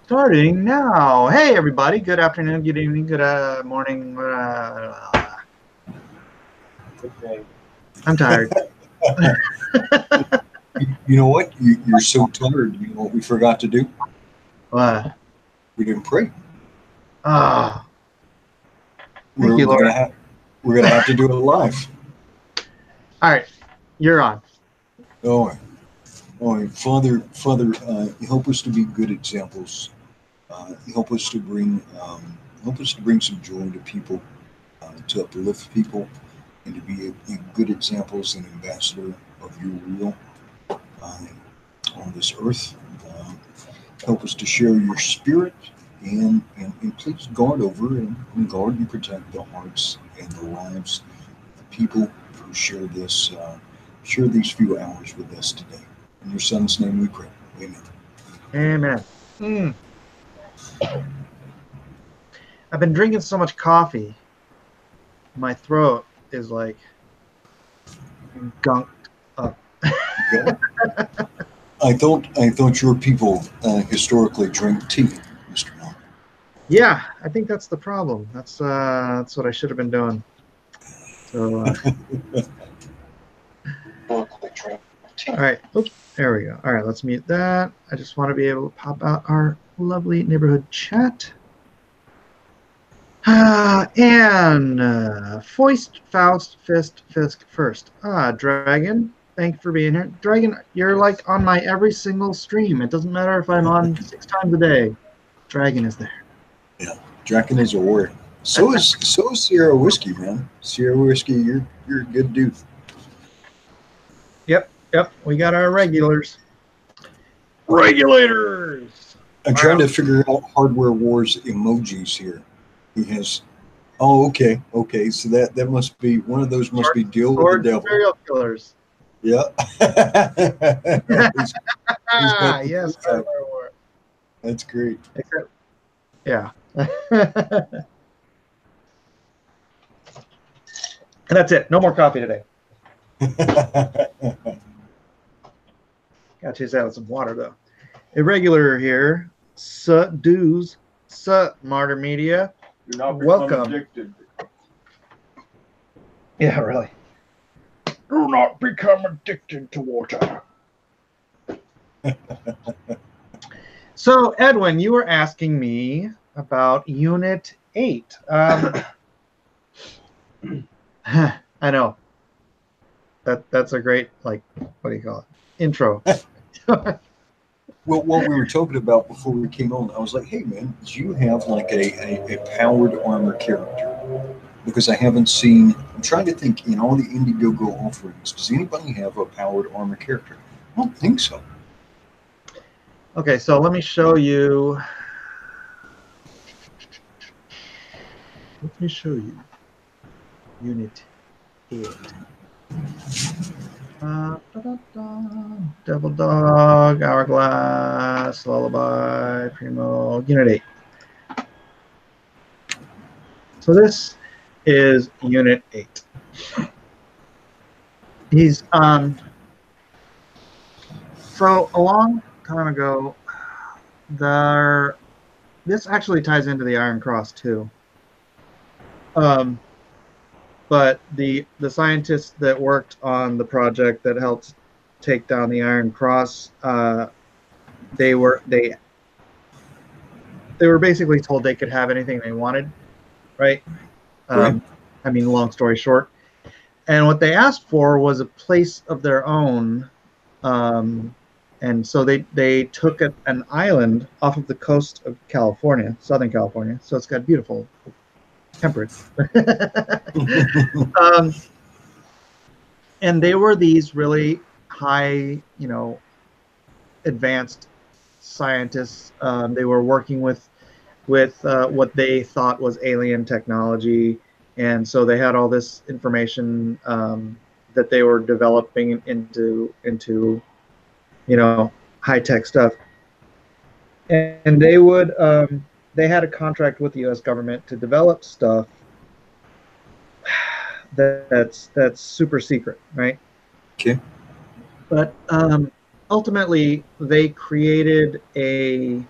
Starting now. Hey, everybody. Good afternoon, good evening, good morning. Okay. I'm tired. You know what? You're so tired. You know what we forgot to do? What? We didn't pray. Ah, thank We're, you, we're Lord. gonna have we're gonna have to do it live. All right, you're on. Oh, Father, help us to be good examples. Help us to bring some joy to people, to uplift people, and to be a good example as an ambassador of your will uh, on this earth. Uh, Help us to share your spirit and please guard over and guard and protect the hearts and the lives of the people who share these few hours with us today. In your son's name we pray. Amen. Amen. Mm. I've been drinking so much coffee. My throat is like gunked up. Okay. I thought your people historically drank tea, Mr. Long. Yeah, I think that's the problem. That's what I should have been doing. So, all right. Oops. There we go. All right, let's mute that. I just want to be able to pop out our lovely neighborhood chat. Foist, Faust, Fist, Fisk, First. Dragon, thank you for being here. Dragon, you're like on my every single stream. It doesn't matter if I'm on 6 times a day. Dragon is there. Yeah, Draken is a warrior. So is Sierra Whiskey, man. Sierra Whiskey, you're a good dude. Yep. We got our regulars. Regulators. I'm trying to figure out Hardware Wars emojis here. He has. Oh, okay. So that must be one of those. Must be deal with the devil. Serial killers. Yeah. he's got Yes. Hardware War. That's great. Except, yeah. And that's it. No more coffee today. Got to chase out with some water though. Irregular here. Dues. Martyr Media. You're not Welcome. addicted. Yeah, really. Do not become addicted to water. So, Edwin, you were asking me about Unit 8. I know. That's a great, like, what do you call it? Intro. Well, what we were talking about before we came on, I was like, hey, man, do you have like a powered armor character? Because I haven't seen, I'm trying to think in all the Indiegogo offerings, does anybody have a powered armor character? I don't think so. Okay, so let me show you. Let me show you Unit 8. Devil Dog, Hourglass, Lullaby, Primo, Unit 8. So this is Unit 8. He's so a long time ago, this actually ties into the Iron Cross too. But the scientists that worked on the project that helped take down the Iron Cross, they were basically told they could have anything they wanted, right? Right. I mean, long story short, and what they asked for was a place of their own, and so they took an island off of the coast of California, Southern California. So it's got beautiful temperate. And they were these really high, advanced scientists. They were working with what they thought was alien technology, and so they had all this information that they were developing into high-tech stuff. And they would they had a contract with the U.S. government to develop stuff that's super secret, right? Okay. But ultimately, they created a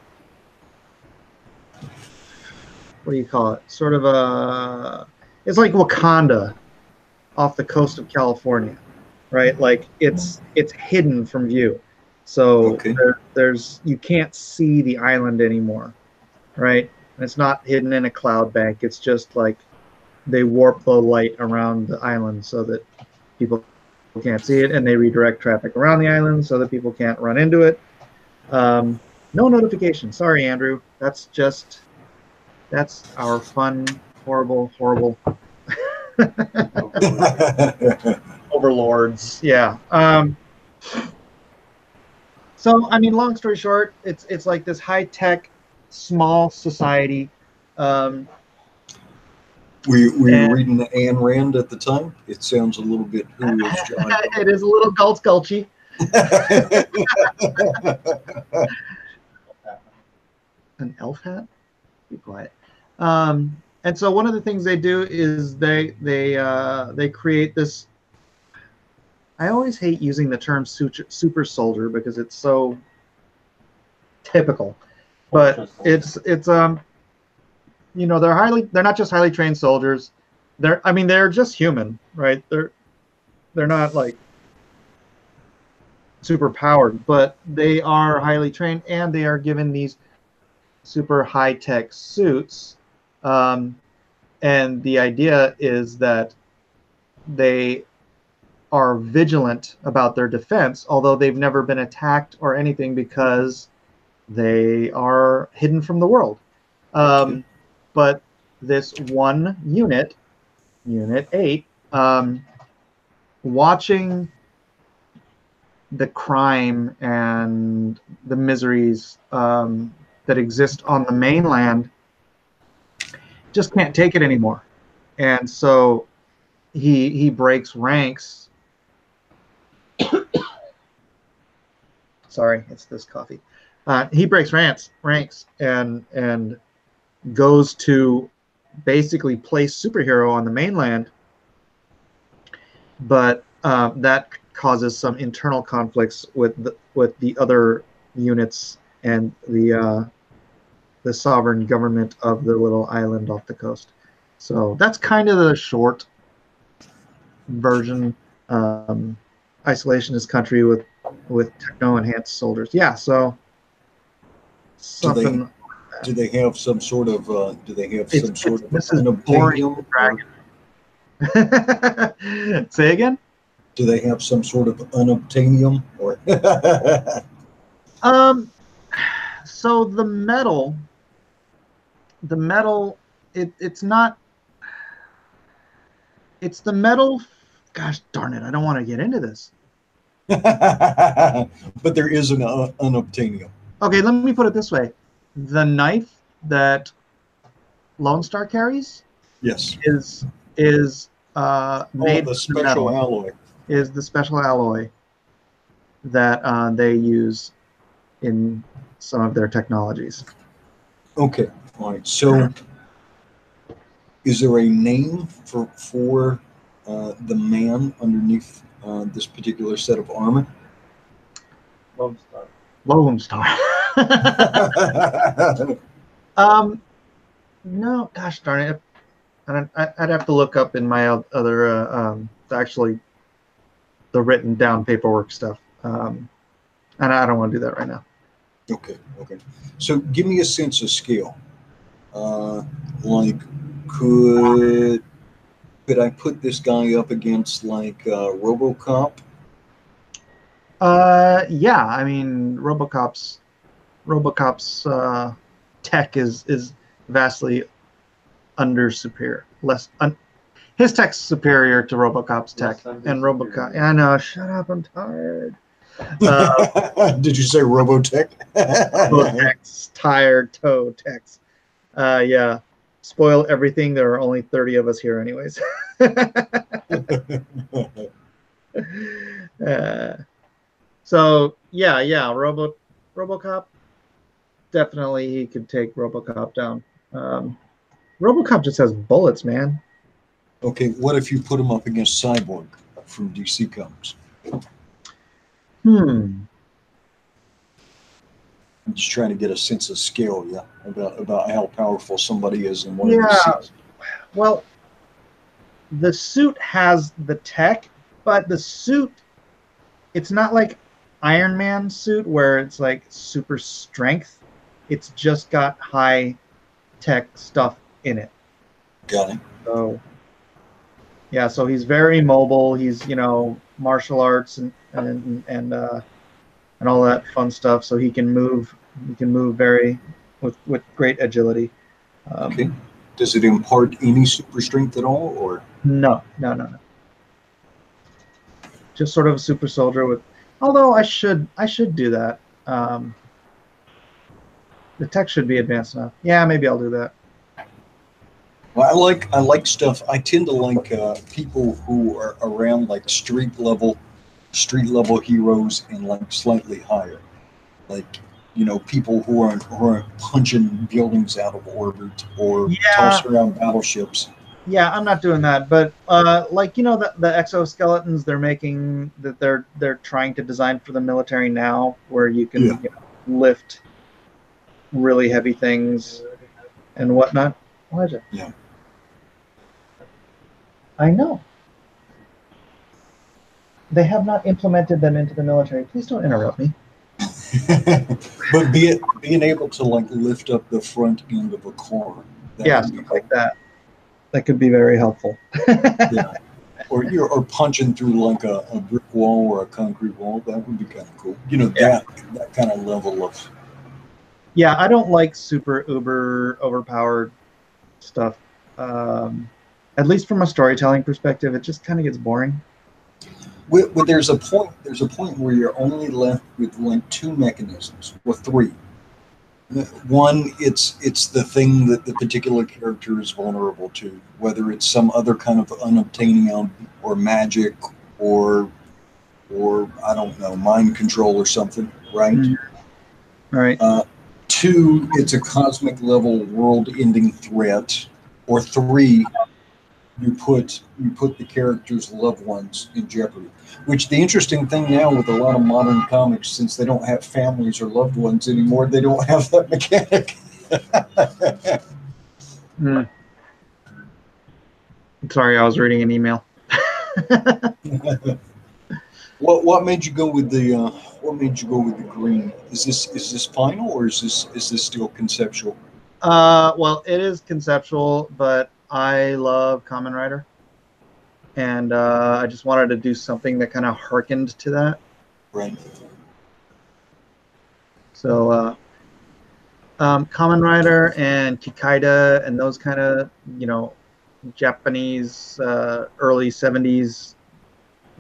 what do you call it? Sort of a, it's like Wakanda off the coast of California, right? Like it's hidden from view, so Okay. there's you can't see the island anymore, right? And it's not hidden in a cloud bank. It's just like they warp the light around the island so that people can't see it, and they redirect traffic around the island so that people can't run into it. No notification. Sorry, Andrew. That's our fun, horrible overlords. Yeah. So I mean, long story short, it's like this high tech, small society. Um, were you and reading the Ayn Rand at the time? It sounds a little bit Who is John? it is a little gulchy. An elf hat? Be quiet. And so one of the things they do is they create this. I always hate using the term super soldier because it's so typical, but it's you know, they're not just highly trained soldiers. They're just human, right? They're not like super powered, but they are highly trained and they are given these super high tech suits. And the idea is that they are vigilant about their defense, although they've never been attacked or anything because they are hidden from the world. But this one unit, Unit 8, watching the crime and the miseries that exist on the mainland, just can't take it anymore. And so he breaks ranks. Sorry, it's this coffee. He breaks ranks and goes to basically play superhero on the mainland, but that causes some internal conflicts with the other units and the sovereign government of the little island off the coast. So that's kind of the short version. Isolationist country with techno enhanced soldiers. Yeah, so something. Do they have some sort of unobtainium? Say again? Do they have some sort of unobtainium or so the metal it's not, it's the metal, gosh darn it, I don't want to get into this. But there is an unobtainium. Okay, let me put it this way. The knife that Lone Star carries, yes, is made the special alloy. Is the special alloy that they use in some of their technologies. Okay, all right. So, is there a name for the man underneath this particular set of armor? Lone Star. Lone Star. No, gosh darn it. I'd have to look up in my other actually the written down paperwork stuff. And I don't want to do that right now. Okay. So give me a sense of scale. Like, could I put this guy up against like RoboCop? Yeah, I mean RoboCop's tech is vastly his tech's superior to RoboCop's tech, and RoboCop. I know. Shut up! I'm tired. Did you say Robotech? Robotech's tired toe techs. Yeah. Spoil everything. There are only 30 of us here, anyways. So yeah. RoboCop. Definitely, he could take RoboCop down. RoboCop just has bullets, man. Okay, what if you put him up against Cyborg from DC Comics? I'm just trying to get a sense of scale, yeah, about how powerful somebody is in one of these Yeah. suits. Well, the suit has the tech, but the suit, it's not like Iron Man suit where it's like super strength. It's just got high tech stuff in it. Got it. So yeah, so he's very mobile. He's, martial arts and all that fun stuff. So he can move. He can move very with great agility. Okay. Does it impart any super strength at all, or? No, no, no, no. Just sort of a super soldier with. Although I should do that. The tech should be advanced enough. Yeah, maybe I'll do that. Well, I like stuff. I tend to like people who are around like street level heroes and like slightly higher, like people who are punching buildings out of orbit or Yeah, toss around battleships. yeah, I'm not doing that. But like the exoskeletons they're making that they're trying to design for the military now, where you can Yeah, lift really heavy things and whatnot. Why is it? yeah. I know. They have not implemented them into the military. Please don't interrupt me. But being able to like lift up the front end of a car, that Yeah, would be stuff cool. like that. That could be very helpful. Yeah. Or punching through like a brick wall or a concrete wall, that would be kind of cool. Yeah. That kind of level of. Yeah, I don't like super uber overpowered stuff. At least from a storytelling perspective, it just kind of gets boring. There's a point where you're only left with like two mechanisms or three. One, it's the thing that the particular character is vulnerable to, whether it's some other kind of unobtainium or magic or I don't know, mind control or something, right? All right. Two, it's a cosmic level world-ending threat, or three, you put the character's loved ones in jeopardy. Which the interesting thing now with a lot of modern comics, since they don't have families or loved ones anymore, they don't have that mechanic. Mm. Sorry, I was reading an email. What made you go with the green? Is this final, or is this still conceptual? Well, it is conceptual, but I love Kamen Rider, and I just wanted to do something that kind of harkened to that. Right. So, Kamen Rider and Kikaida and those kind of, Japanese early 70s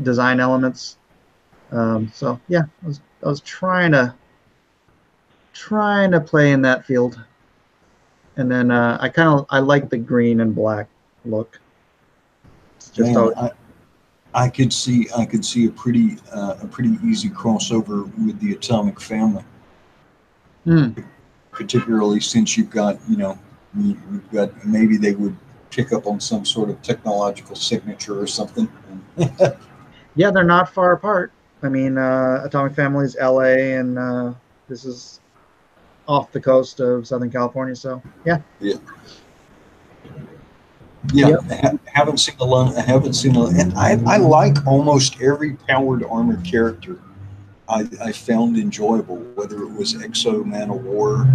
design elements. So yeah, I was trying to play in that field, and then I like the green and black look. It's just Man, always, I could see a pretty easy crossover with the Atomic Family, Hmm. particularly since you've got maybe they would pick up on some sort of technological signature or something. Yeah, they're not far apart. I mean, Atomic Family's LA, and this is off the coast of Southern California. So yeah, Yeah. Yeah, yep. haven't seen I haven't seen and I like almost every powered armored character. I found enjoyable, whether it was Exo Man of War,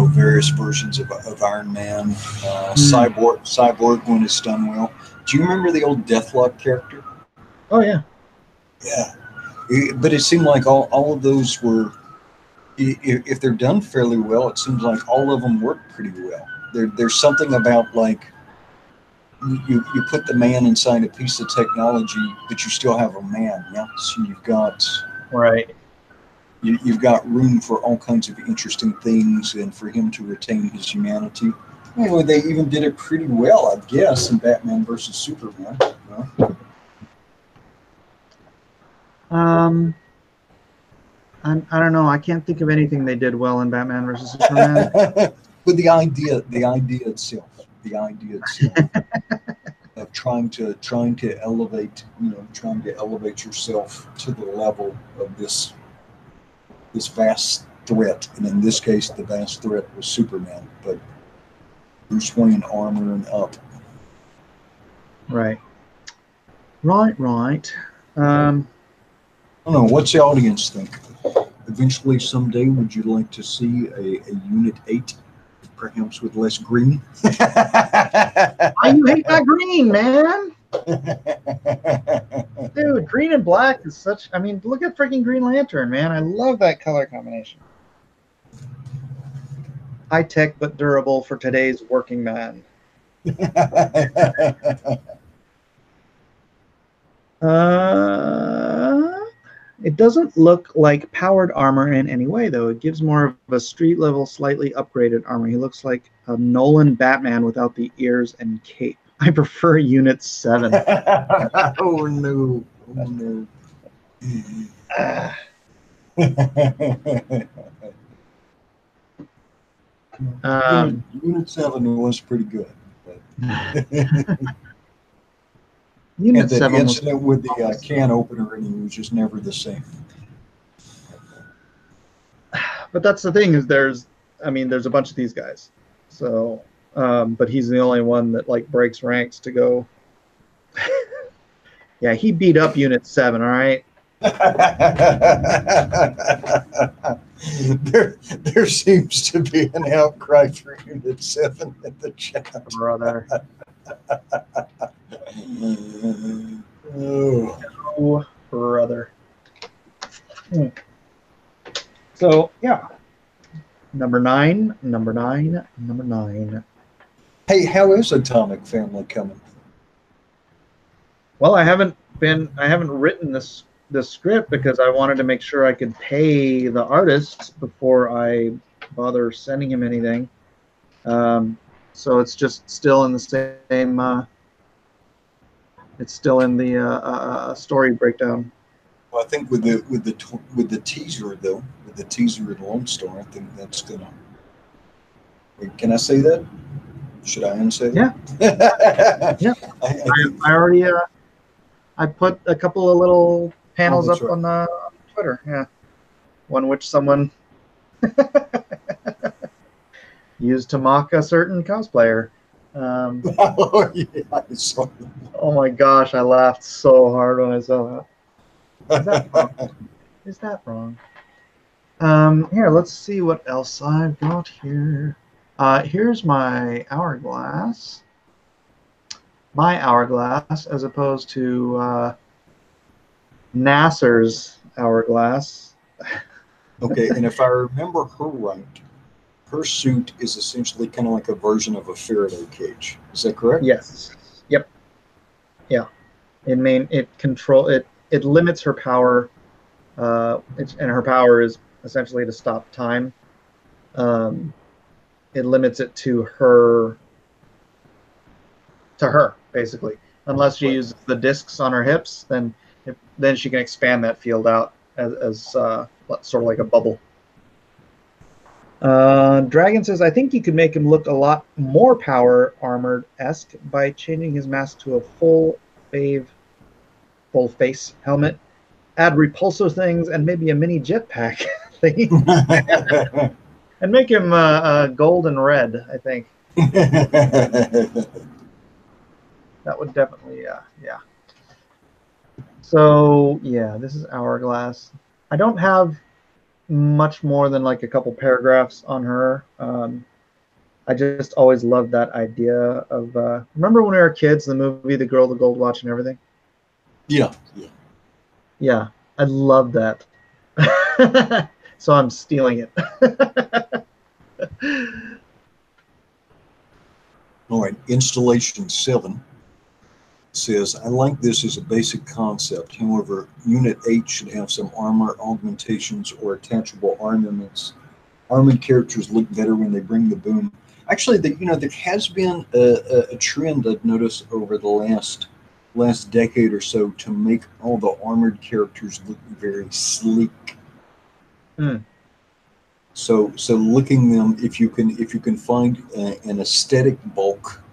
various versions of Iron Man, Hmm. Cyborg when it's done well. Do you remember the old Deathlock character? Oh yeah, Yeah, but it seemed like all of those were, if they're done fairly well, it seems like all of them work pretty well. There's something about like you put the man inside a piece of technology, but you still have a man. Yeah, so right. you've got room for all kinds of interesting things, and for him to retain his humanity. Anyway, they even did it pretty well, I guess, in Batman versus Superman. Um, I don't know. I can't think of anything they did well in Batman versus Superman. But the idea itself of trying to elevate, trying to elevate yourself to the level of this vast threat, and in this case, the vast threat was Superman. But Bruce Wayne armor and up. Right. Right. I don't know. What's the audience think? Eventually, someday, would you like to see a Unit 8, perhaps with less green? Why you hate that green, man? Dude, green and black is such... I mean, look at freaking Green Lantern, man. I love that color combination. High-tech but durable for today's working man. It doesn't look like powered armor in any way, though. It gives more of a street-level, slightly upgraded armor. He looks like a Nolan Batman without the ears and cape. I prefer Unit 7. Oh, no. Oh, no. Unit 7 was pretty good. But Unit the 7 incident with the can opener, and he was just never the same. But that's the thing, is there's a bunch of these guys. So, but he's the only one that like breaks ranks to go. Yeah, he beat up Unit 7, all right? There seems to be an outcry for Unit 7 in the chat. Brother. Oh, brother. So, yeah. Number nine. Hey, how is Atomic Family coming? Well, I haven't written this script because I wanted to make sure I could pay the artist before I bother sending him anything. So it's just still in the same. It's still in the story breakdown. Well, I think with the teaser though, with the teaser at LONESTAR, I think that's gonna. Wait, can I say that? Should I unsay that? Yeah. Yeah. I already. I put a couple of little panels up on Twitter. Yeah. One which someone used to mock a certain cosplayer. Oh, yeah, I saw that. Oh my gosh, I laughed so hard when I saw that. Is that wrong? Is that wrong? Here, let's see what else I've got here. Here's my hourglass. My hourglass, as opposed to Nasser's hourglass. Okay, and if I remember her right, her suit is essentially kind of like a version of a Faraday cage. Is that correct? Yes. Yep. Yeah. It limits her power, and her power is essentially to stop time. It limits it to her, basically. Unless she uses the discs on her hips, then she can expand that field out as sort of like a bubble. Dragon says, I think you could make him look a lot more power armored-esque by changing his mask to a full face helmet, add repulsor things, and maybe a mini jetpack thing. And make him gold and red, I think. That would definitely, yeah. So, yeah, this is Hourglass. I don't have much more than like a couple paragraphs on her. I just always loved that idea of, remember when we were kids, the movie The Girl, the Gold Watch, and Everything? Yeah. Yeah, I love that. So I'm stealing it. All right, Installation 7 says, I like this as a basic concept. However, Unit 8 should have some armor augmentations or attachable armaments. Armored characters look better when they bring the boom. Actually, there has been a trend I've noticed over the last decade or so to make all the armored characters look very sleek. So looking them, if you can find an aesthetic bulk,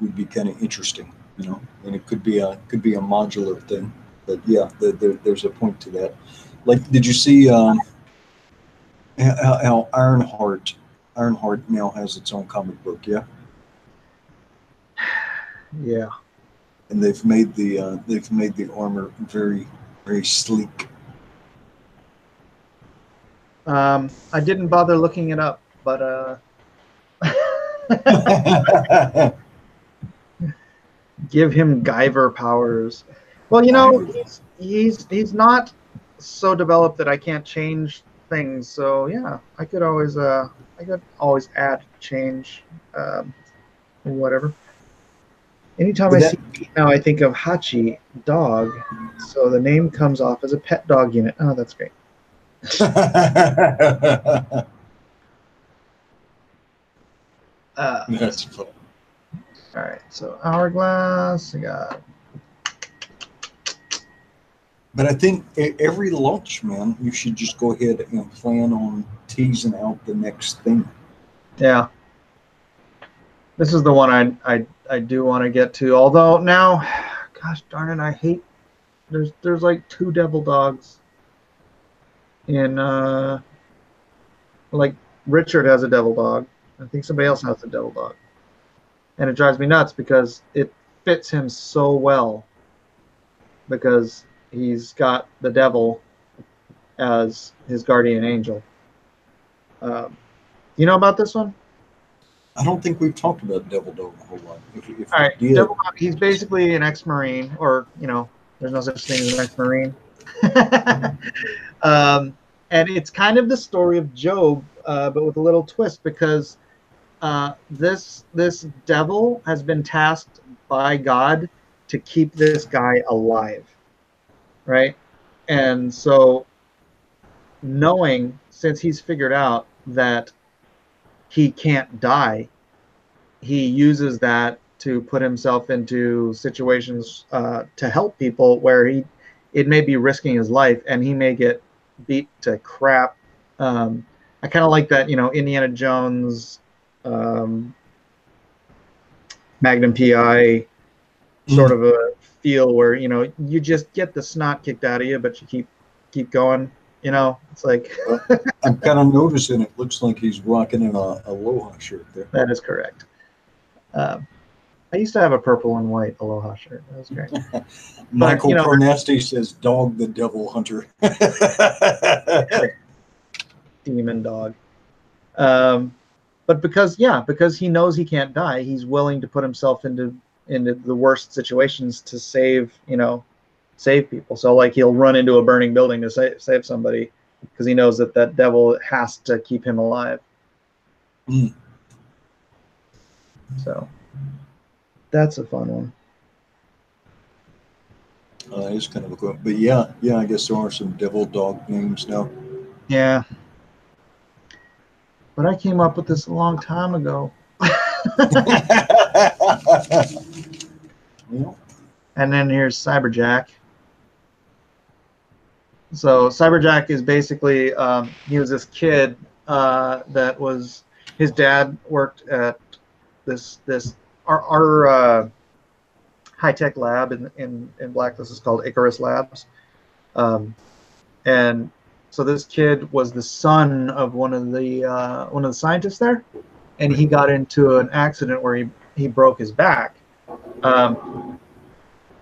would be kind of interesting, and it could be a modular thing. But yeah, there's a point to that. Like, did you see How Ironheart now has its own comic book, yeah. Yeah. And they've made the armor very, very sleek. I didn't bother looking it up, but give him Guyver powers. Well, you know, he's not so developed that I can't change things. So yeah, I could always add, change, whatever. Anytime I That see Pete now, I think of Hachi, dog. So the name comes off as a pet dog unit. Oh, that's great. That's fun. All right, so Hourglass, I got. But I think every launch, man, you should just go ahead and plan on teasing out the next thing. Yeah. This is the one I do want to get to. Although now, gosh darn it, I hate. There's like 2 devil dogs. In like Richard has a devil dog. I think somebody else has a devil dog, and it drives me nuts because it fits him so well. Because he's got the devil as his guardian angel. You know about this one? I don't think we've talked about Devil Dog a whole lot. If All right, we did, Devil Dog, he's basically an ex-Marine, or there's no such thing as an ex-Marine. And it's kind of the story of Job, but with a little twist, because this devil has been tasked by God to keep this guy alive, right? And so, since he's figured out that he can't die, he uses that to put himself into situations to help people where it may be risking his life, and he may get beat to crap. I kind of like that, Indiana Jones, Magnum PI sort of a feel where you just get the snot kicked out of you, but you keep going. It's like I'm kind of noticing it looks like he's rocking an Aloha shirt there. That is correct. I used to have a purple and white Aloha shirt. That was great. Michael Pronasti says, "Dog the Devil Hunter." Demon dog. But because he knows he can't die, he's willing to put himself into the worst situations to save people. So like he'll run into a burning building to save somebody because he knows that devil has to keep him alive. So that's a fun one. It's kind of a cool, but yeah, I guess there are some devil dog names now. Yeah, but I came up with this a long time ago. Yeah. And then here's Cyberjack. So Cyberjack is basically he was this kid that was his dad worked at our high-tech lab in Blacklist is called Icarus Labs, and so this kid was the son of one of the scientists there, and he got into an accident where he broke his back,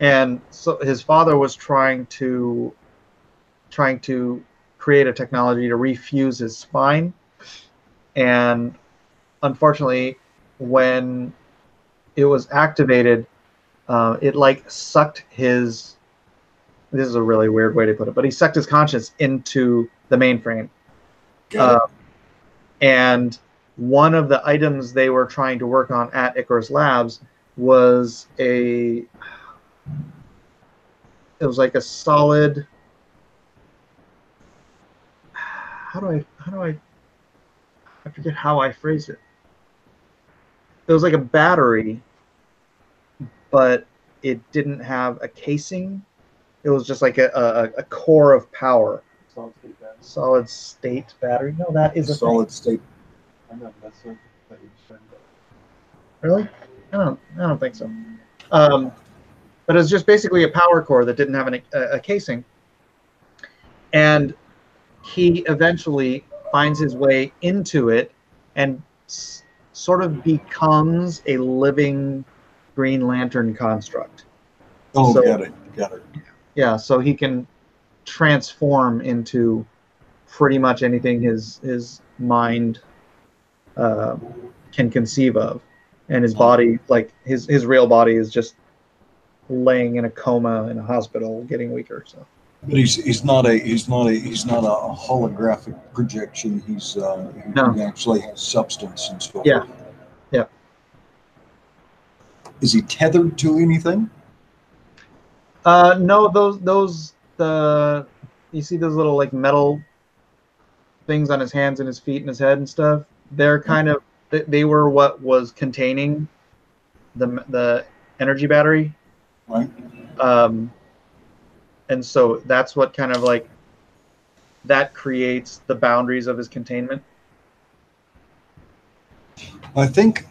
and so his father was trying to create a technology to refuse his spine, and unfortunately, when it was activated, it like sucked his. This is a really weird way to put it, but he sucked his conscience into the mainframe. And one of the items they were trying to work on at Icarus Labs was it was like a solid. How do I forget how I phrased it. It was like a battery, but it didn't have a casing. It was just like a core of power. Solid state battery. No, that is a solid state. I know that's what you said. Really? I don't think so. But it's just basically a power core that didn't have a casing. And he eventually finds his way into it and sort of becomes a living Green Lantern construct. Oh, So, got it. yeah, so he can transform into pretty much anything his mind can conceive of, and his body, like his real body, is just laying in a coma in a hospital, getting weaker. So, but he's not a holographic projection. No. He actually has substance and stuff. Yeah. Yeah. Is he tethered to anything? No, you see those little like metal things on his hands and his feet and his head and stuff. They're kind of they were what was containing the energy battery. Right. And so that's what kind of like that creates the boundaries of his containment. I think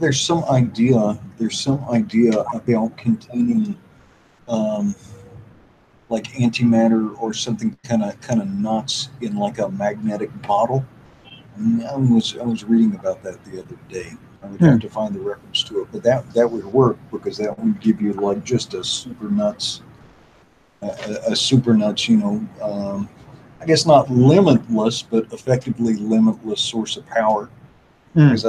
there's some idea about containing like antimatter or something kind of nuts in like a magnetic bottle. I was reading about that the other day. I would have to find the reference to it, but that would work because that would give you like just a super nuts, you know. I guess not limitless, but effectively limitless source of power. Because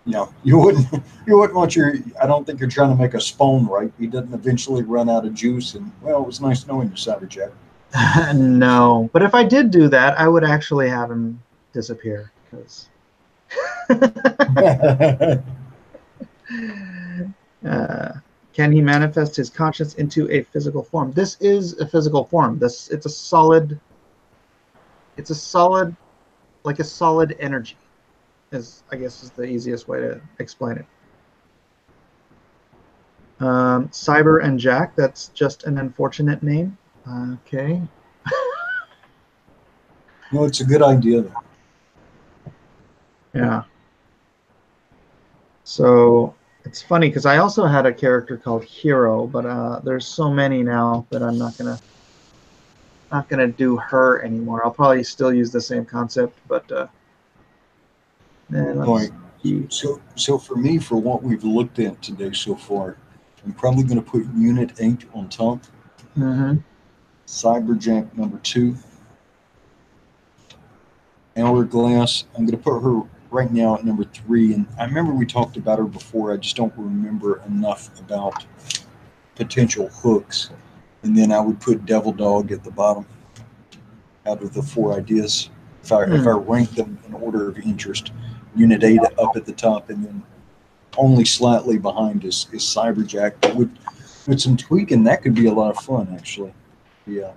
you wouldn't want your. I don't think you're trying to make a spawn, right? He doesn't eventually run out of juice. And well, it was nice knowing you, Cyberjack. No, but if I did do that, I would actually have him disappear. Because can he manifest his conscience into a physical form? This is a physical form. It's a solid, like a solid energy. I guess is the easiest way to explain it. Cyber and Jack, that's just an unfortunate name. Okay. No, it's a good idea. Yeah. So it's funny because I also had a character called Hero, but there's so many now that I'm not gonna do her anymore. I'll probably still use the same concept, but so for me, for what we've looked at today so far, I'm probably going to put Unit 8 on top. Cyberjack number 2. Hourglass, I'm going to put her right now at number 3. And I remember we talked about her before. I just don't remember enough about potential hooks. And then I would put Devil Dog at the bottom out of the 4 ideas. If I rank them in order of interest, Unit 8 up at the top, and then only slightly behind is Cyberjack. But with some tweaking, that could be a lot of fun, actually. Yeah.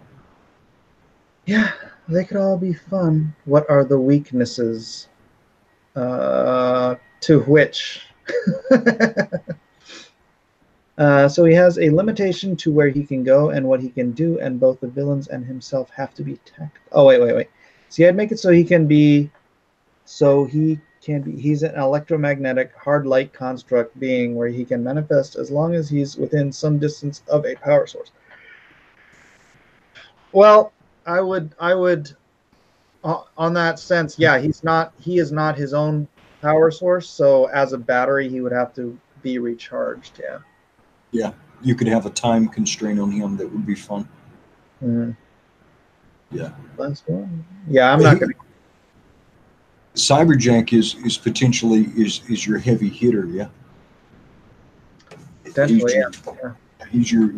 Yeah, they could all be fun. What are the weaknesses? To which? So he has a limitation to where he can go and what he can do, and both the villains and himself have to be tech. Oh, wait. See, I'd make it so he can be. He's an electromagnetic hard light construct being where he can manifest as long as he's within some distance of a power source. Well, I would on that sense, yeah, he is not his own power source, so as a battery he would have to be recharged. Yeah, you could have a time constraint on him that would be fun. Yeah, that's one. Yeah, I'm not going to. Cyberjack is potentially is your heavy hitter, yeah. Potentially, He's your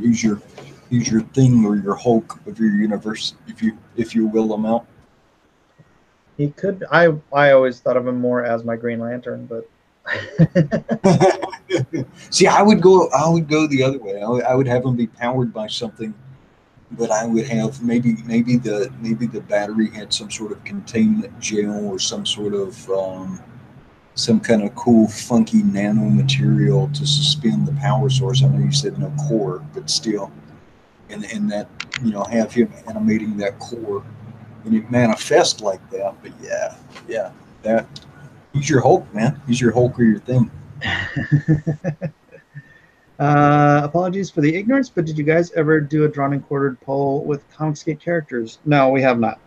thing, or your Hulk of your universe, if you will him out. He could. I always thought of him more as my Green Lantern, but. See, I would go the other way. I would have him be powered by something. But I would have maybe the battery had some sort of containment gel or some sort of some kind of cool funky nano material to suspend the power source. I know you said no core, but still, and that, you know, have him animating that core and it manifests like that. But yeah, that he's your Hulk, man. He's your Hulk or your thing. Apologies for the ignorance, but did you guys ever do a drawn and quartered poll with Comicsgate characters? No, we have not.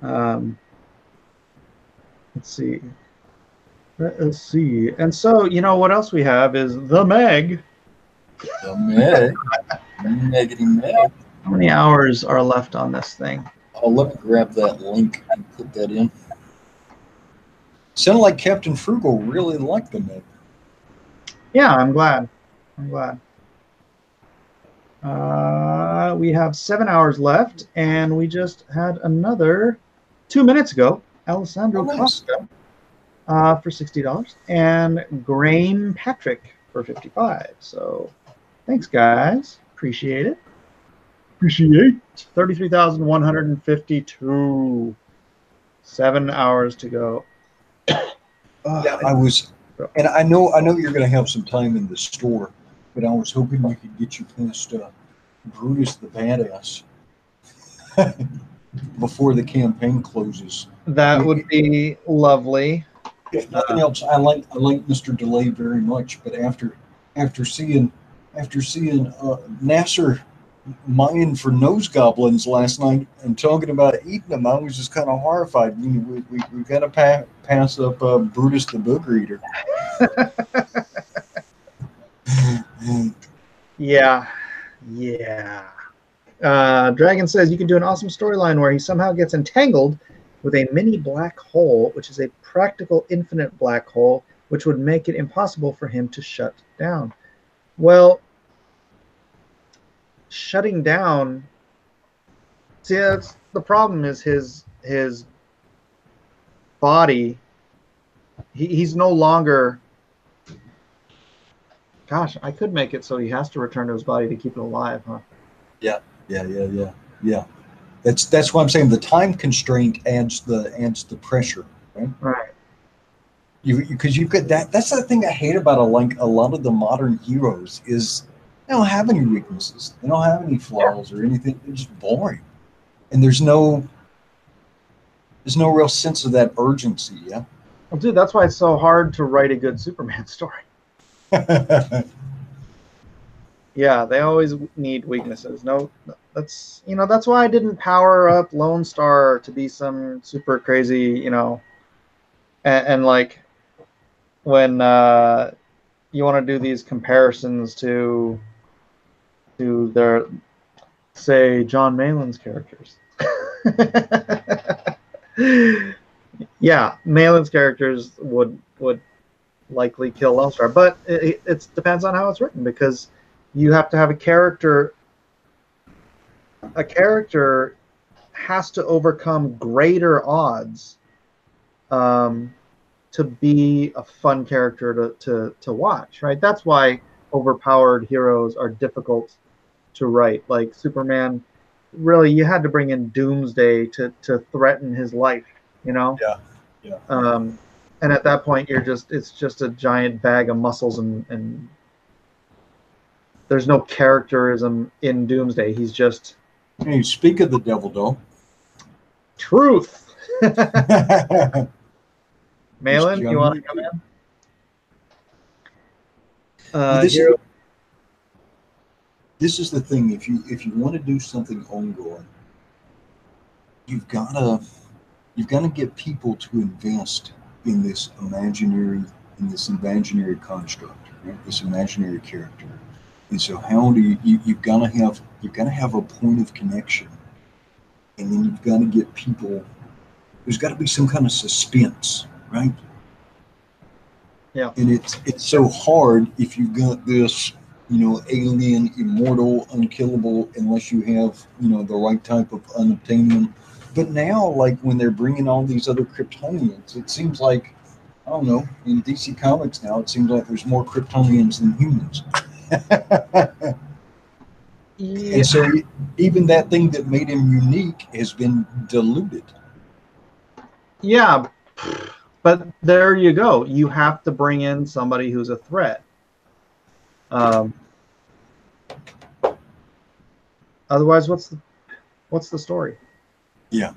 Let's see. Let's see. And so, you know, what else we have is the Meg. The Meg. Megity Meg. How many hours are left on this thing? Oh, let me grab that link and put that in. Sounded like Captain Frugal really liked the Meg. Yeah, I'm glad. I'm glad. We have 7 hours left, and we just had another 2 minutes ago. Alessandro Costa for $60, and Grain Patrick for 55. So, thanks, guys. Appreciate it. Appreciate 33,152. 7 hours to go. Yeah, I was, and I know you're going to have some time in the store, but I was hoping we could get you past Brutus the Badass before the campaign closes. That would be lovely. If nothing else, I like Mr. Delay very much, but after seeing Nasser mining for nose goblins last night and talking about eating them, I was just kind of horrified. We got to pass up Brutus the Booger Eater. Yeah. Dragon says you can do an awesome storyline where he somehow gets entangled with a mini black hole, which is a practical infinite black hole, which would make it impossible for him to shut down. Well, shutting down. See, that's the problem. Is his body. He's no longer. Gosh, I could make it so he has to return to his body to keep it alive, huh? Yeah. That's why I'm saying the time constraint adds the pressure, right? Right. Because you could that's the thing I hate about a lot of the modern heroes is they don't have any weaknesses, they don't have any flaws or anything. They're just boring, and there's no real sense of that urgency. Yeah. Well, dude, that's why it's so hard to write a good Superman story. Yeah, they always need weaknesses. No, that's why I didn't power up Lone Star to be some super crazy, and like when you want to do these comparisons to their, say, John Malin's characters. Yeah, Malin's characters would likely kill Lone Star, but it depends on how it's written, because you have to have a character. A character has to overcome greater odds to be a fun character to watch, right? That's why overpowered heroes are difficult to write. Like Superman, really, you had to bring in Doomsday to threaten his life, Yeah. And at that point, it's just a giant bag of muscles, and there's no characterism in Doomsday. He's just. Hey, speak of the devil, though. Truth. Malin, you want to come in? This is the thing. If you want to do something ongoing, you've got to get people to invest in this imaginary construct, right? This imaginary character. And so, how do you've got to have a point of connection, and then you've got to get people. There's got to be some kind of suspense, right? Yeah. And it's so hard if you've got this, alien, immortal, unkillable, unless you have, the right type of unobtainium. But now, like when they're bringing all these other Kryptonians, it seems like, I don't know, in DC Comics now, it seems like there's more Kryptonians than humans. Yeah. And so even that thing that made him unique has been diluted. Yeah, but there you go. You have to bring in somebody who's a threat. Otherwise, what's the story? Yeah.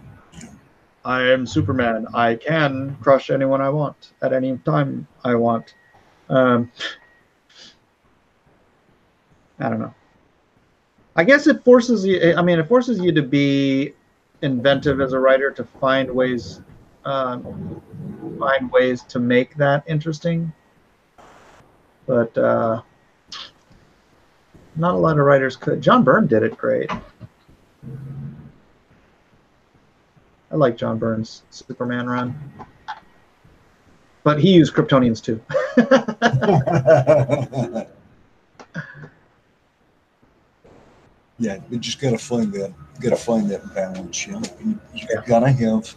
I am Superman. I can crush anyone I want at any time I want. I don't know. I guess it forces you. I mean, it forces you to be inventive as a writer to find ways to make that interesting. But not a lot of writers could. John Byrne did it great. I like John Byrne's Superman run. But he used Kryptonians too. Yeah, you just gotta find that. Gotta find that balance. You know, you gotta have.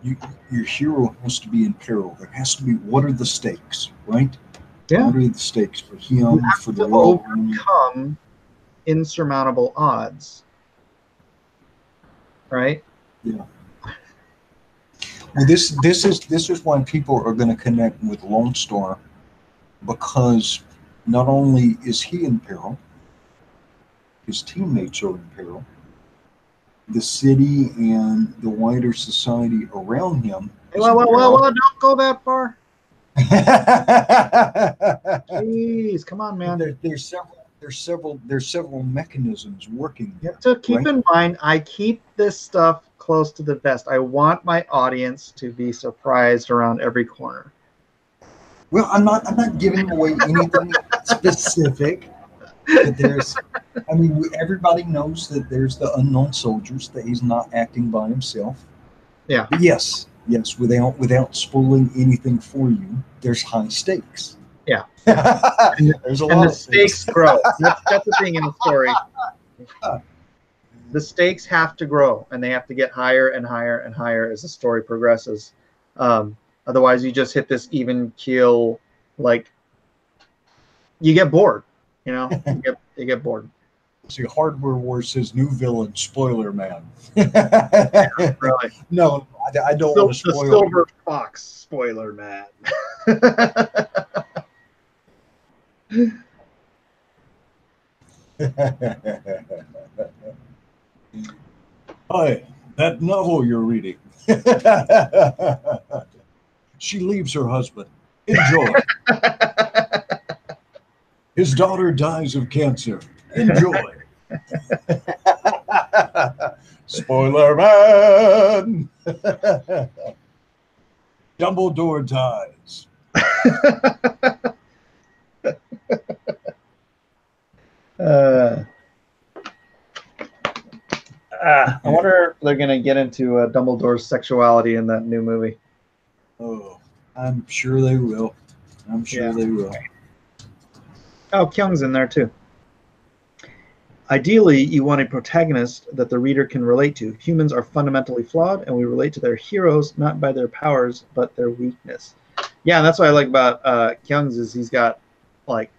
Your hero has to be in peril. There has to be. What are the stakes, right? Yeah. What are the stakes for him, for the to world? overcome insurmountable odds, right? Yeah. Well, this is why people are going to connect with Lone Star, because not only is he in peril, his teammates are in peril, the city and the wider society around him. Well, don't go that far. Jeez, come on, man. There's several mechanisms working. You have to keep in mind, I keep this stuff close to the vest. I want my audience to be surprised around every corner. Well, I'm not giving away anything specific. But everybody knows that there's the unknown soldiers, that he's not acting by himself. Yeah. But yes, without spoiling anything for you, there's high stakes. Yeah. There's a lot of stakes grow. That's the thing in the story. The stakes have to grow, and they have to get higher and higher and higher as the story progresses. Otherwise, you just hit this even keel, like you get bored. You know, you get bored. See, Hardware Wars says new villain, Spoiler Man. Really? No, I don't want to spoil. The Silver Fox, Spoiler Man. Hi, that novel you're reading. She leaves her husband. Enjoy. His daughter dies of cancer. Enjoy. Spoiler Man. Dumbledore dies. I wonder if they're going to get into Dumbledore's sexuality in that new movie. Oh, I'm sure they will. I'm sure they will. Oh, Kyung's in there too. Ideally, you want a protagonist that the reader can relate to. Humans are fundamentally flawed, and we relate to their heroes not by their powers, but their weakness. Yeah, and that's what I like about Kyung's is he's got like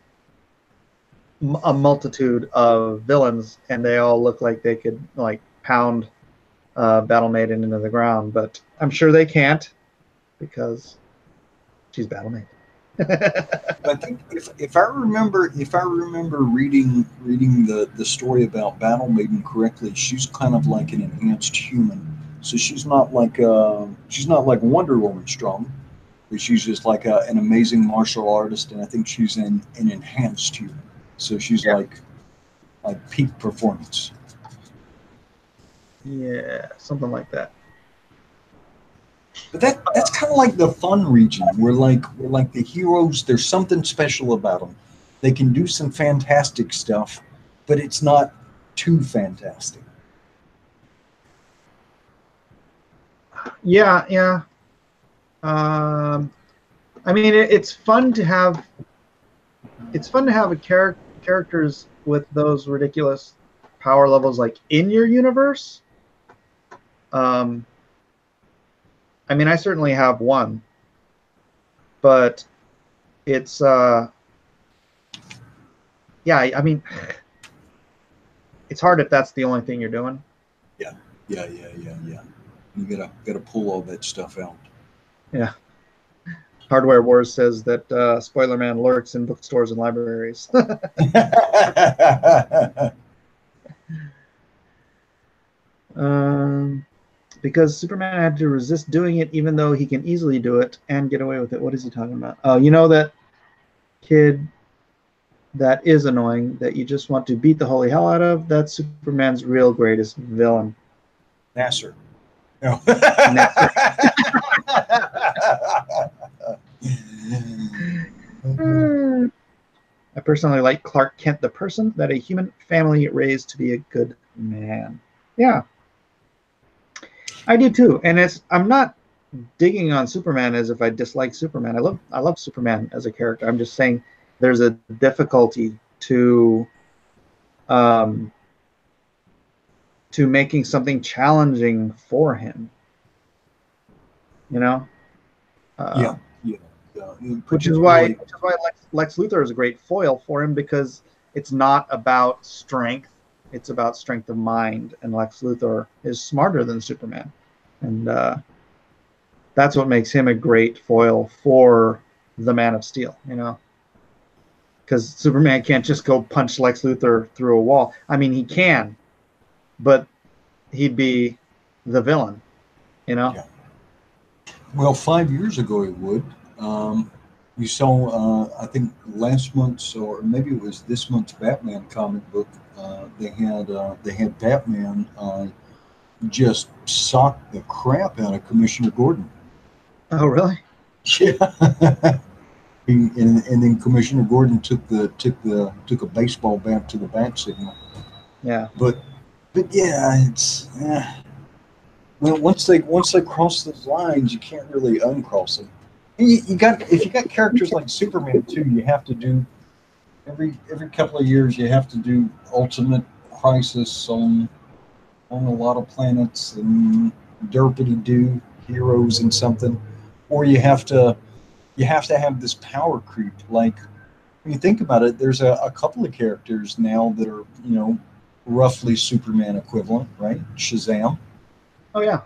a multitude of villains, and they all look like they could like pound Battle Maiden into the ground, but I'm sure they can't because she's Battle Maiden. I think if I remember reading the story about Battle Maiden correctly, she's kind of like an enhanced human. So she's not like Wonder Woman strong, but she's just like an amazing martial artist, and I think she's an enhanced human. So she's like peak performance. Yeah, something like that. But that's kind of like the fun region. We're like the heroes. There's something special about them. They can do some fantastic stuff, but it's not too fantastic. Yeah. I mean, it's fun to have. It's fun to have characters with those ridiculous power levels like in your universe. I mean, I certainly have one, but it's yeah. I mean, it's hard if that's the only thing you're doing. Yeah. You gotta pull all that stuff out. Yeah. Hardware Wars says that Spoiler Man lurks in bookstores and libraries. Because Superman had to resist doing it, even though he can easily do it and get away with it. What is he talking about? Oh, you know that kid that is annoying that you just want to beat the holy hell out of? That's Superman's real greatest villain. Nasser. No. I personally like Clark Kent, the person that a human family raised to be a good man. Yeah, I do too. And I'm not digging on Superman as if I dislike Superman. I love Superman as a character. I'm just saying there's a difficulty um, to making something challenging for him. You know. Yeah. Which is why Lex Luthor is a great foil for him, because it's not about strength; it's about strength of mind. And Lex Luthor is smarter than Superman, and that's what makes him a great foil for the Man of Steel. You know, because Superman can't just go punch Lex Luthor through a wall. I mean, he can, but he'd be the villain. You know. Yeah. Well, 5 years ago it would. You saw, I think last month's or maybe it was this month's Batman comic book. They had Batman just sock the crap out of Commissioner Gordon. Oh, really? Yeah. And then Commissioner Gordon took a baseball bat to the bat signal. Yeah. But yeah, it's well, once they cross those lines, you can't really uncross them. And if you got characters like Superman too, you have to do every couple of years. You have to do Ultimate Crisis on a lot of planets and derpity do heroes and something, or you have to have this power creep. Like when you think about it, there's a couple of characters now that are roughly Superman equivalent, right? Shazam. Oh yeah.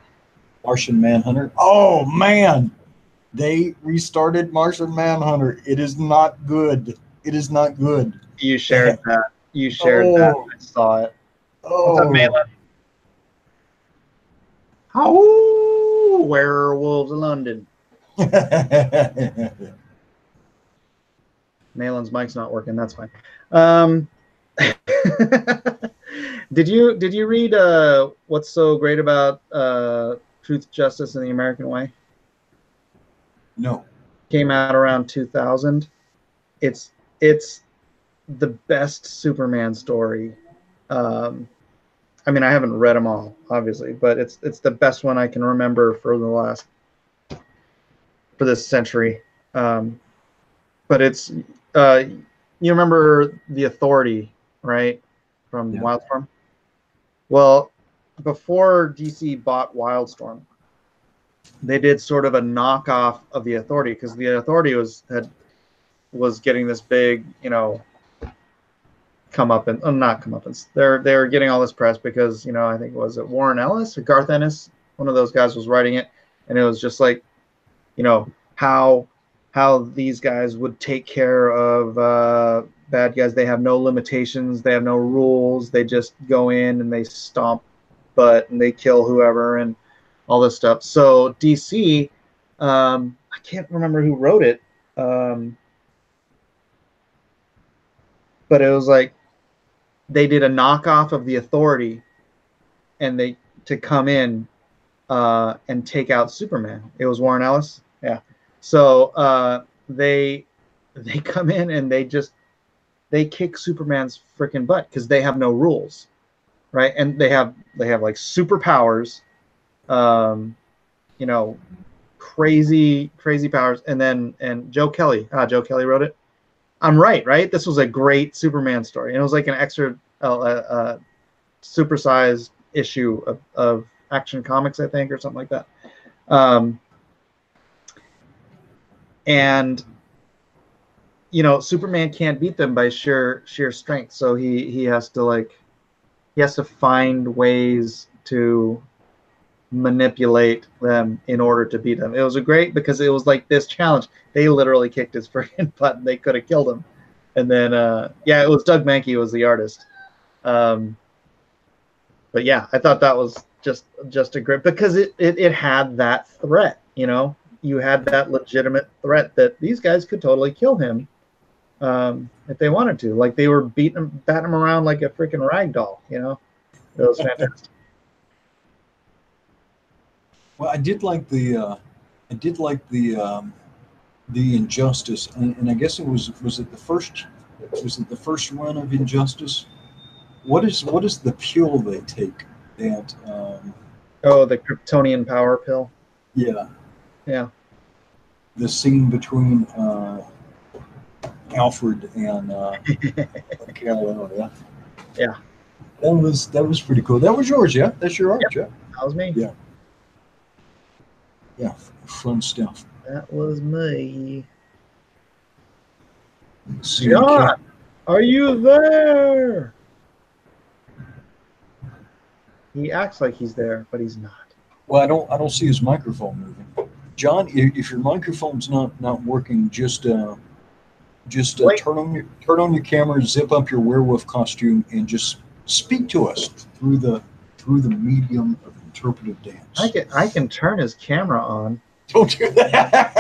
Martian Manhunter. Oh man, they restarted Martian Manhunter. It is not good. It is not good. You shared that. You shared that. I saw it. What's up, Malin? Oh, Werewolves of London. Malin's mic's not working. That's fine. Did you read What's So Great About Truth, Justice, and the American Way? No. Came out around 2000. It's the best Superman story. I mean, I haven't read them all, obviously, but it's the best one I can remember for this century. But it's you remember The Authority, right, from Wildstorm? Well, before DC bought Wildstorm, they did sort of a knockoff of The Authority, because The Authority was getting this big, not comeuppance. They were getting all this press because I think was it Warren Ellis or Garth Ennis, one of those guys was writing it, and it was just like, how these guys would take care of bad guys. They have no limitations, they have no rules, they just go in and they stomp butt and they kill whoever and all this stuff. So DC, I can't remember who wrote it, but it was like they did a knockoff of The Authority, and to come in and take out Superman. It was Warren Ellis, yeah. So they come in and they kick Superman's freaking butt because they have no rules, right? And they have like superpowers, crazy powers. And Joe Kelly wrote it. I'm right? This was a great Superman story, and it was like an extra supersized issue of Action Comics, I think, or something like that. And Superman can't beat them by sheer strength, so he has to find ways to manipulate them in order to beat them. It was great because it was like this challenge. They literally kicked his freaking butt, and they could have killed him. And then it was Doug Mankey was the artist. But yeah, I thought that was just a great, because it had that threat. You had that legitimate threat that these guys could totally kill him if they wanted to. Like, they were batting him around like a freaking rag doll. It was fantastic. Well, the Injustice, and I guess it was it the first run of Injustice? What is the pill they take that Oh, the Kryptonian power pill. yeah, Yeah. the scene between Alfred and Kal-El, yeah. Yeah. That was pretty cool. That was yours, yeah? That's your art, Yep. yeah? That was me. Yeah. Yeah, fun stuff. That was me. See, John, are you there? He acts like he's there, but he's not. well, I don't see his microphone moving. John, if your microphone's not working, just turn on your camera, zip up your werewolf costume, and just speak to us through the medium of interpretive dance. I can turn his camera on. Don't do that.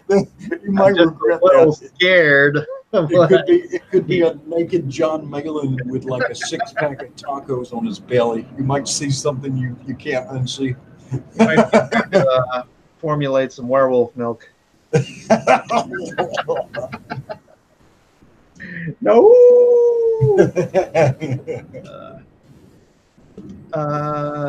You might regret a little that. scared. It could be a naked John Malin with like a 6-pack of tacos on his belly. You might see something you can't unsee. Formulate some werewolf milk. No.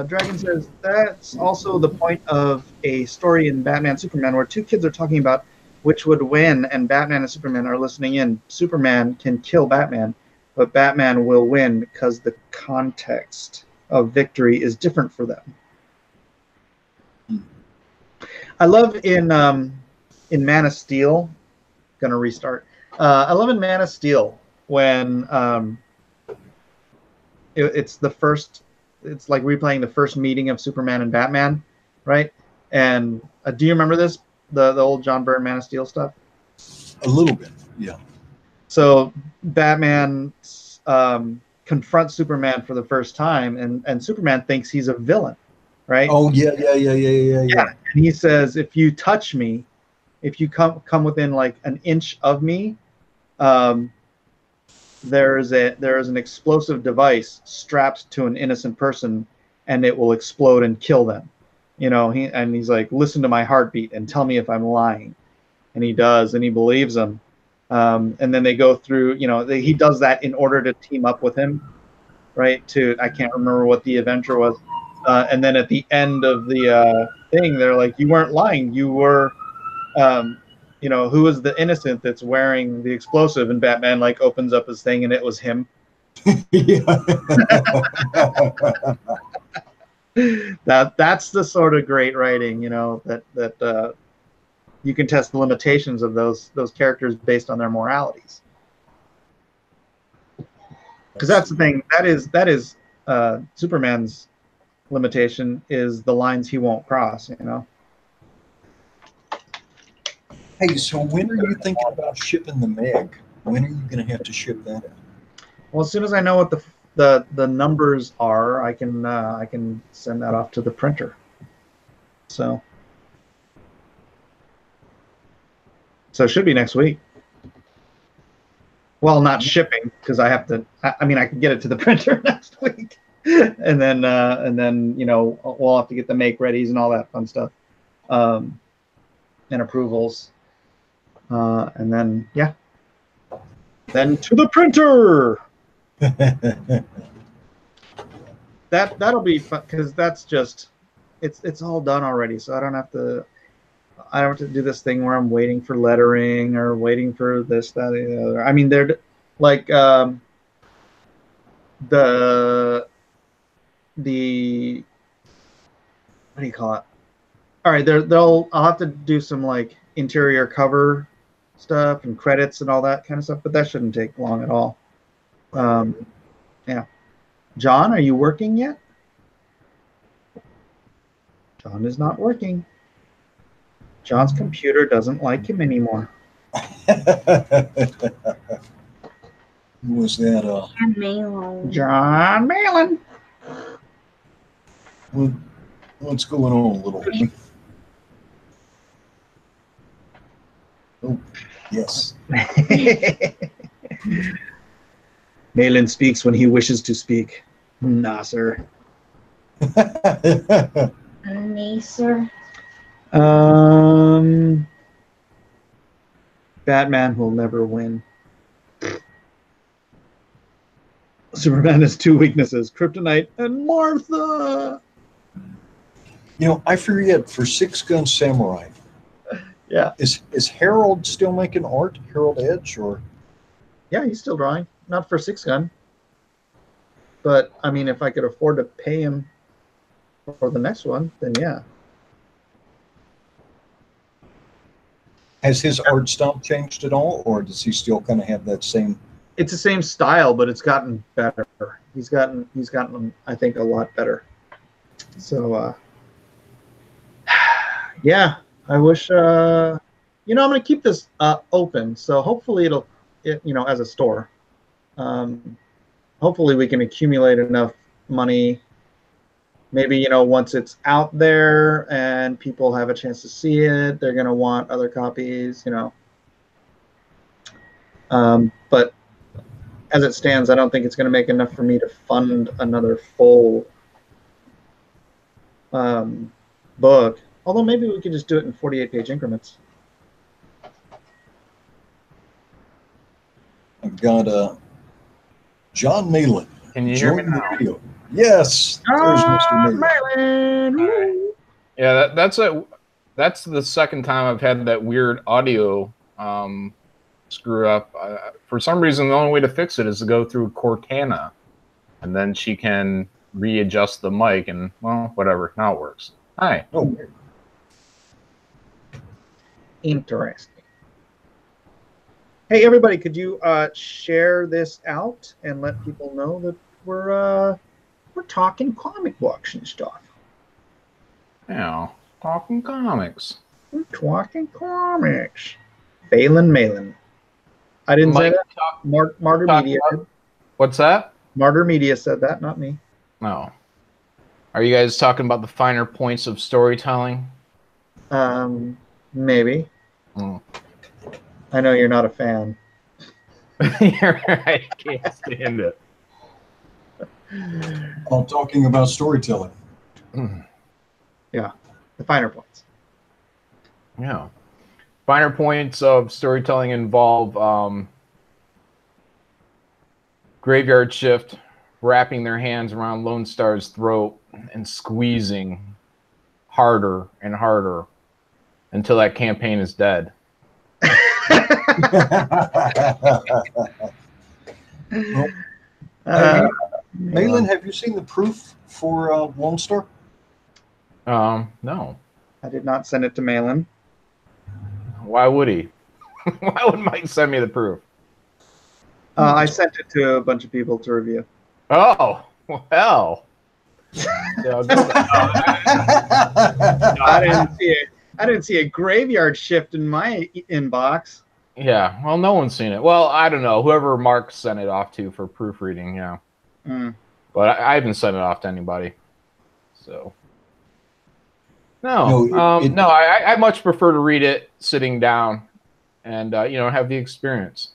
Dragon says that's also the point of a story in Batman Superman where two kids are talking about which would win, and Batman and Superman are listening in. Superman can kill Batman, but Batman will win because the context of victory is different for them. I love in Man of Steel. Gonna restart. I love in Man of Steel when it's the first. It's like replaying the first meeting of Superman and Batman, right? And do you remember this? The old John Byrne Man of Steel stuff? A little bit, yeah. So Batman confronts Superman for the first time, and Superman thinks he's a villain, right? Oh yeah. And he says, if you touch me, if you come within like an inch of me, there is an explosive device strapped to an innocent person, and it will explode and kill them. You know, he's like, listen to my heartbeat and tell me if I'm lying. And he does, and he believes him. And then they go through, he does that in order to team up with him, right? I can't remember what the adventure was. And then at the end of the thing, they're like, you weren't lying. You were, who is the innocent that's wearing the explosive? And Batman like opens up his thing, and it was him. That's the sort of great writing, that you can test the limitations of those characters based on their moralities. Because that's the thing. That is Superman's limitation is the lines he won't cross. Hey, so when are you thinking about shipping the Meg? When are you going to have to ship that out? Well, as soon as I know what the numbers are, I can send that off to the printer. So it should be next week. Well, not shipping, because I have to. I mean, I can get it to the printer next week, and then we'll have to get the make readies and all that fun stuff, and approvals, and then then to the printer. That'll be fun, because that's just it's all done already, so I don't have to do this thing where I'm waiting for lettering or waiting for this, that, or the other. I mean, they're like the what do you call it? All right, I'll have to do some like interior cover stuff and credits and all that kind of stuff, but that shouldn't take long at all. Yeah. John, are you working yet? John is not working. John's computer doesn't like him anymore. Who was that? John Malin. John Malin. What's going on, little homie? Oh, yes. Malin speaks when he wishes to speak. Nah, sir. Nacer. Batman will never win. Superman has two weaknesses: Kryptonite and Martha. I forget, for Six Gun Samurai, Yeah. Is Harold still making art? Harold Edge, or Yeah, he's still drawing. Not for Six Gun. But, I mean, if I could afford to pay him for the next one, then yeah. has his art style changed at all, or does he still kind of have that same? It's the same style, but it's gotten better. He's gotten, I think, a lot better. So, yeah, I wish, I'm going to keep this open. So hopefully as a store, hopefully we can accumulate enough money. Maybe, once it's out there and people have a chance to see it, they're going to want other copies, But as it stands, I don't think it's going to make enough for me to fund another full book. Although maybe we could just do it in 48-page increments. I've got John Malin. Can you hear me Join the now? video. Yes, there's Mr. Malin. Right. Yeah, that's the second time I've had that weird audio screw up. For some reason, the only way to fix it is to go through Cortana, and then she can readjust the mic, and well, whatever. Now it works. Hi. Oh, Interesting. Hey, everybody, could you share this out and let people know that we're talking comic books and stuff? Yeah, talking comics. We're talking comics. Phelan Malin. I didn't say that. Martyr Media. What's that? Martyr Media said that, not me. No. Are you guys talking about the finer points of storytelling? Maybe. Mm. I know you're not a fan. You're right. I can't stand it. I'm talking about storytelling. Yeah, the finer points. Yeah. Finer points of storytelling involve Graveyard Shift wrapping their hands around Lone Star's throat and squeezing harder and harder until that campaign is dead. Malin, have you seen the proof for Lone Star? No. I did not send it to Malin. Why would he? Why would Mike send me the proof? I sent it to a bunch of people to review. Oh, well. I didn't see a Graveyard Shift in my inbox. Yeah, well, no one's seen it. Well, I don't know. Whoever Mark sent it off to for proofreading, yeah. But I haven't sent it off to anybody. So. No, I much prefer to read it sitting down and, have the experience.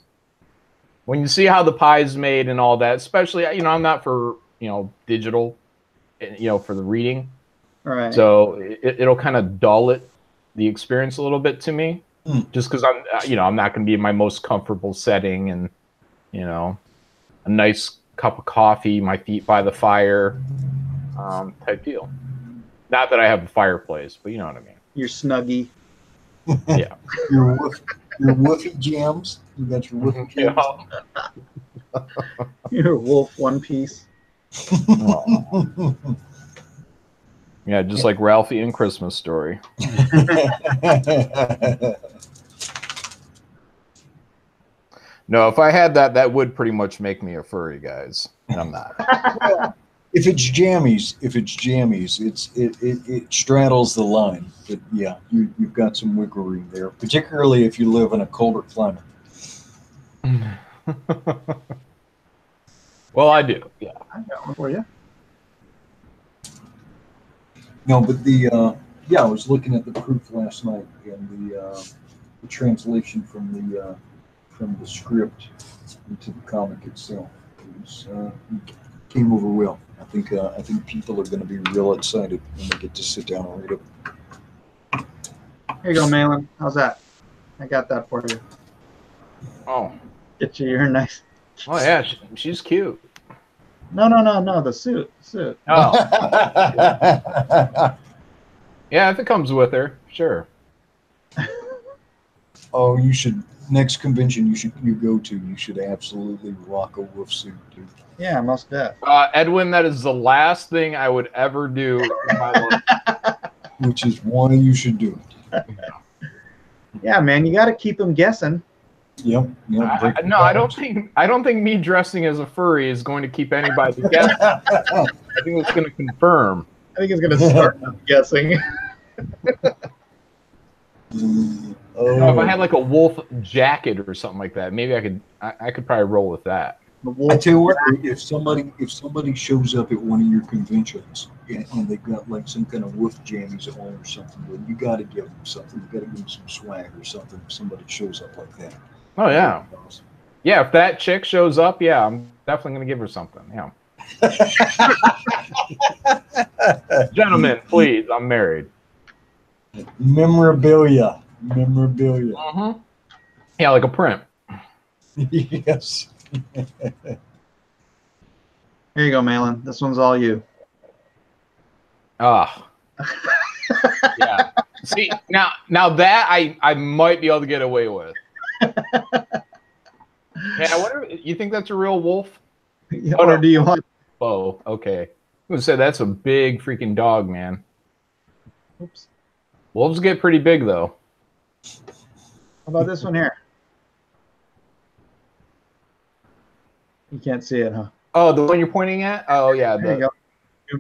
When you see how the pie's made and all that, especially, I'm not for, digital, for the reading. All right. So it'll kind of dull the experience a little bit to me, just because I'm not going to be in my most comfortable setting and, a nice cup of coffee, my feet by the fire, type deal. Not that I have a fireplace, but you know what I mean. You're snuggy. Yeah. Your woofy jams. You got your woofy jams. Your wolf One Piece. Yeah, just like Ralphie in Christmas Story. No, if I had that, that would pretty much make me a furry, guys. And I'm not. Well, if it's jammies, it straddles the line. But yeah, you've got some wiggle room there, particularly if you live in a colder climate. Well, I do. Yeah, I got one for you. No, but I was looking at the proof last night and the translation from the script into the comic itself. It was came over well. I think people are going to be real excited when they get to sit down and read it. Here you go, Malin. How's that? I got that for you. Oh. Get you your nice. Oh yeah, she's cute. No. The suit. Oh. Yeah, if it comes with her, sure. Oh, you should. Next convention you go to, you should absolutely rock a wolf suit, dude. Yeah, most def. Edwin, that is the last thing I would ever do in my life. Which is why you should do it. Yeah, man, you got to keep them guessing. Yep. No, I don't think me dressing as a furry is going to keep anybody guessing. I think it's going to confirm. I think it's going to start guessing. You know, if I had like a wolf jacket or something like that, maybe I could probably roll with that. I tell you what, if somebody shows up at one of your conventions and they've got like some kind of wolf jammies on or something, well, you got to give them something. You got to give them some swag or something. If somebody shows up like that. Oh yeah, yeah. If that chick shows up, yeah, I'm definitely gonna give her something. Yeah. Gentlemen, please, I'm married. Memorabilia. Yeah, like a print. Yes. Here you go, Malin. This one's all you. Ah. Yeah. See, now that I might be able to get away with. Yeah, I wonder. You think that's a real wolf? Or do you want? Oh, okay. I would say that's a big freaking dog, man. Oops. Wolves get pretty big, though. How about this one here? You can't see it, huh? Oh, the one you're pointing at? Oh, yeah. There you go.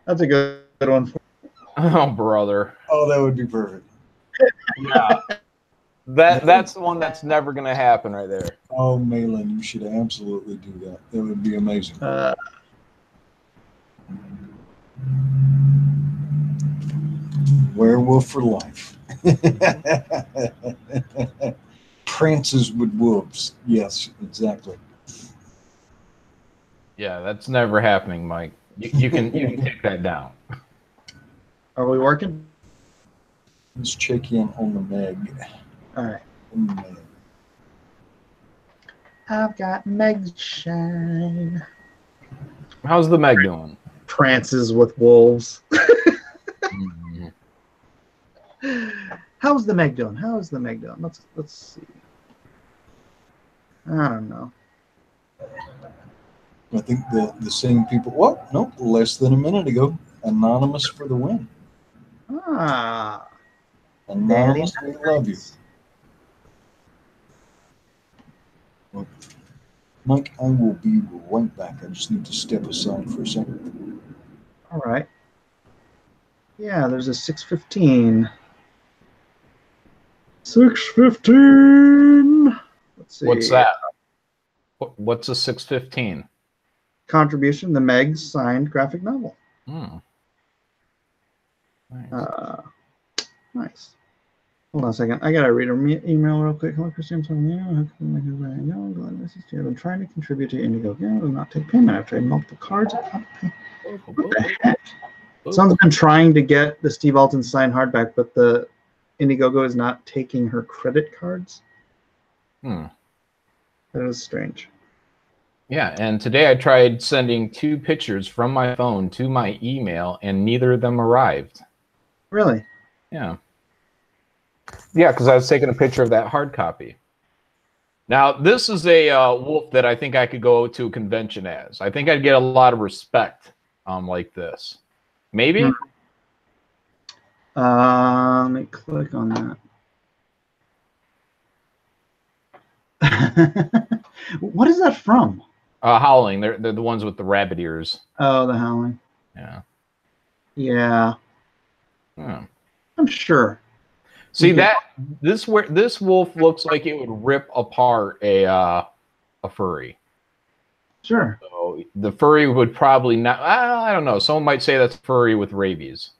That's a good one. Oh, brother. Oh, that would be perfect. Yeah. That's the one that's never going to happen right there. Oh, Malin, you should absolutely do that. That would be amazing. Werewolf for life. Prances with wolves. Yes, exactly. Yeah, that's never happening, Mike. You can take that down. Are we working? Let's check in on the Meg. All right. Meg. I've got Meg shine. How's the Meg doing? Prances with wolves. How's the Meg doing? Let's see. I don't know. I think the same people. What? Nope. Less than a minute ago. Anonymous for the win. Ah. Anonymous, we love you. Well, Mike, I will be right back. I just need to step aside for a second. All right. Yeah, there's a 615. 615. Let's see. What's that? What's a 615? Contribution, the Meg's signed graphic novel. Hmm. Nice. Nice. Hold on a second. I gotta read an email real quick. Hello, Christian. I've been trying to contribute to Indigo. Yeah, will not take payment. I've tried multiple cards. What the heck? Someone's been trying to get the Steve Alton signed hardback, but the Indiegogo is not taking her credit cards. Hmm. That is strange. Yeah, and today I tried sending 2 pictures from my phone to my email, and neither of them arrived. Really? Yeah. Yeah, because I was taking a picture of that hard copy. Now, this is a wolf that I think I could go to a convention as. I think I'd get a lot of respect like this. Maybe? Let me click on that. What is that from? Howling. They're the ones with the rabbit ears. Oh, the Howling. Yeah. Yeah. Hmm. I'm sure. See that this wolf looks like it would rip apart a furry. Sure. So the furry would probably not. I don't know. Someone might say that's furry with rabies.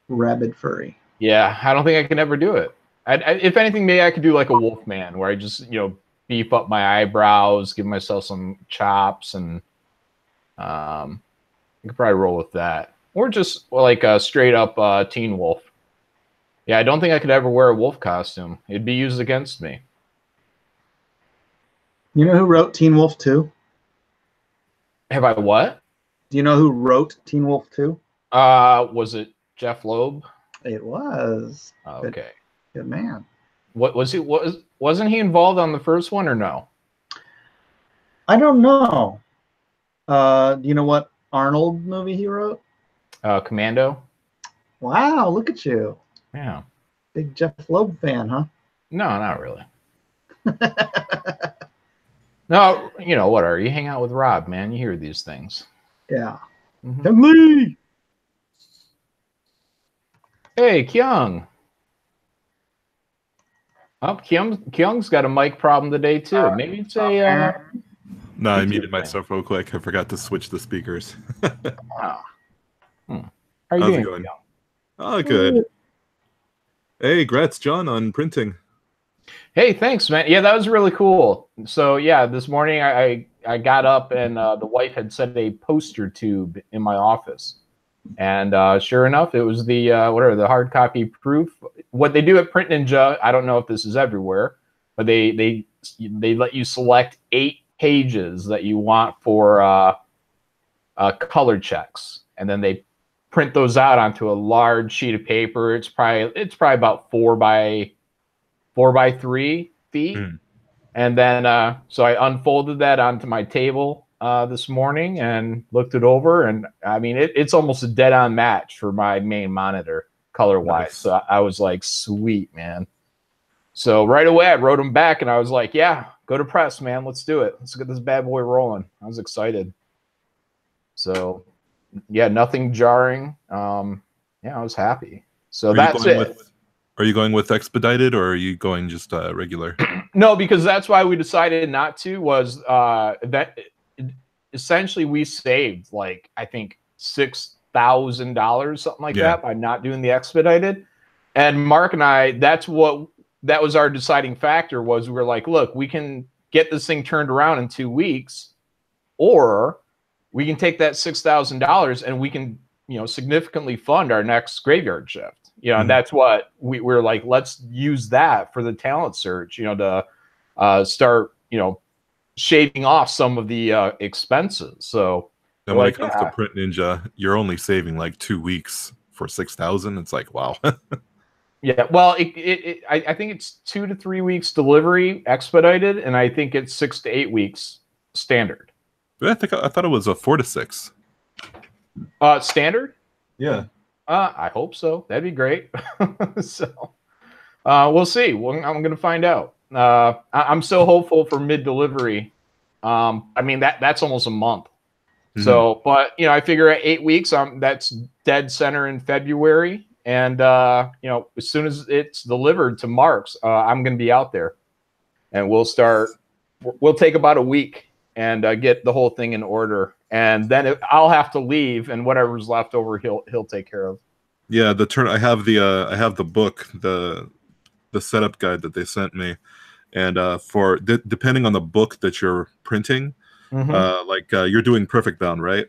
Rabid furry. Yeah, I don't think I can ever do it. If anything, maybe I could do like a wolf man, where I just beef up my eyebrows, give myself some chops, and You could probably roll with that, or just like a straight up Teen Wolf. Yeah, I don't think I could ever wear a wolf costume. It'd be used against me. You know who wrote Teen Wolf 2? Have I what? Do you know who wrote Teen Wolf 2? Was it Jeff Loeb? It was. Okay. Good man. What was he? Wasn't he involved on the first one or no? I don't know. Do you know what Arnold movie he wrote? Commando. Wow, look at you. Yeah. Big Jeff Loeb fan, huh? No, not really. No, you know what? You hang out with Rob, man. You hear these things. Yeah. Mm-hmm. Emily! Hey, Kyung. Oh, Kyung's got a mic problem today too. Maybe it's a. No, I muted myself real quick. I forgot to switch the speakers. Wow. How are you How's doing? it going? Oh, good. Hey, grats, John, on printing. Hey, thanks, man. Yeah, that was really cool. So yeah, this morning I got up and the wife had set a poster tube in my office, and sure enough, it was the the hard copy proof. What they do at Print Ninja, I don't know if this is everywhere, but they let you select 8 pages that you want for color checks, and then they print those out onto a large sheet of paper. It's probably about 4 by 3 feet. And then so I unfolded that onto my table this morning and looked it over, and I mean it's almost a dead-on match for my main monitor color-wise. Nice. So I was like, sweet, man. So right away I wrote them back and I was like, yeah, go to press, man. Let's do it. Let's get this bad boy rolling. I was excited. So yeah, nothing jarring. Yeah, I was happy. So that's it. Are you going with expedited, or are you going just regular? No, because that's why we decided not to. Was that essentially we saved like I think $6,000, something like that, by not doing the expedited. And Mark and I, that was our deciding factor. Was we were like, look, we can get this thing turned around in 2 weeks, or we can take that $6,000 and we can significantly fund our next graveyard shift. And that's what we're like, let's use that for the talent search, to start, shaving off some of the expenses. So and when it comes to Print Ninja, you're only saving like 2 weeks for 6,000. It's like, wow. Yeah. Well, I think it's 2 to 3 weeks delivery expedited, and I think it's 6 to 8 weeks standard. I thought it was a 4 to 6. Standard? Yeah. I hope so. That'd be great. So we'll see. I'm going to find out. I'm so hopeful for mid-delivery. I mean, that's almost a month. So, but, I figure at 8 weeks, that's dead center in February. And, as soon as it's delivered to Mark's, I'm going to be out there. And we'll take about a week and get the whole thing in order. And then I'll have to leave, and whatever's left over, he'll take care of. Yeah, I have the book, the setup guide that they sent me, and for depending on the book that you're printing, you're doing perfect bound, right?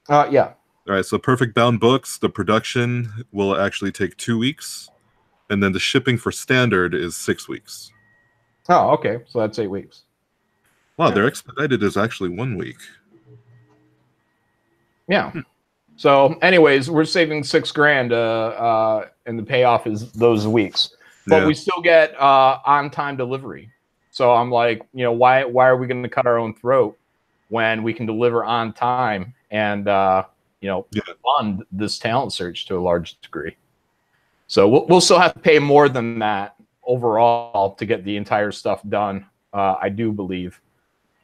Yeah. All right, so perfect bound books, the production will actually take 2 weeks, and then the shipping for standard is 6 weeks. Oh, okay, so that's 8 weeks. Wow, their expedited is actually 1 week. Yeah. So, anyways, we're saving $6,000, and the payoff is those weeks. But we still get on-time delivery. So I'm like, why are we going to cut our own throat when we can deliver on time and fund this talent search to a large degree? So we'll still have to pay more than that overall to get the entire stuff done. I do believe.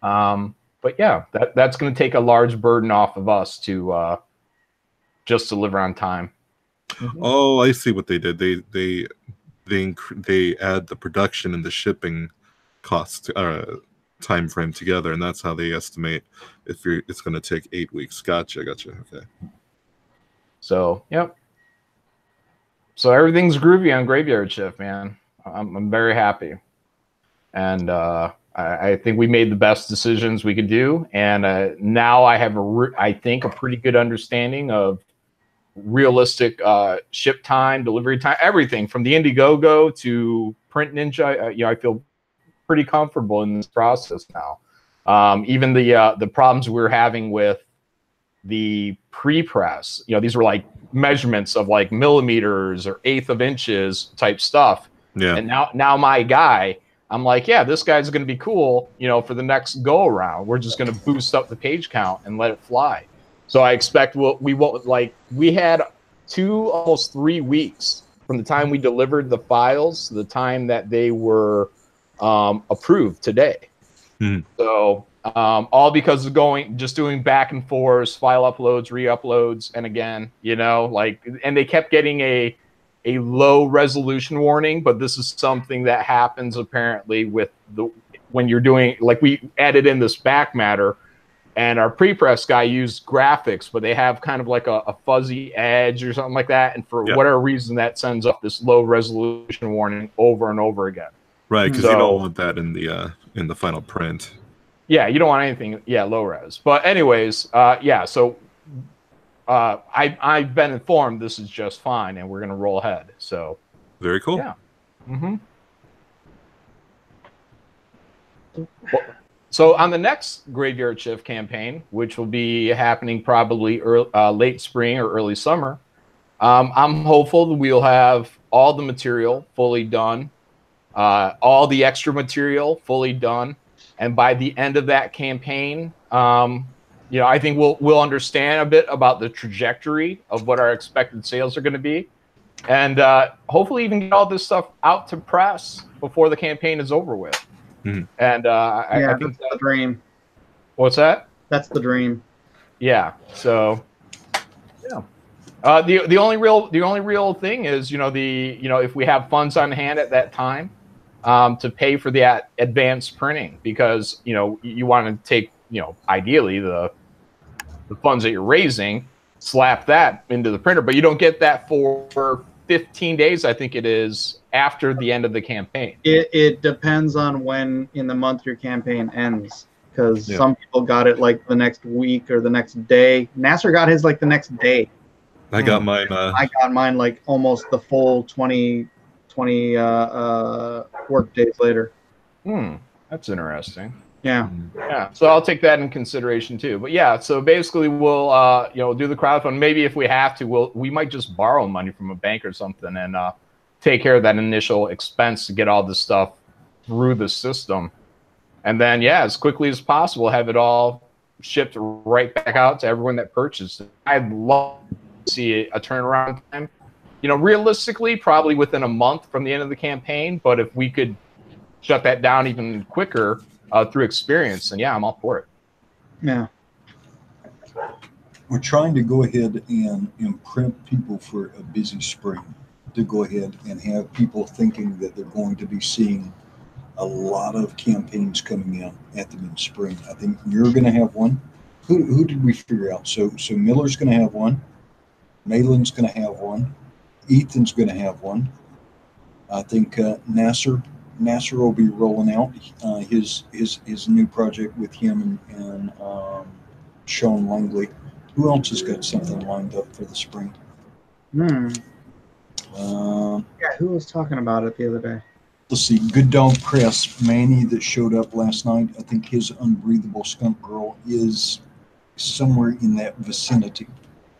But yeah, that's going to take a large burden off of us to just deliver on time. Oh, I see what they did. They add the production and the shipping cost time frame together, and that's how they estimate it's going to take 8 weeks. Gotcha. Okay. So yep. So everything's groovy on Graveyard Shift, man. I'm very happy. And I think we made the best decisions we could do, and now I have I think a pretty good understanding of realistic ship time, delivery time, everything from the Indiegogo to Print Ninja. You know, I feel pretty comfortable in this process now. Even the problems we were having with the pre-press, you know, these were like measurements of like millimeters or eighth of inches type stuff. Yeah. And now my guy, I'm like, yeah, this guy's going to be cool, you know, for the next go around. We're just going to boost up the page count and let it fly. So I expect we won't, like, we had almost 3 weeks from the time we delivered the files to the time that they were approved today. So all because of just doing back and forth, file uploads, re-uploads, and again, you know, like, and they kept getting a low resolution warning, but this is something that happens apparently with when you're doing, like, we added in this back matter, and our pre-press guy used graphics, but they have kind of like a fuzzy edge or something like that, and for whatever reason that sends up this low resolution warning over and over again. Right, because you don't want that in the final print. Yeah, you don't want anything, low res. But anyways, so I've been informed this is just fine, and we're going to roll ahead. So very cool. Yeah. So on the next Graveyard Shift campaign, which will be happening probably late spring or early summer, I'm hopeful that we'll have all the material fully done, all the extra material fully done, and by the end of that campaign, you know, I think we'll understand a bit about the trajectory of what our expected sales are going to be, and hopefully even get all this stuff out to press before the campaign is over with. And I think that's the dream. What's that? That's the dream. Yeah. So, yeah. The only real thing is, you know, if we have funds on hand at that time, to pay for the advanced printing, because, you know, you want to take, you know, ideally the funds that you're raising, slap that into the printer, but you don't get that for 15 days, I think it is, after the end of the campaign. It depends on when in the month your campaign ends, because some people got it like the next week or the next day. Nasser got his like the next day. I got mine. I got mine like almost the full 20 work days later. That's interesting. Yeah. Yeah. So I'll take that in consideration too. But yeah, so basically we'll you know, do the crowdfund. Maybe if we have to, we might just borrow money from a bank or something and take care of that initial expense to get all this stuff through the system. And then as quickly as possible have it all shipped right back out to everyone that purchased it. I'd love to see a turnaround time. You know, realistically, probably within a month from the end of the campaign, but if we could shut that down even quicker through experience, and I'm all for it. Yeah. We're trying to go ahead and print people for a busy spring, to go ahead and have people thinking that they're going to be seeing a lot of campaigns coming in at them in spring. I think you're going to have one. Who did we figure out? So Miller's going to have one. Malin's going to have one. Ethan's going to have one. I think Nasser will be rolling out his new project with him and Sean Langley. Who else has got something lined up for the spring? Who was talking about it the other day? Let's see. Good Dog Press, Manny, that showed up last night. I think his Unbreathable Skunk Girl is somewhere in that vicinity.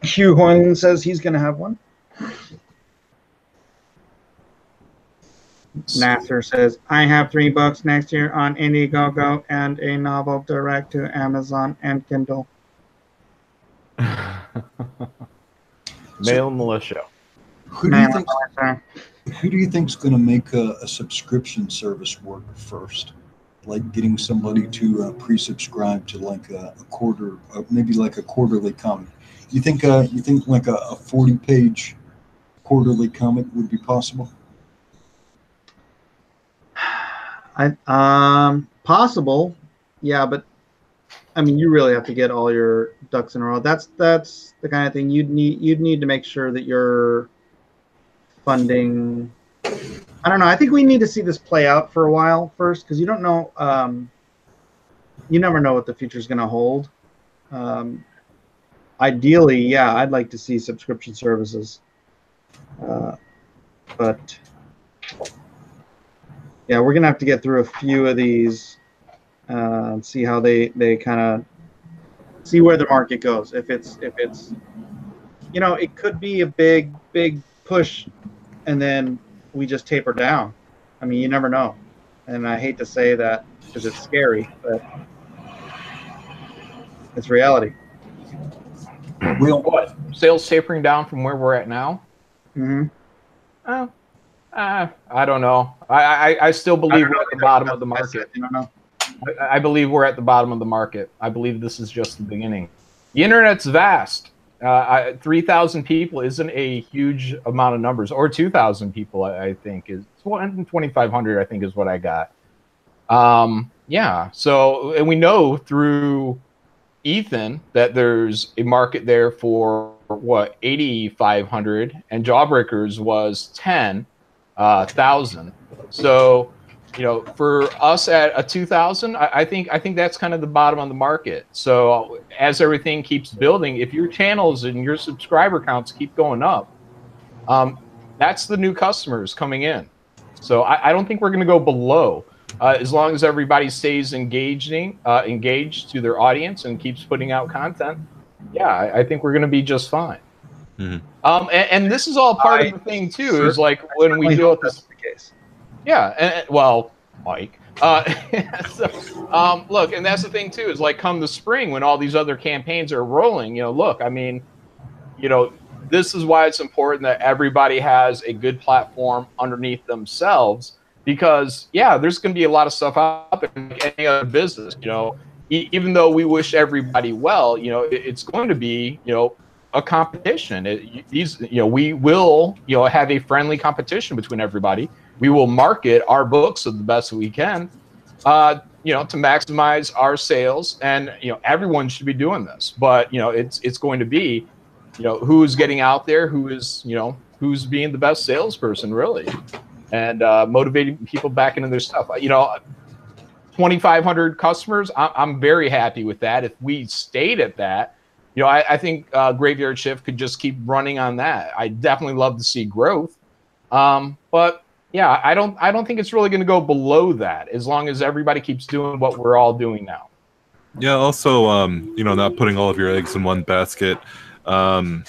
Hugh Huan says he's going to have one. Nasser says, I have 3 books next year on Indiegogo and a novel direct to Amazon and Kindle. Male militia. Who do you think's going to make a subscription service work first? Like getting somebody to pre-subscribe to like a quarter, maybe like a quarterly comic. You think like a 40-page quarterly comic would be possible? Possible, yeah, but I mean, you really have to get all your ducks in a row. That's the kind of thing you'd need to make sure that you're funding I don't know. I think we need to see this play out for a while first, because you don't know. You never know what the future is going to hold. Ideally, yeah, I'd like to see subscription services, but yeah, we're gonna have to get through a few of these and see how they kind of see where the market goes. If it's you know, it could be a big push, and then we just taper down. I mean, you never know, and I hate to say that because it's scary, but it's reality. What, sales tapering down from where we're at now? Mm-hmm. I don't know. I still believe we're at the bottom of the market. You don't know. I believe we're at the bottom of the market. I believe this is just the beginning. The internet's vast. 3,000 people isn't a huge amount of numbers, or 2,000 people. I think is 2,500. I think is what I got. Yeah. So, and we know through Ethan that there's a market there for what 8,500, and Jawbreakers was 10,000. So, you know, for us at a 2,000, I think that's kind of the bottom of the market. So as everything keeps building, if your channels and your subscriber counts keep going up, that's the new customers coming in. So I don't think we're going to go below. As long as everybody stays engaged to their audience and keeps putting out content, yeah, I think we're going to be just fine. Mm-hmm. And this is all part of the thing too. Is like when we deal with this. The case. Yeah, and well, Mike. So, look, and that's the thing too. Is like come the spring when all these other campaigns are rolling. You know, look, I mean, you know, this is why it's important that everybody has a good platform underneath themselves. Because yeah, there's going to be a lot of stuff out there in any other business. You know, even though we wish everybody well, you know, it's going to be, you know, a competition. We will, you know, have a friendly competition between everybody. We will market our books the best we can, you know, to maximize our sales. And you know, everyone should be doing this. But you know, it's going to be, you know, who's getting out there, who is, you know, who's being the best salesperson, really. And motivating people back into their stuff. You know, 2,500 customers, I'm very happy with that. If we stayed at that, you know, I think Graveyard Shift could just keep running on that. I definitely love to see growth. But yeah, I don't think it's really going to go below that as long as everybody keeps doing what we're all doing now. Yeah, also, you know, not putting all of your eggs in one basket, you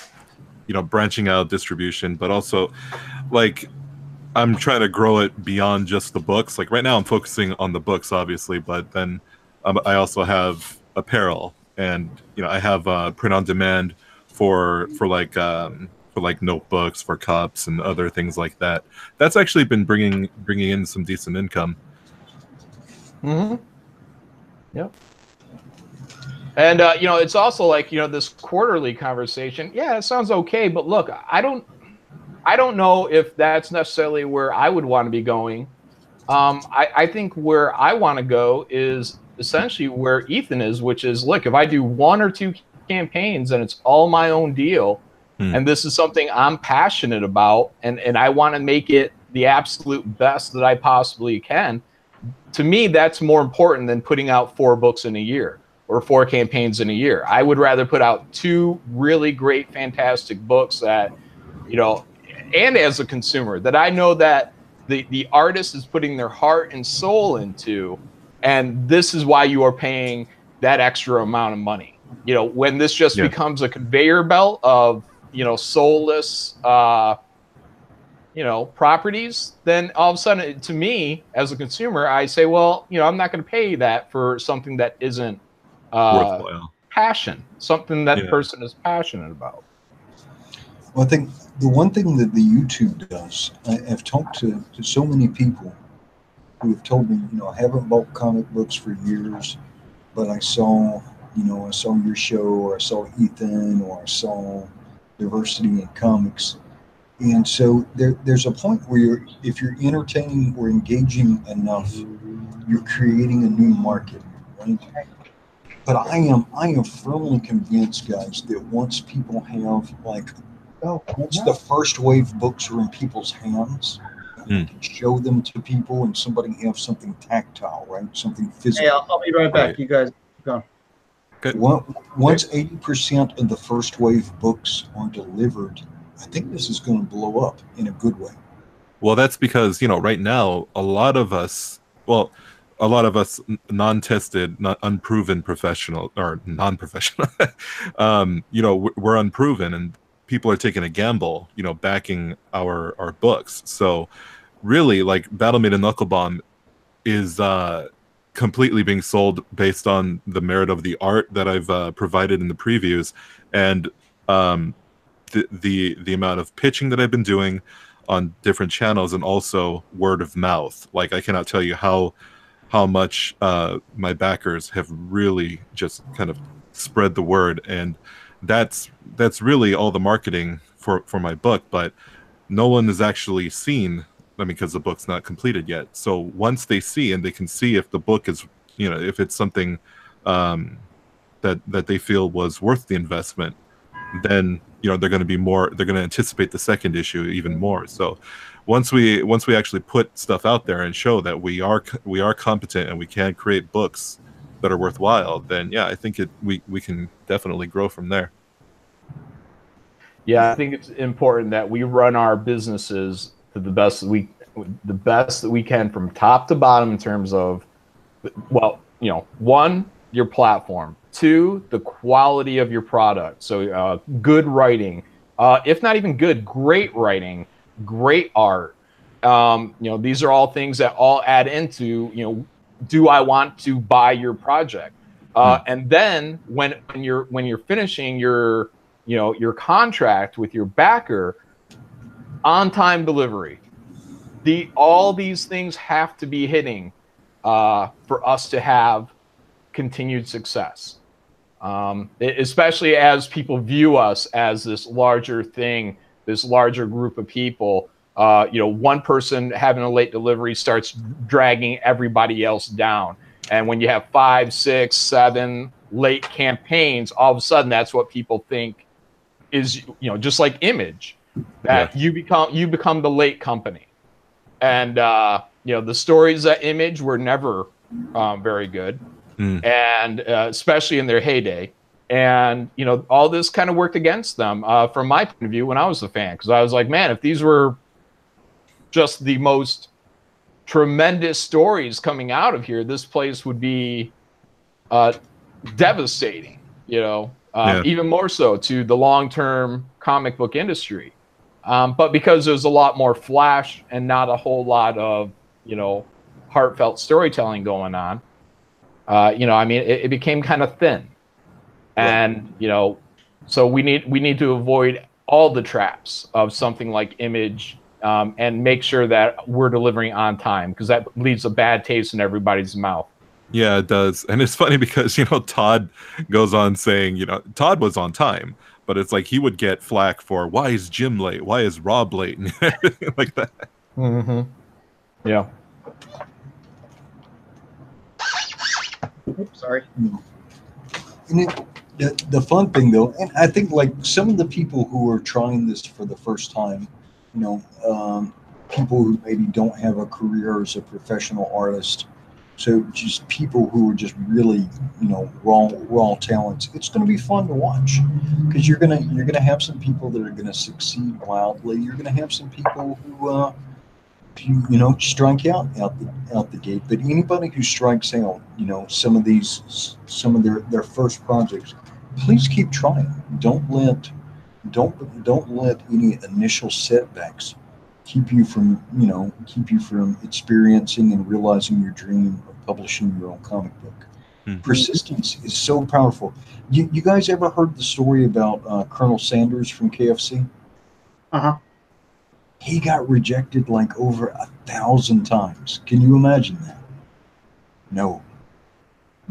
know, branching out distribution, but also like, I'm trying to grow it beyond just the books. Like right now I'm focusing on the books, obviously, but then I also have apparel, and you know, I have print on demand for like notebooks, for cups and other things like that. That's actually been bringing in some decent income. Mm-hmm. Yep. And you know, it's also like, you know, this quarterly conversation. Yeah, it sounds okay, but look, I don't know if that's necessarily where I would want to be going. I think where I want to go is essentially where Ethan is, which is, look, if I do 1 or 2 campaigns and it's all my own deal, and this is something I'm passionate about, and I want to make it the absolute best that I possibly can, to me, that's more important than putting out 4 books in a year or 4 campaigns in a year. I would rather put out 2 really great, fantastic books that, you know, and as a consumer, that I know that the artist is putting their heart and soul into, and this is why you are paying that extra amount of money. You know, when this just becomes a conveyor belt of, you know, soulless, you know, properties, then all of a sudden, to me, as a consumer, I say, well, you know, I'm not going to pay that for something that isn't worthwhile. Passion, something that person is passionate about. Well, I think the one thing that the YouTube does, I've talked to so many people who have told me, you know, I haven't bought comic books for years, but I saw your show, or I saw Ethan, or I saw Diversity in Comics. And so there's a point where if you're entertaining or engaging enough, you're creating a new market, right? But I am firmly convinced, guys, that once people have once the first wave books are in people's hands, I can show them to people and somebody have something tactile, right? Something physical. Hey, I'll be right back. Right. You guys go. Good. Once 80% of the first wave books are delivered, I think this is going to blow up in a good way. Well, that's because, right now, a lot of us non-tested, not unproven professional or non-professional, we're unproven, and people are taking a gamble, backing our books. So really, like, Battle-Maiden Knuckle Bomb is completely being sold based on the merit of the art that I've provided in the previews, and the amount of pitching that I've been doing on different channels, and also word of mouth. Like, I cannot tell you how much my backers have really just kind of spread the word, and that's really all the marketing for my book. But no one has actually seen, because the book's not completed yet. So once they see, and they can see if the book is, if it's something that they feel was worth the investment, then they're going to anticipate the second issue even more. So once we actually put stuff out there and show that we are competent and we can create books that are worthwhile, then yeah, I think we can definitely grow from there. Yeah, I think it's important that we run our businesses to the best that we can from top to bottom in terms of, well, one, your platform, two, the quality of your product. So good writing, if not even good, great writing, great art. These are all things that all add into, do I want to buy your project? And then when you're finishing your contract with your backer, on-time delivery. All these things have to be hitting for us to have continued success. Especially as people view us as this larger thing, this larger group of people. One person having a late delivery starts dragging everybody else down. And when you have 5, 6, 7 late campaigns, all of a sudden that's what people think is, just like Image, that you become the late company. And the stories at Image were never very good. And especially in their heyday. And all this kind of worked against them from my point of view when I was a fan, because I was like, man, if these were just the most tremendous stories coming out of here, this place would be devastating, even more so to the long-term comic book industry. But because there's a lot more flash and not a whole lot of heartfelt storytelling going on, it became kind of thin. And so we need to avoid all the traps of something like Image, and make sure that we're delivering on time, because that leaves a bad taste in everybody's mouth. Yeah, it does. And it's funny because Todd goes on saying Todd was on time, but it's like he would get flack for, why is Jim late, why is Rob late, and everything like that. Yeah. Oops, sorry. And the fun thing, though, and I think like some of the people who are trying this for the first time, people who maybe don't have a career as a professional artist, so just people who are just really, raw talents. It's going to be fun to watch, because you're gonna have some people that are going to succeed wildly. You're going to have some people who strike out the gate. But anybody who strikes out, some of their first projects, please keep trying. Don't let any initial setbacks keep you from experiencing and realizing your dream of publishing your own comic book. Persistence is so powerful. You guys ever heard the story about Colonel Sanders from KFC? He got rejected like over 1,000 times. Can you imagine that? No.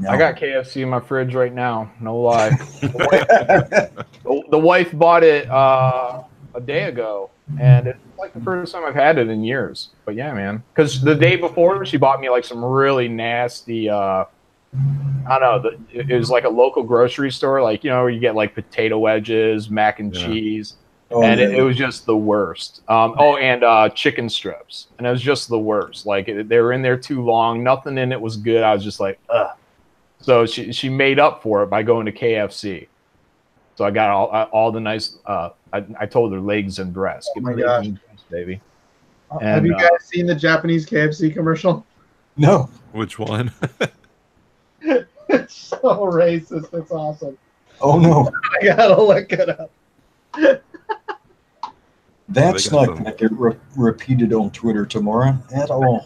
I got KFC in my fridge right now. No lie. The wife bought it a day ago, and it's like the first time I've had it in years. But yeah, man. Because the day before, she bought me like some really nasty, I don't know, it was like a local grocery store, like, where you get like potato wedges, mac and cheese. Oh, and it yeah. was just the worst. And chicken strips, and it was just the worst. Like they were in there too long. Nothing in it was good. I was just like, ugh. So she made up for it by going to KFC. So I got all the nice. I told her legs and breasts. Oh Get my the legs gosh. and breasts, baby. Have And, you guys seen the Japanese KFC commercial? No. Which one? It's so racist. It's awesome. Oh, no. I gotta look it up. That's They got not going to get repeated on Twitter tomorrow at all.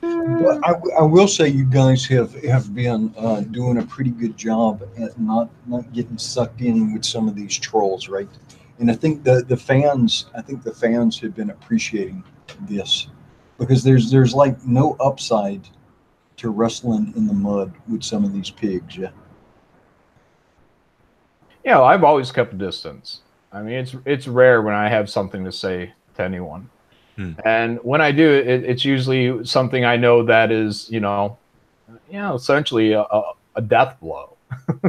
But I will say you guys have been doing a pretty good job at not getting sucked in with some of these trolls, right? And I think the fans have been appreciating this, because there's like no upside to wrestling in the mud with some of these pigs. Yeah. Yeah, I've always kept a distance. I mean, it's rare when I have something to say to anyone. And when I do, it's usually something I know that is, essentially a death blow.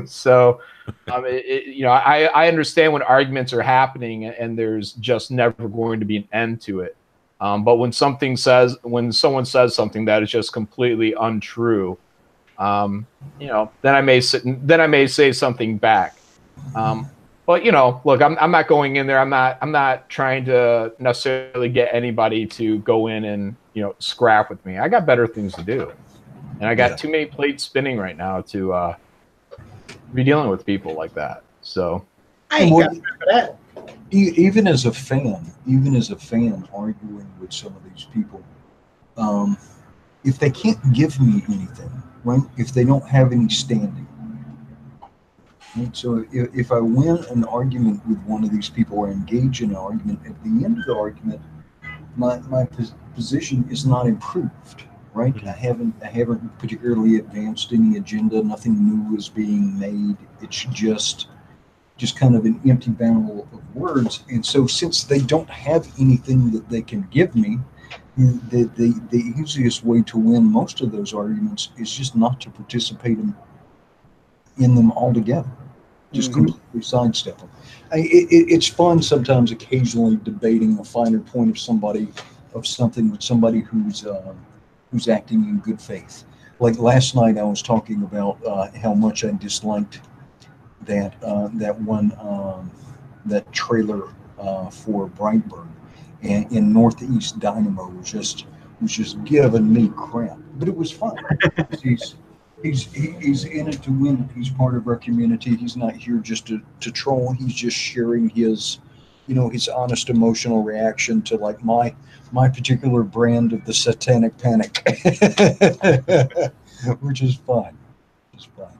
So, I understand when arguments are happening and there's just never going to be an end to it. But when someone says something that is just completely untrue, then I may say something back. But look, I'm not going in there. I'm not trying to necessarily get anybody to go in and scrap with me. I got better things to do, and I got too many plates spinning right now to be dealing with people like that. So I ain't got time for that. Even as a fan arguing with some of these people, if they can't give me anything, right? If they don't have any standing. So if I win an argument with one of these people or engage in an argument, at the end of the argument, my position is not improved, right? I haven't particularly advanced any agenda. Nothing new is being made. It's just kind of an empty barrel of words. And so since they don't have anything that they can give me, the easiest way to win most of those arguments is just not to participate in them altogether. Just completely sidestep them. It's fun sometimes, occasionally debating a finer point of something with somebody who's acting in good faith. Like last night, I was talking about how much I disliked that trailer for Brightburn, and in Northeast Dynamo was just giving me crap, but it was fun. He's in it to win. He's part of our community. He's not here just to troll. He's just sharing his honest emotional reaction to like my particular brand of the satanic panic, which is fun. It's fun.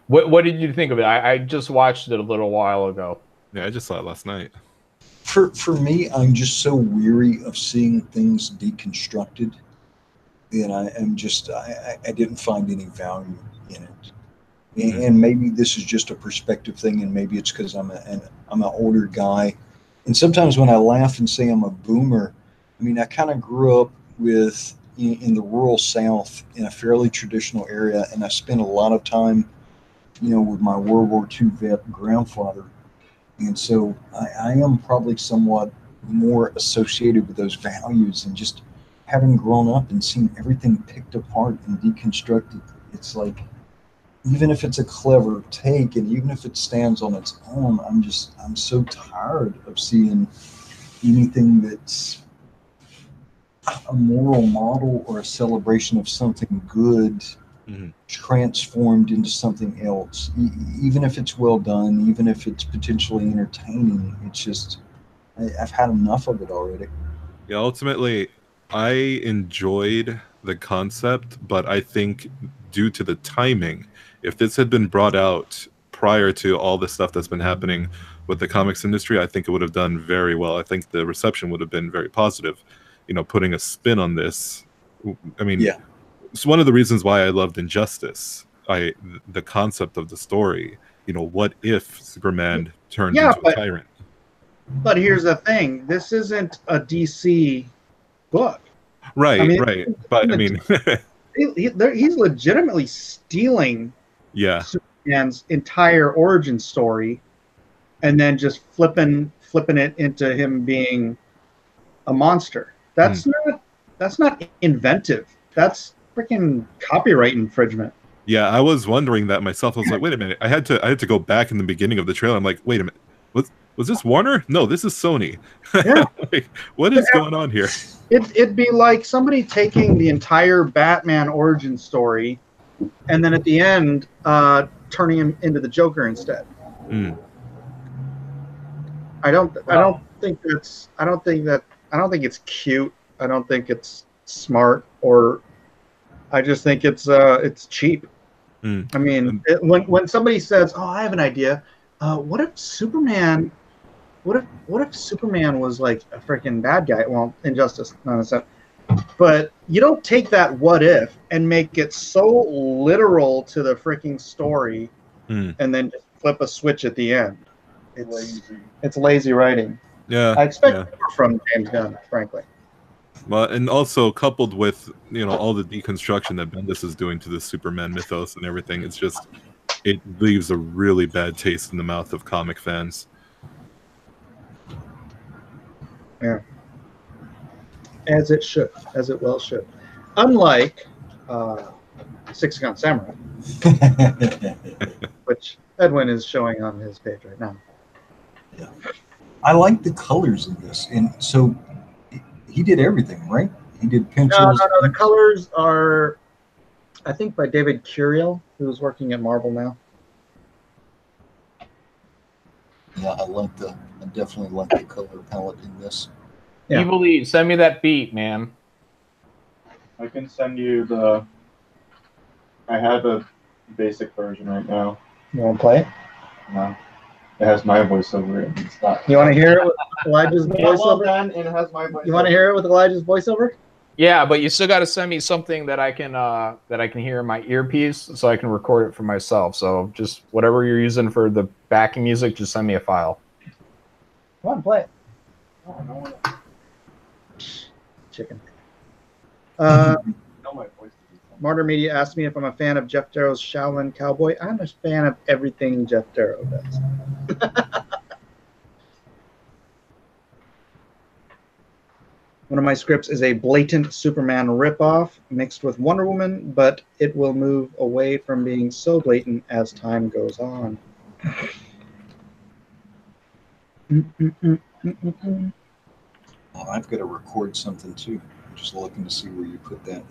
what did you think of it? I just watched it a little while ago. Yeah, I just saw it last night. For me, I'm just so weary of seeing things deconstructed. And I didn't find any value in it. And maybe this is just a perspective thing, and maybe it's because I'm an older guy. And sometimes when I laugh and say I'm a boomer, I mean, I kind of grew up in the rural South in a fairly traditional area, and I spent a lot of time, with my World War II vet grandfather. And so I am probably somewhat more associated with those values, and just having grown up and seen everything picked apart and deconstructed, it's like, even if it's a clever take and even if it stands on its own, I'm so tired of seeing anything that's a moral model or a celebration of something good transformed into something else. Even if it's well done, even if it's potentially entertaining, it's just, I've had enough of it already. Yeah, ultimately, I enjoyed the concept, but I think due to the timing, if this had been brought out prior to all the stuff that's been happening with the comics industry, I think it would have done very well. I think the reception would have been very positive. Putting a spin on this. I mean, it's one of the reasons why I loved Injustice. The concept of the story. What if Superman turned into a tyrant? But here's the thing: this isn't a DC book. Right, right. But I mean, he's legitimately stealing Superman's entire origin story and then just flipping it into him being a monster. That's not inventive. That's freaking copyright infringement. Yeah, I was wondering that myself. I was like, wait a minute. I had to go back in the beginning of the trailer. I'm like, wait a minute. Was this Warner? No, this is Sony. Yeah. Like, what is going on here? It'd be like somebody taking the entire Batman origin story and then at the end turning him into the Joker instead. I don't think it's cute. I don't think it's smart, or I just think it's cheap. I mean, when somebody says, "Oh, I have an idea," what if Superman? What if Superman was like a freaking bad guy? Well, Injustice, not a sense. But you don't take that "what if" and make it so literal to the freaking story, and then just flip a switch at the end. It's lazy writing. Yeah, I expect more from James Gunn, frankly. Well, and also coupled with all the deconstruction that Bendis is doing to the Superman mythos and everything, it leaves a really bad taste in the mouth of comic fans. Yeah, as it should, as it well should. Unlike SIXGUN Samurai, which Edwin is showing on his page right now. Yeah, I like the colors in this, and so he did everything, right? He did pencils. No. The colors are, I think, by David Curiel, who's working at Marvel now. Yeah, I definitely like the color palette in this. Yeah. Evil E, send me that beat, man. I can send you I have a basic version right now. You want to play it? No. It has my voiceover. It's not. You want to hear it with Elijah's voiceover? Well done, and it has my voiceover. You want to hear it with Elijah's voiceover? Yeah, but you still got to send me something that I can hear in my earpiece, so I can record it for myself. So just whatever you're using for the backing music, just send me a file. Come on, play it. Oh, no. Chicken. No, my voice. Martyr Media asked me if I'm a fan of Jeff Darrow's Shaolin Cowboy. I'm a fan of everything Jeff Darrow does. One of my scripts is a blatant Superman ripoff mixed with Wonder Woman, but it will move away from being so blatant as time goes on. Well, I've got to record something too. I'm just looking to see where you put that.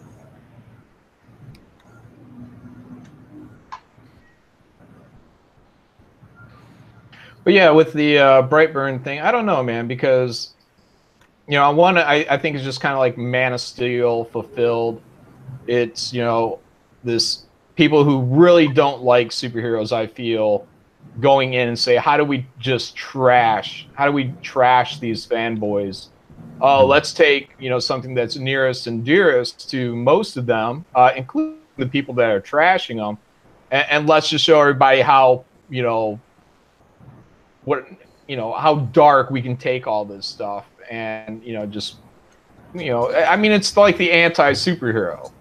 But yeah, with the Brightburn thing, I don't know, man, because I think it's just kind of like Man of Steel fulfilled. It's this people who really don't like superheroes, I feel, going in and say, how do we trash these fanboys? Oh, let's take something that's nearest and dearest to most of them, including the people that are trashing them, and let's just show everybody how how dark we can take all this stuff, and I mean, it's like the anti-superhero.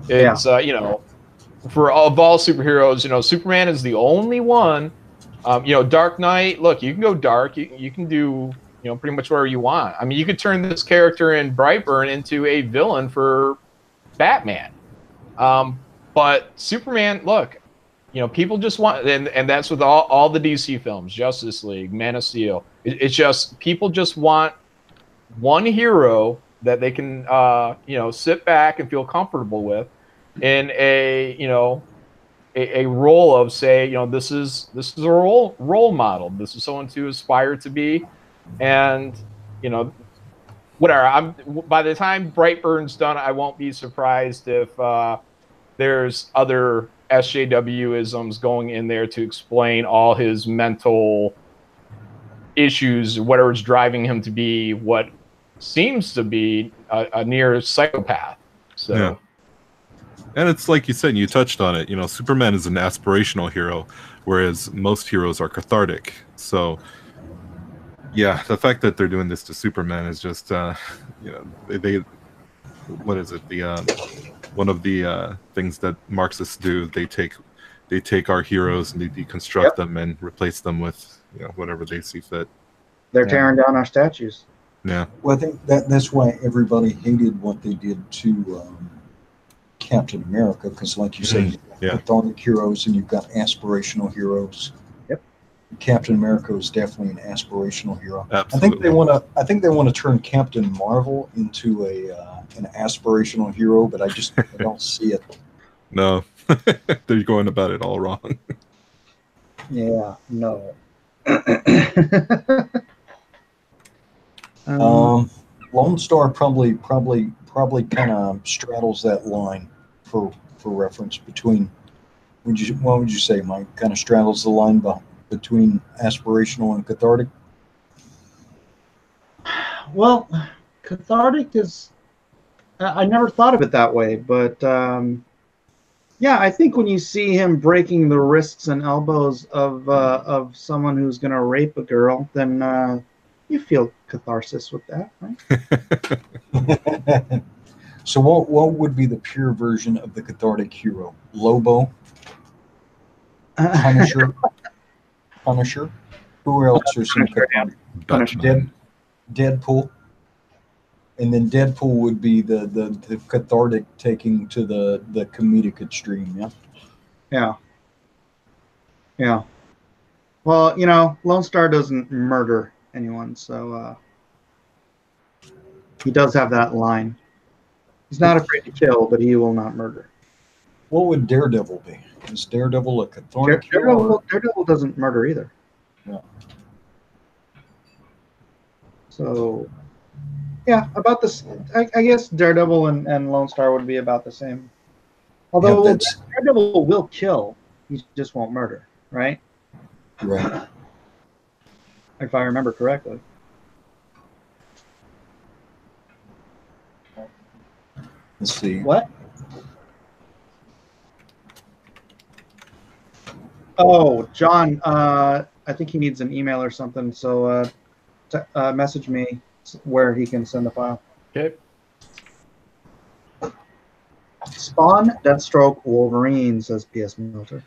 It's for all superheroes, Superman is the only one. Dark Knight, look, you can go dark, you can do pretty much whatever you want. I mean, you could turn this character in Brightburn into a villain for Batman, but Superman, look, people just want, and that's with all the DC films, Justice League, Man of Steel. It's just people just want one hero that they can sit back and feel comfortable with in a role of, say, this is a role model. This is someone to aspire to be, and whatever. By the time Brightburn's done, I won't be surprised if there's other SJW-isms going in there to explain all his mental issues, whatever's driving him to be what seems to be a near psychopath. So, yeah. And it's like you said, you touched on it. Superman is an aspirational hero, whereas most heroes are cathartic. So, yeah, the fact that they're doing this to Superman is just, they what is it? One of the things that Marxists do, they take our heroes and they deconstruct them and replace them with whatever they see fit. They're tearing down our statues. Yeah. Well, I think that's why everybody hated what they did to Captain America, because, like you said, you've got cathartic heroes and you've got aspirational heroes. Yep. Captain America is definitely an aspirational hero. Absolutely. I think they want to turn Captain Marvel into an aspirational hero, but I don't see it. No, they're going about it all wrong. Yeah. No. Lone Star probably kind of straddles that line for reference between. What would you say, Mike? Kind of straddles the line between aspirational and cathartic. Well, cathartic is. I never thought of it that way, but yeah, I think when you see him breaking the wrists and elbows of someone who's going to rape a girl, then you feel catharsis with that, right? So what would be the pure version of the cathartic hero? Lobo? Punisher? Punisher? Who else are some cathartic? Punisher. Deadpool? And then Deadpool would be the cathartic taking to the comedic extreme, yeah? Yeah. Yeah. Well, Lone Star doesn't murder anyone, so he does have that line. He's not afraid to kill, but he will not murder. What would Daredevil be? Is Daredevil a cathartic hero? Daredevil doesn't murder either. Yeah. So, yeah, about this. I guess Daredevil and Lone Star would be about the same. Although Daredevil will kill, he just won't murder, right? Right. If I remember correctly. Let's see. What? Oh, John, I think he needs an email or something, so message me where he can send the file. Okay. Spawn, Deathstroke, Wolverine, says PS Milter.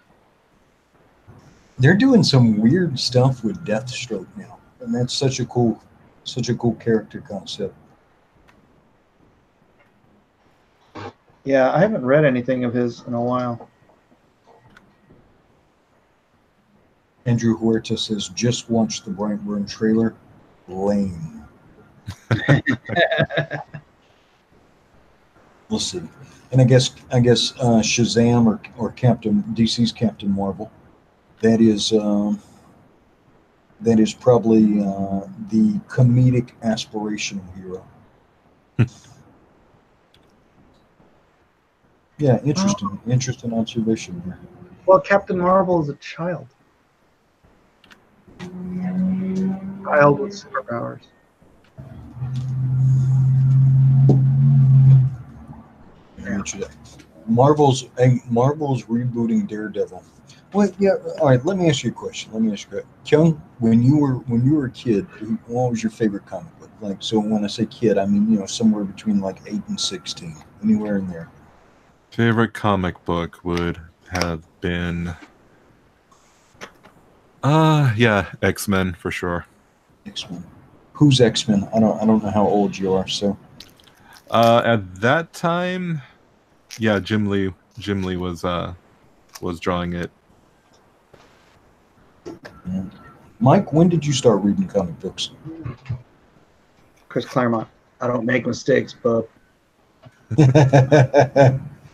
They're doing some weird stuff with Deathstroke now, and that's such a cool character concept. Yeah, I haven't read anything of his in a while. Andrew Huerta says, just watch the Brightburn trailer. Lame. We'll see. And I guess Shazam or DC's Captain Marvel. That is probably the comedic aspirational hero. Yeah, interesting observation there. Well, Captain Marvel is a child. Child with superpowers. Marvel's rebooting Daredevil. Well, yeah. All right. Let me ask you a question. Kyung, when you were a kid, what was your favorite comic book? Like, so when I say kid, I mean somewhere between like 8 and 16, anywhere in there. Favorite comic book would have been, yeah, X-Men for sure. X-Men. Who's X-Men? I don't know how old you are, so. At that time, yeah, Jim Lee was drawing it. Yeah. Mike, when did you start reading comic books? Chris Claremont. I don't make mistakes, bub.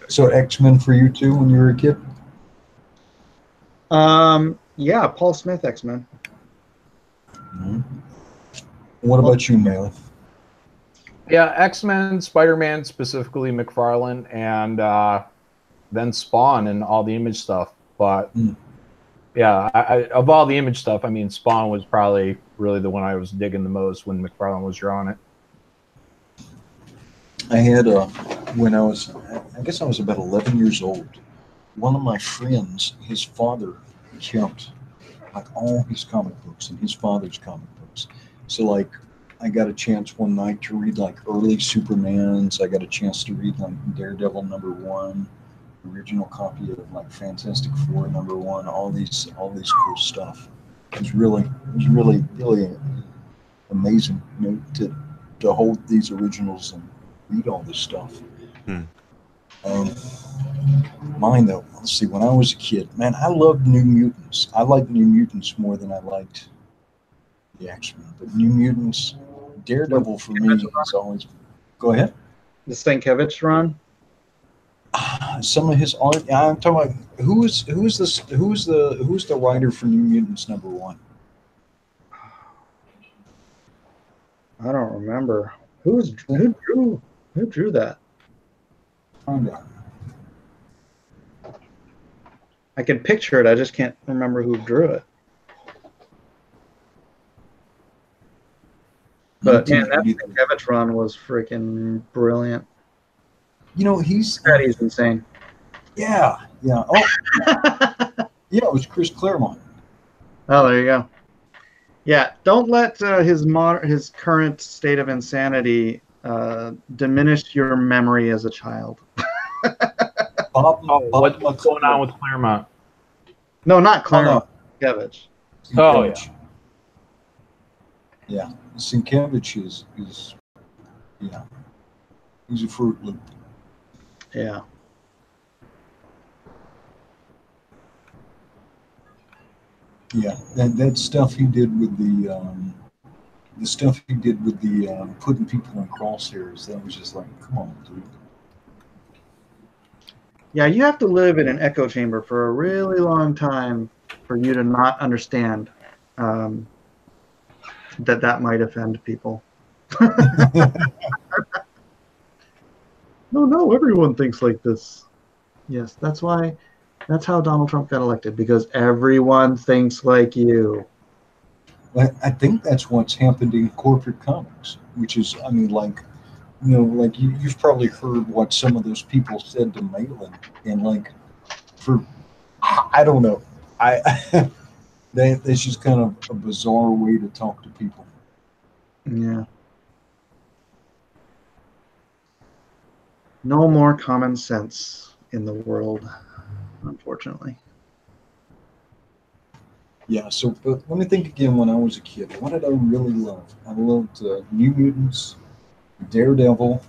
So X-Men for you too when you were a kid? Yeah, Paul Smith X-Men. Mm-hmm. What about you, Malin? Yeah, X-Men, Spider-Man, specifically McFarlane, and then Spawn and all the Image stuff. But yeah, of all the Image stuff, I mean, Spawn was probably really the one I was digging the most when McFarlane was drawing it. I had when I guess I was about 11 years old. One of my friends, his father kept like all his comic books and his father's comic books. So like I got a chance one night to read like early Supermans. I got a chance to read like Daredevil #1, original copy of like Fantastic Four #1, all these cool stuff. really amazing, you know, to hold these originals and read all this stuff. Um, Mine though, let's see. When I was a kid, man, I loved New Mutants. I liked New Mutants more than I liked the X-Men. But New Mutants, Daredevil for me has always. Go ahead. The Stankiewicz run. Some of his art. I'm talking about who's the writer for New Mutants #1? I don't remember who drew that. Find out. I can picture it. I just can't remember who drew it. But man, that Stankiewicz run was freaking brilliant. You know, he's insane. Yeah. Oh, yeah. It was Chris Claremont. Oh, there you go. Yeah, don't let his current state of insanity diminish your memory as a child. What's going on with Claremont? No, not Claremont. Stankiewicz. Oh, yeah. Yeah, Sienkiewicz is he's a Fruit Loop. Yeah. Yeah, that stuff he did with the stuff he did with the putting people in crosshairs, that was just like, come on, dude. Yeah, you have to live in an echo chamber for a really long time for you to not understand that might offend people. No, everyone thinks like this. Yes, that's how Donald Trump got elected, because everyone thinks like you. I think that's what's happened in corporate comics, which is, I mean, like, you know, like you've probably heard what some of those people said to Malin, and like, I don't know, that's just kind of a bizarre way to talk to people. Yeah. No more common sense in the world, unfortunately. Yeah, so but let me think again. When I was a kid, what did I really love? I loved New Mutants, Daredevil,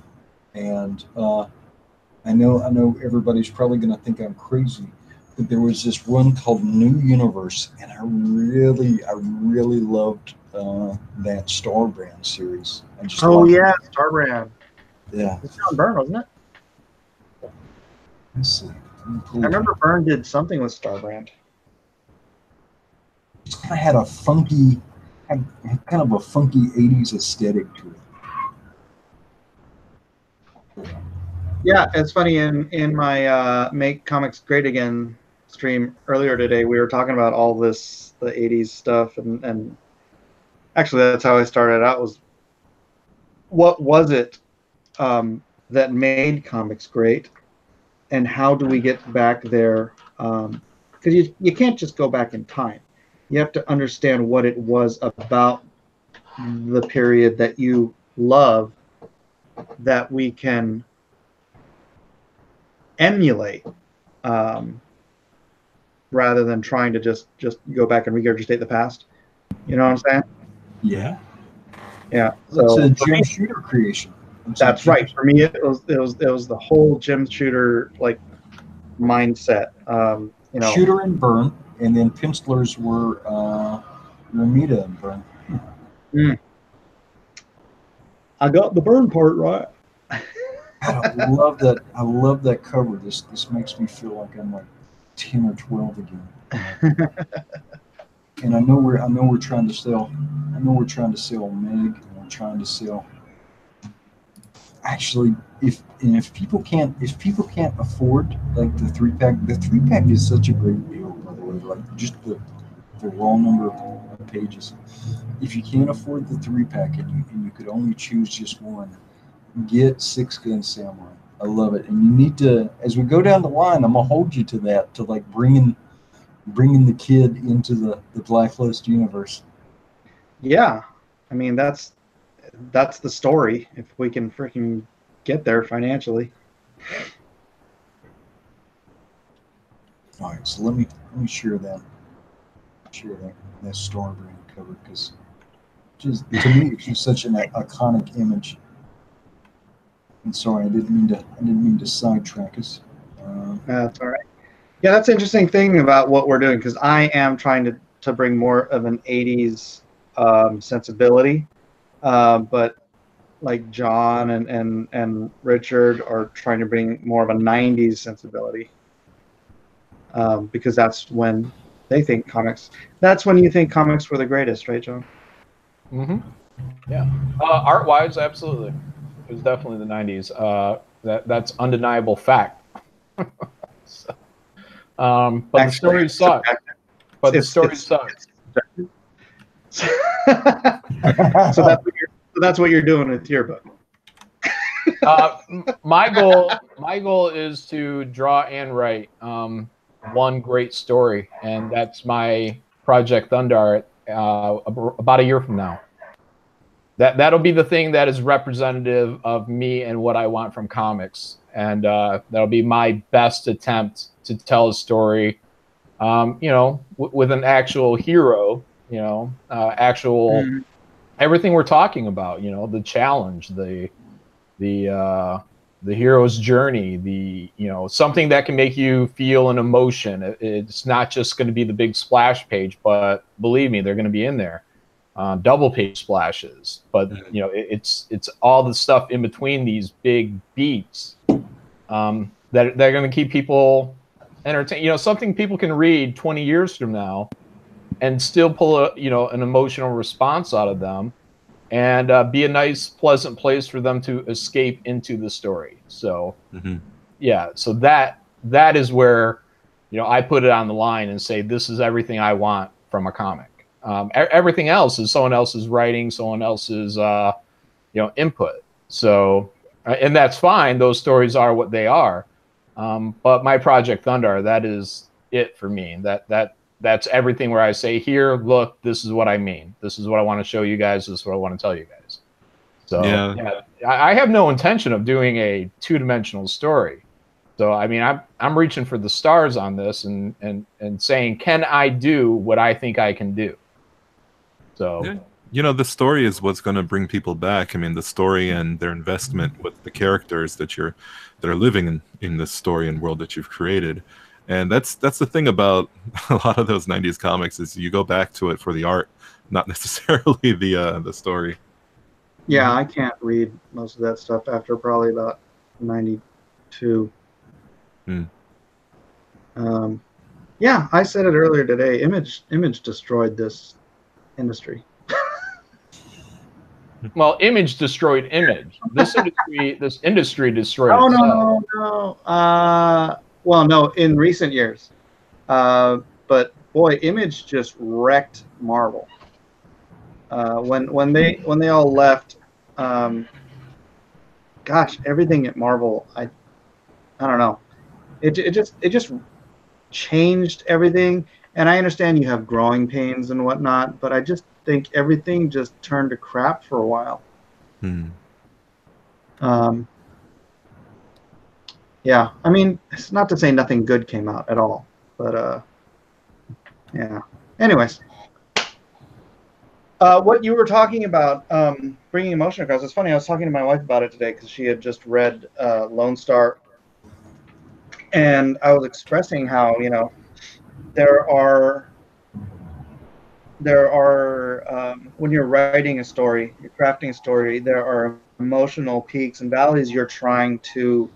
and I know everybody's probably going to think I'm crazy, but there was this one called New Universe, and I really loved that Star Brand series. Star Brand. Yeah. It's John Byrne, wasn't it? Let's see. I remember Byrne did something with Star Brand. It's kind of had a funky, had kind of a funky 80s aesthetic to it. Yeah, it's funny. In my Make Comics Great Again stream earlier today, we were talking about all this, the 80s stuff, and actually that's how I started out, was what was it that made comics great, and how do we get back there? Because you can't just go back in time. You have to understand what it was about the period that you love that we can emulate, rather than trying to just go back and regurgitate the past. You know what I'm saying? Yeah. Yeah. So So it's a Jim Shooter creation. that's right. For me, it was the whole Jim Shooter like mindset. You know, Shooter and Byrne, and then pencilers were Ramita and Byrne. I got the Byrne part right. I love that. I love that cover. This makes me feel like I'm like 10 or 12 again. And I know we're trying to sell. I know we're trying to sell Meg, and we're trying to sell. Actually, if people can't afford like the 3-pack, the 3-pack is such a great deal, by the way. Like just the raw number of pages. If you can't afford the 3-pack and you could only choose just one, get SIXGUN Samurai. I love it, and you need to. As we go down the line, I'm gonna hold you to that, to like bringing the kid into the Blacklist universe. Yeah, I mean that's the story. If we can freaking get there financially. All right, so let me share share that Starbrand cover because just to me it's just such an iconic image. And sorry, I didn't mean to sidetrack us. That's all right. Yeah, that's an interesting thing about what we're doing because I am trying to bring more of an 80s sensibility, but like John and Richard are trying to bring more of a 90s sensibility because that's when they think comics. That's when you think comics were the greatest, right, John? Mm-hmm. Yeah. Art-wise, absolutely. It was definitely the 90s. That's undeniable fact. So, but the stories suck. But the stories suck. So that's what you're doing with your book. My goal is to draw and write one great story, and that's my Project Thunder about a year from now. That'll be the thing that is representative of me and what I want from comics, and that'll be my best attempt to tell a story, you know, with an actual hero, you know, actual everything we're talking about, you know, the challenge, the hero's journey, you know, something that can make you feel an emotion. It's not just going to be the big splash page, but believe me, they're going to be in there. Double page splashes, but you know it's all the stuff in between these big beats that they're going to keep people entertained. You know, something people can read 20 years from now and still pull an emotional response out of them, and be a nice, pleasant place for them to escape into the story. So, yeah, so that is where I put it on the line and say this is everything I want from a comic. Everything else is someone else's writing, someone else's input. So, and that's fine. Those stories are what they are. But my Project Thunder, that is it for me. That's everything where I say, here, look, this is what I mean. This is what I want to show you guys. This is what I want to tell you guys. So yeah, I have no intention of doing a two-dimensional story. So I mean, I'm reaching for the stars on this and saying, can I do what I think I can do? So the story is what's going to bring people back. I mean, the story and their investment with the characters that are living in this story and world that you've created. And that's the thing about a lot of those 90s comics is you go back to it for the art, not necessarily the story. Yeah, I can't read most of that stuff after probably about 92. Yeah, I said it earlier today. Image destroyed this industry. Well, Image destroyed Image. This industry destroyed itself. No. Well, no, in recent years. But boy, Image just wrecked Marvel. When they all left, gosh, everything at Marvel, I don't know. It just changed everything. And I understand you have growing pains and whatnot, but I just think everything just turned to crap for a while. Yeah, I mean, it's not to say nothing good came out at all, but yeah. Anyways, what you were talking about, bringing emotion across, it's funny, I was talking to my wife about it today because she had just read Lone Star, and I was expressing how, there are when you're writing a story, you're crafting a story, there are emotional peaks and valleys you're trying to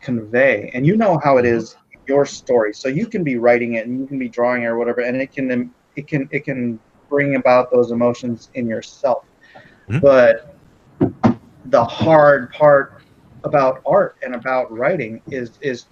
convey, and you know how it is your story, so you can be writing it and you can be drawing it or whatever, and it can bring about those emotions in yourself. But the hard part about art and about writing is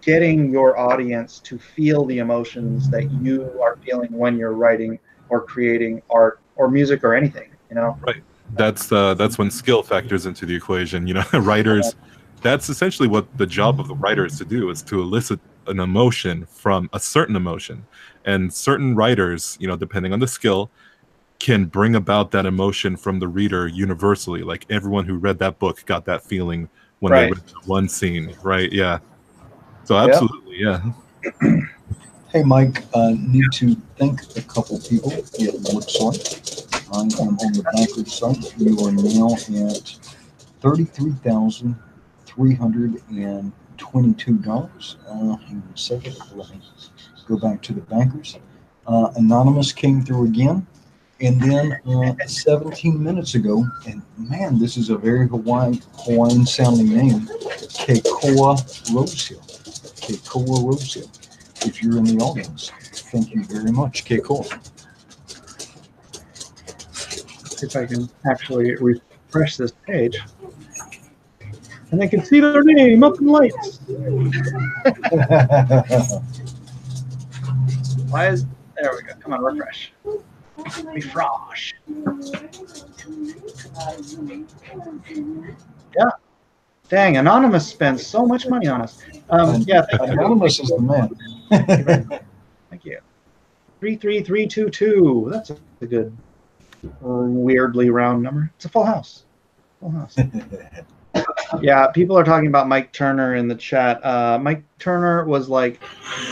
getting your audience to feel the emotions that you are feeling when you're writing or creating art or music or anything, Right. That's when skill factors into the equation. Writers, that's essentially what the job of the writer is to do, is to elicit an emotion from a certain emotion. And certain writers, depending on the skill, can bring about that emotion from the reader universally. Like everyone who read that book got that feeling when they read one scene, right? Yeah. So absolutely, yeah. Hey, Mike, need to thank a couple people. It looks like I am on the backers site. You are now at $33,322. Hang on a second. Let me go back to the bankers. Anonymous came through again. And then 17 minutes ago, and man, this is a very Hawaiian sounding name, Keikoa Rosehill. Keikoa Rosehill. If you're in the audience, thank you very much, Keikoa. See if I can actually refresh this page. And they can see their name up in lights. Why is, there we go. Come on, refresh. Refresh. Yeah. Dang, Anonymous spends so much money on us. Yeah, Anonymous is the man. Thank you. 33322. That's a good, weirdly round number. It's a full house. Full house. Yeah, people are talking about Mike Turner in the chat. Mike Turner was like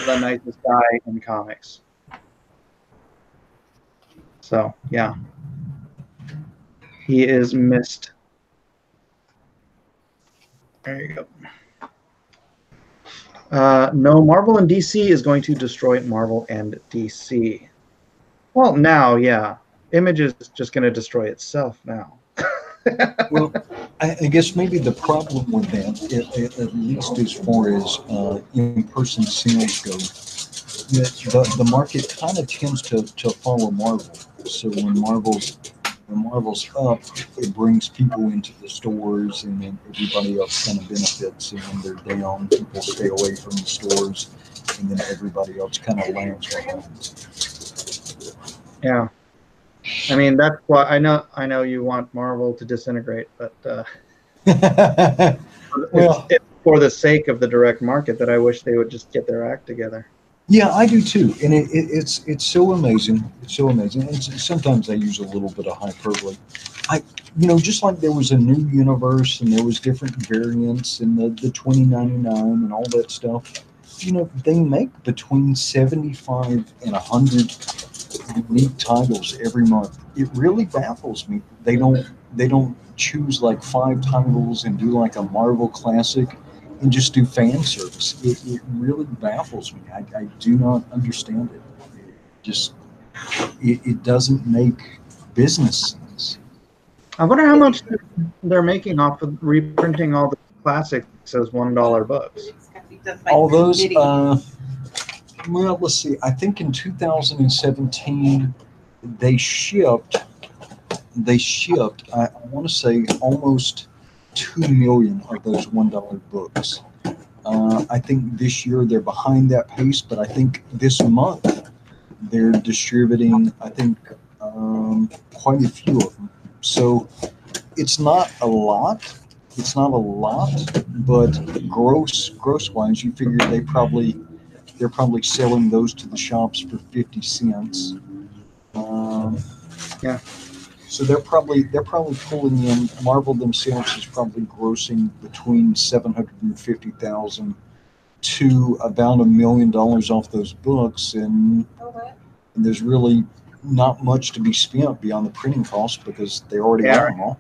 the nicest guy in comics. So, yeah. He is missed. There you go. No, Marvel and DC is going to destroy Marvel and DC. Well, now, yeah. Image is just going to destroy itself now. Well, I guess maybe the problem with that, at least as far as in-person sales go, the market kind of tends to follow Marvel. So when Marvel's up, it brings people into the stores, and then everybody else kind of benefits. And when they're down, people stay away from the stores, and then everybody else kind of lands behind. Yeah. I mean, that's why I know you want Marvel to disintegrate, but it's for the sake of the direct market that I wish they would just get their act together. Yeah, I do too, and it's so amazing. It's so amazing. And sometimes I use a little bit of hyperbole. Just like there was a new universe and there was different variants and the 2099 and all that stuff. They make between 75 and 100 unique titles every month. It really baffles me. They don't choose like 5 titles and do like a Marvel classic and just do fan service. It really baffles me. I do not understand it. It doesn't make business sense. I wonder how much they're making off of reprinting all the classics as $1 books. All those, well, let's see. I think in 2017 they shipped. I want to say almost 2 million of those $1 books. I think this year they're behind that pace, but I think this month they're distributing, I think, quite a few of them. So it's not a lot. It's not a lot, but gross wise, you figure they're probably selling those to the shops for 50 cents. Yeah. So they're probably pulling in. Marvel themselves is probably grossing between $750,000 to about $1 million off those books, and there's really not much to be spent beyond the printing costs because they already have them all.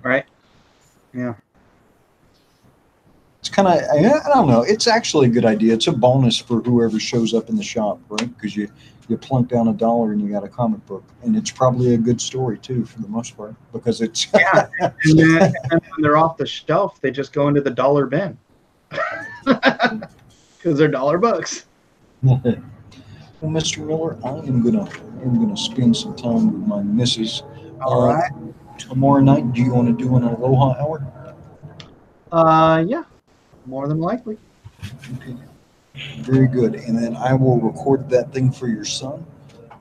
Right. Yeah. It's kind of, I don't know. It's actually a good idea. It's a bonus for whoever shows up in the shop, right? Because you plunk down $1 and you got a comic book, and it's probably a good story too, for the most part, because it's yeah. And then when they're off the shelf, they just go into the dollar bin because they're $1 books. Well, Mr. Miller, I am gonna spend some time with my missus. All right. Tomorrow night, do you want to do an Aloha hour? Yeah, more than likely. Okay. Very good. And then I will record that thing for your son.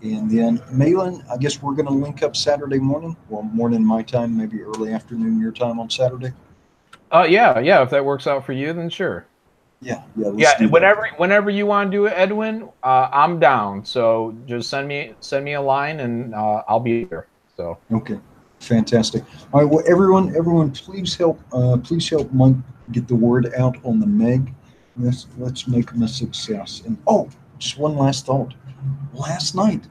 And then, Malin, I guess we're going to link up Saturday morning. Well, morning my time, maybe early afternoon your time on Saturday. Yeah. If that works out for you, then sure. Yeah. Whenever you want to do it, Edwin, I'm down. So just send me a line, and I'll be here. So okay, fantastic. All right. Well, everyone, please help Mike get the word out on the Meg. Let's make him a success. And just one last thought. Last night,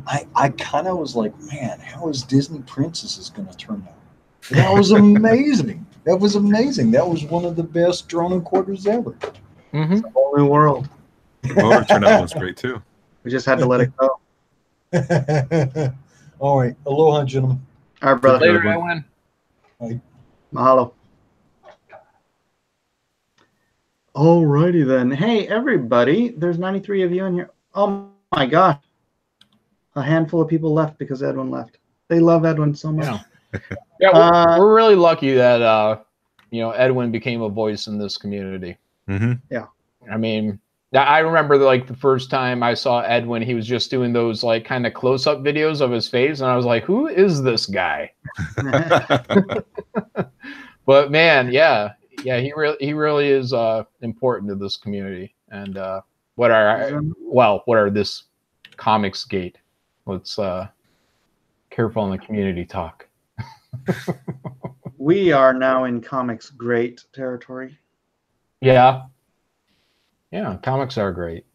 I kind of was like, man, how is Disney Princesses going to turn out? That was amazing. That was amazing. That was one of the best drawn in quarters ever. Mm-hmm. It's a whole new world. Roar turnout was great too. We just had to let it go. All right. Aloha, gentlemen. All right, brother. Take care, Later, everyone. Edwin. Mahalo. Alrighty then. Hey, everybody. There's 93 of you in here. Oh my gosh. A handful of people left because Edwin left. They love Edwin so much. Yeah, we're really lucky that Edwin became a voice in this community. Mm-hmm. Yeah. I mean, I remember like the first time I saw Edwin, he was just doing those like kind of close-up videos of his face, and I was like, "Who is this guy?" But man, yeah, he really is important to this community. And what are this comics gate? Let's careful on the community talk. We are now in comics great territory. Yeah, comics are great.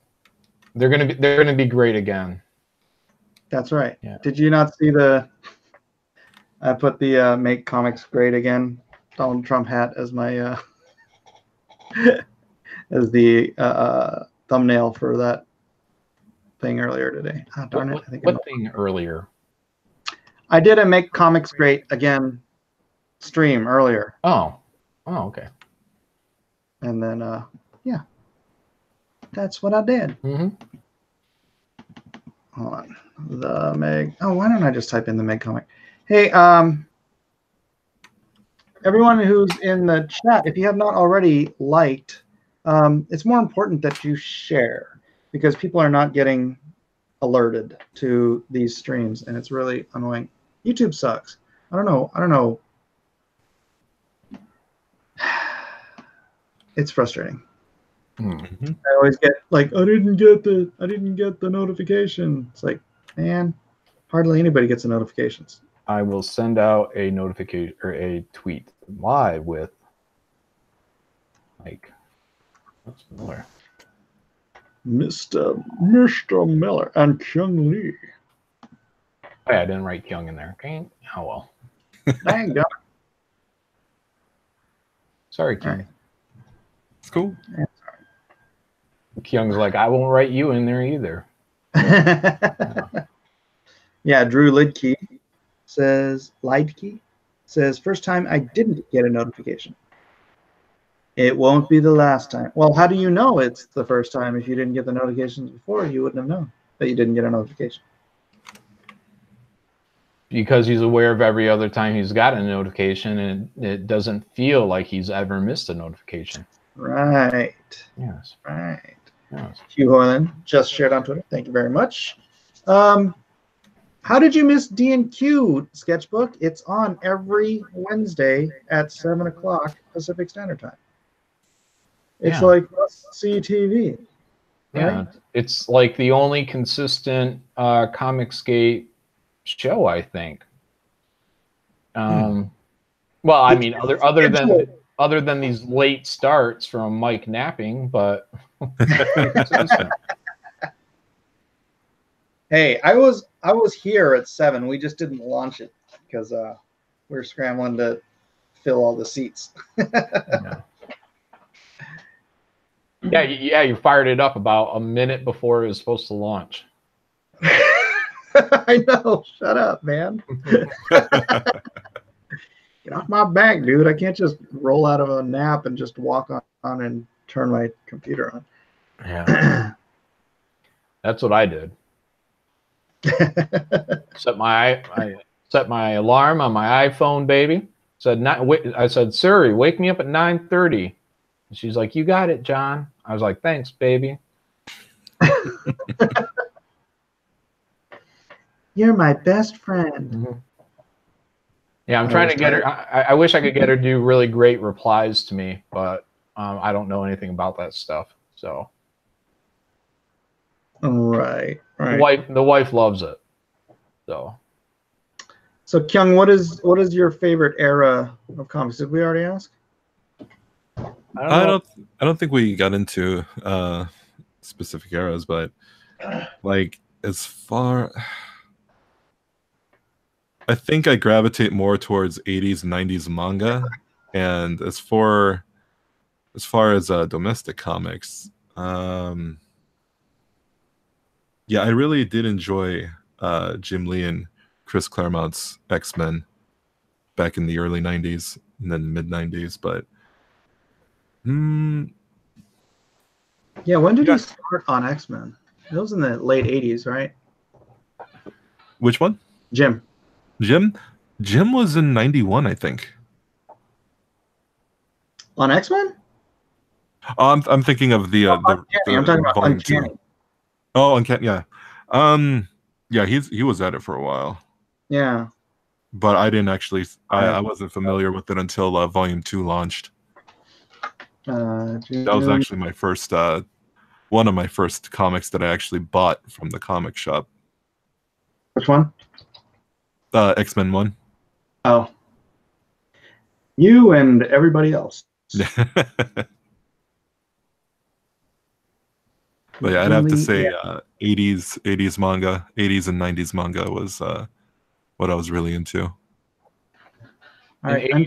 They're gonna be great again. That's right. Yeah. Did you not see I put the make comics great again Donald Trump hat as my as the thumbnail for that thing earlier today. Oh, darn it. I think What thing earlier? I did a make comics great again stream earlier. Oh, okay. And then yeah. That's what I did. Mm-hmm. Hold on. The Meg. Oh, why don't I just type in the Meg comic? Hey, everyone who's in the chat, if you have not already liked, it's more important that you share because people are not getting alerted to these streams, and it's really annoying. YouTube sucks. I don't know. It's frustrating. Mm-hmm. I always get like, I didn't get the notification. It's like, man, hardly anybody gets the notifications. I will send out a notification or a tweet live with Mike. What's Miller? Mr. Miller and Kyung Lee. Oh, yeah, I didn't write Kyung in there. Okay. Oh well. Dang God. Sorry, Kyung. Right. It's cool. Kyung's like, I won't write you in there either. Yeah, Drew Lidkey says, first time I didn't get a notification. It won't be the last time. Well, how do you know it's the first time? If you didn't get the notifications before, you wouldn't have known that you didn't get a notification. Because he's aware of every other time he's got a notification, and it doesn't feel like he's ever missed a notification. Right. Yes. Right. Yes. Hugh Hoyland just shared on Twitter. Thank you very much. How did you miss D&Q Sketchbook? It's on every Wednesday at 7 o'clock Pacific Standard Time. It's like CTV. Yeah, right? it's like the only consistent Comicsgate show, I think. Well, I mean, other than these late starts from Mike napping, but hey, I was here at 7. We just didn't launch it because we were scrambling to fill all the seats. Yeah, you fired it up about a minute before it was supposed to launch. I know. Shut up, man. Get off my back, dude. I can't just roll out of a nap and just walk on and turn my computer on. Yeah. That's what I did. I set my alarm on my iPhone, baby. I said, Siri, wake me up at 9:30. And she's like, you got it, John. I was like, thanks, baby. You're my best friend. Mm-hmm. Yeah, I'm trying to get her. I wish I could get her to do really great replies to me, but I don't know anything about that stuff. So, right. The wife loves it. So Kyung, what is your favorite era of comics? Did we already ask? I don't think we got into specific eras, but like as far, I think I gravitate more towards 80s and 90s manga, and as far as domestic comics, yeah, I really did enjoy Jim Lee and Chris Claremont's X-Men back in the early 90s and then mid 90s, but yeah, when did he start on X-Men? It was in the late 80s, right? which one? Jim Was in 91, I think. on X-Men? I'm thinking of the I'm talking about volume Uncanny. 2. Oh, Uncanny, yeah. Yeah, he was at it for a while. Yeah. But I didn't actually I wasn't familiar with it until volume 2 launched. That was actually my first one of my first comics that I actually bought from the comic shop. Which one? X-Men 1. Oh. You and everybody else. But yeah, I'd have to say 80s manga, 80s and 90s manga was what I was really into. All right. In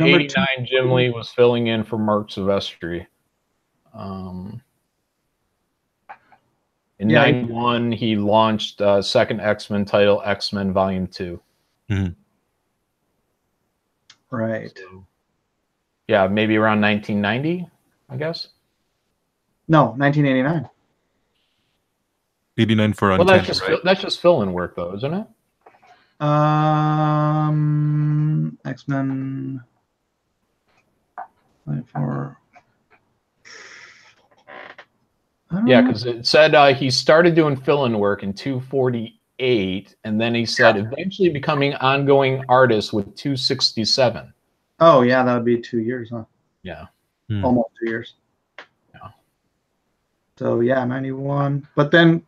89, Jim Lee was filling in for Mark Silvestri. In 91, he launched second X-Men title, X-Men Volume 2. Mm-hmm. Right. So, yeah, maybe around 1990, I guess. No, 1989. 89 for Uncanny, well, that's just fill-in work, though, isn't it? X-Men 94. Yeah, because it said he started doing fill-in work in 248, and then he said eventually becoming ongoing artist with 267. Oh, yeah, that would be 2 years, huh? Yeah. Almost 2 years. Yeah. So, yeah, 91. But then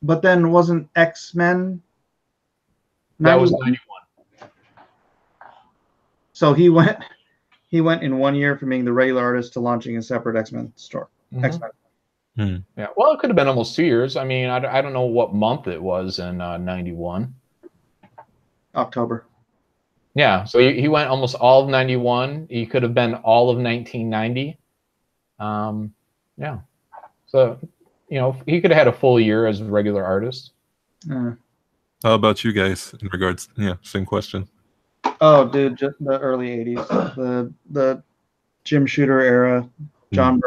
wasn't X-Men? That was 91. So he went in 1 year from being the regular artist to launching a separate X-Men store. X-Men. Yeah, well, it could have been almost 2 years. I mean, I don't know what month it was in 91. October. Yeah, so he went almost all of 91. He could have been all of 1990. Yeah. So, you know, he could have had a full year as a regular artist. How about you guys in regards? Yeah, same question. Oh, dude, just the early 80s. The Jim Shooter era. John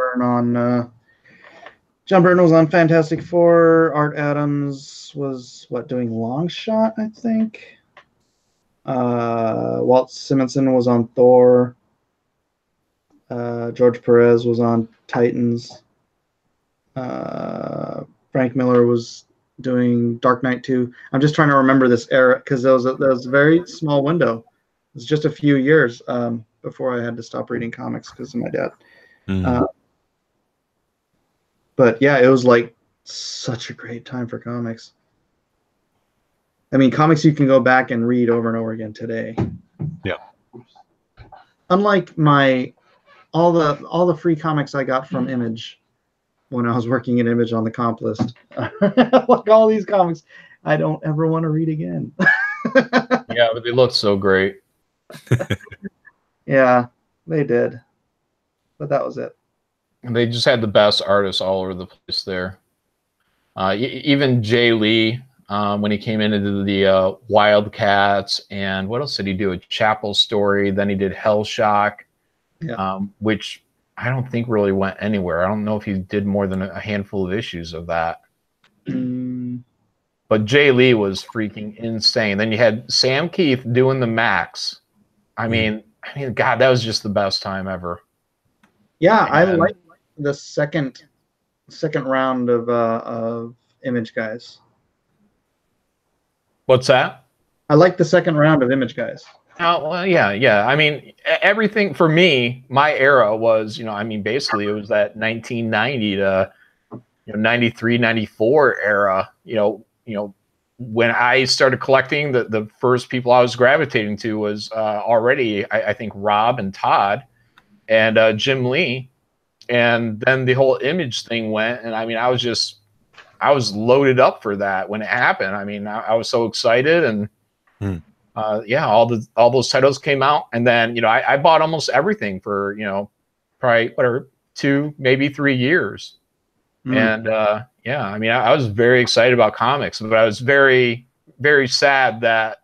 Byrne was on Fantastic Four. Art Adams was doing Long Shot, I think. Walt Simonson was on Thor. George Perez was on Titans. Frank Miller was doing Dark Knight 2. I'm just trying to remember this era because there was a very small window. It was just a few years before I had to stop reading comics because of my dad. But yeah, it was like such a great time for comics. I mean, comics you can go back and read over and over again today. Yeah. Unlike all the free comics I got from Image when I was working at Image on the comp list. Like all these comics, I don't ever want to read again. Yeah, but they look so great. Yeah, they did. But that was it. And they just had the best artists all over the place there. Even Jay Lee, when he came into the Wildcats, and what else did he do? A Chapel Story. Then he did Hellshock, which I don't think really went anywhere. I don't know if he did more than a handful of issues of that. But Jay Lee was freaking insane. Then you had Sam Keith doing the Max. I mean, God, that was just the best time ever. Yeah, I like the second round of Image guys. What's that? I like the second round of Image guys. Oh, well, yeah. I mean, everything for me, my era was, I mean, basically it was that 1990 to 93, 94 era. When I started collecting, the first people I was gravitating to was already, I think, Rob and Todd and Jim Lee. and then the whole Image thing went, and I mean, I was loaded up for that when it happened. I mean, I was so excited, and yeah, all those titles came out, and then I bought almost everything for probably whatever 2 maybe 3 years, and yeah, I mean, I was very excited about comics, but I was very, very sad that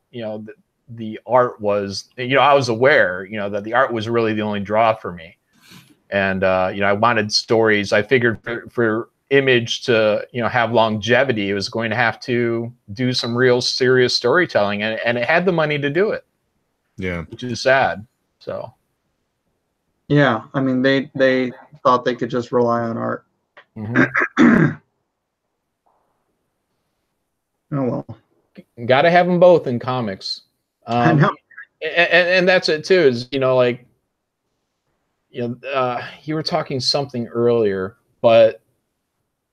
the art was I was aware that the art was really the only draw for me, and I wanted stories. I figured for Image to have longevity, it was going to have to do some real serious storytelling, and it had the money to do it. Yeah, which is sad. So yeah, I mean they thought they could just rely on art. mm-hmm. Oh well, Got to have them both in comics. I know. And that's it too. Is like you were talking something earlier, but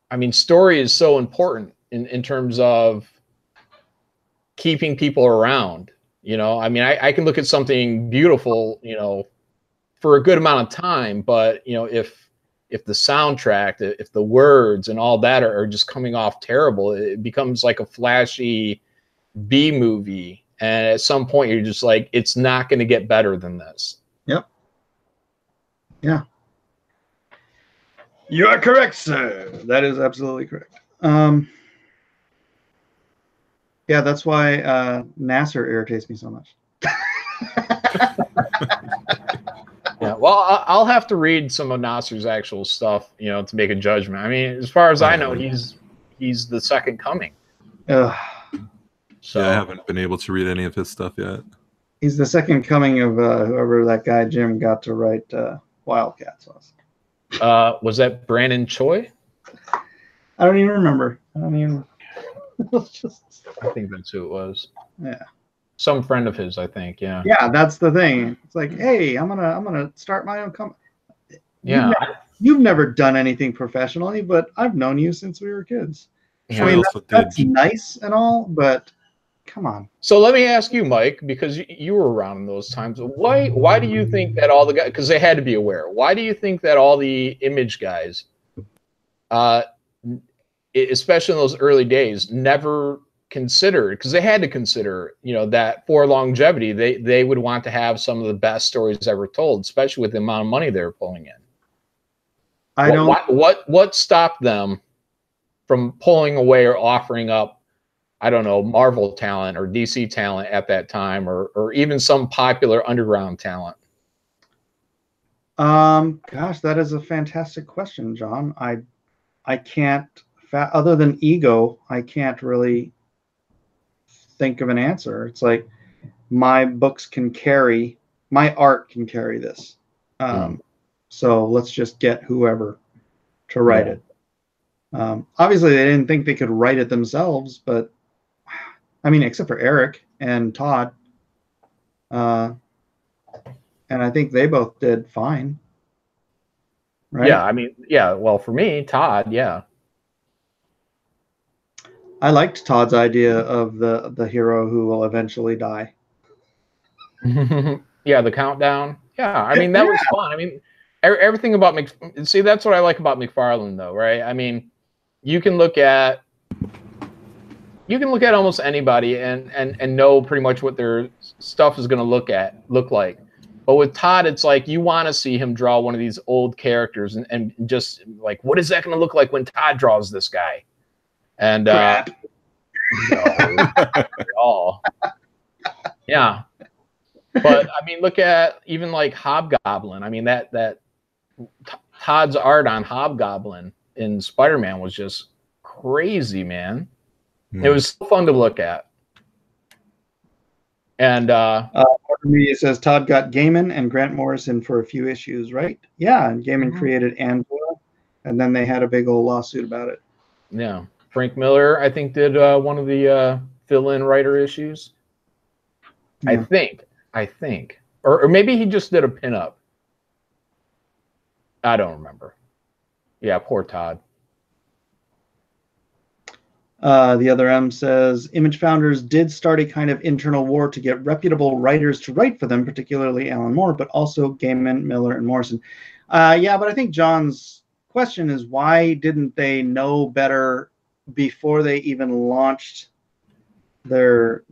I mean, story is so important in terms of keeping people around. I mean, I can look at something beautiful, for a good amount of time, but if the soundtrack, if the words and all that are just coming off terrible, it becomes like a flashy B movie, and at some point you're just like, it's not going to get better than this. Yep. Yeah. You are correct, sir. That is absolutely correct. Yeah, that's why Nasser irritates me so much. Yeah, well, I'll have to read some of Nasser's actual stuff, to make a judgment. I mean, as far as I know, he's the second coming. So yeah, I haven't been able to read any of his stuff yet. He's the second coming of whoever that guy Jim got to write Wildcats was. Was that Brandon Choi? I don't even remember. I think that's who it was. Yeah. Some friend of his, I think. Yeah. Yeah, that's the thing. It's like, hey, I'm gonna start my own company. Yeah. You've never done anything professionally, but I've known you since we were kids. Yeah. I mean, that's nice and all, but come on. So let me ask you, Mike, because you were around in those times. Why do you think that all the guys, because they had to be aware, why do you think that all the Image guys, especially in those early days, never considered, because they had to consider, that for longevity, they would want to have some of the best stories ever told, especially with the amount of money they were pulling in. What stopped them from pulling away or offering up, I don't know, Marvel talent or DC talent at that time, or even some popular underground talent? Gosh, that is a fantastic question, John. I can't, other than ego, I can't really think of an answer. It's like my books can carry, my art can carry this. So let's just get whoever to write it. Obviously, they didn't think they could write it themselves, but I mean, except for Eric and Todd. And I think they both did fine. Right? Yeah, I mean, yeah, well, for me, Todd, yeah. I liked Todd's idea of the hero who will eventually die. Yeah, the countdown. Yeah, I mean, that was fun. I mean, everything about see, that's what I like about McFarlane, though, right? I mean, you can look at almost anybody and know pretty much what their stuff is going to look like. But with Todd, it's like you want to see him draw one of these old characters and just like, what is that going to look like when Todd draws this guy? And no, not at all. Yeah. But I mean, look at even like Hobgoblin. I mean, that Todd's art on Hobgoblin in Spider-Man was just crazy, man. It was so fun to look at. And Media says Todd got Gaiman and Grant Morrison for a few issues, right? Yeah, and Gaiman created Anvil, and then they had a big old lawsuit about it. Yeah, Frank Miller, I think, did one of the fill-in writer issues. Yeah. I think, or maybe he just did a pinup. I don't remember. Yeah, poor Todd. The other M says, Image founders did start a kind of internal war to get reputable writers to write for them, particularly Alan Moore, but also Gaiman, Miller, and Morrison. Yeah, but I think John's question is, why didn't they know better before they even launched their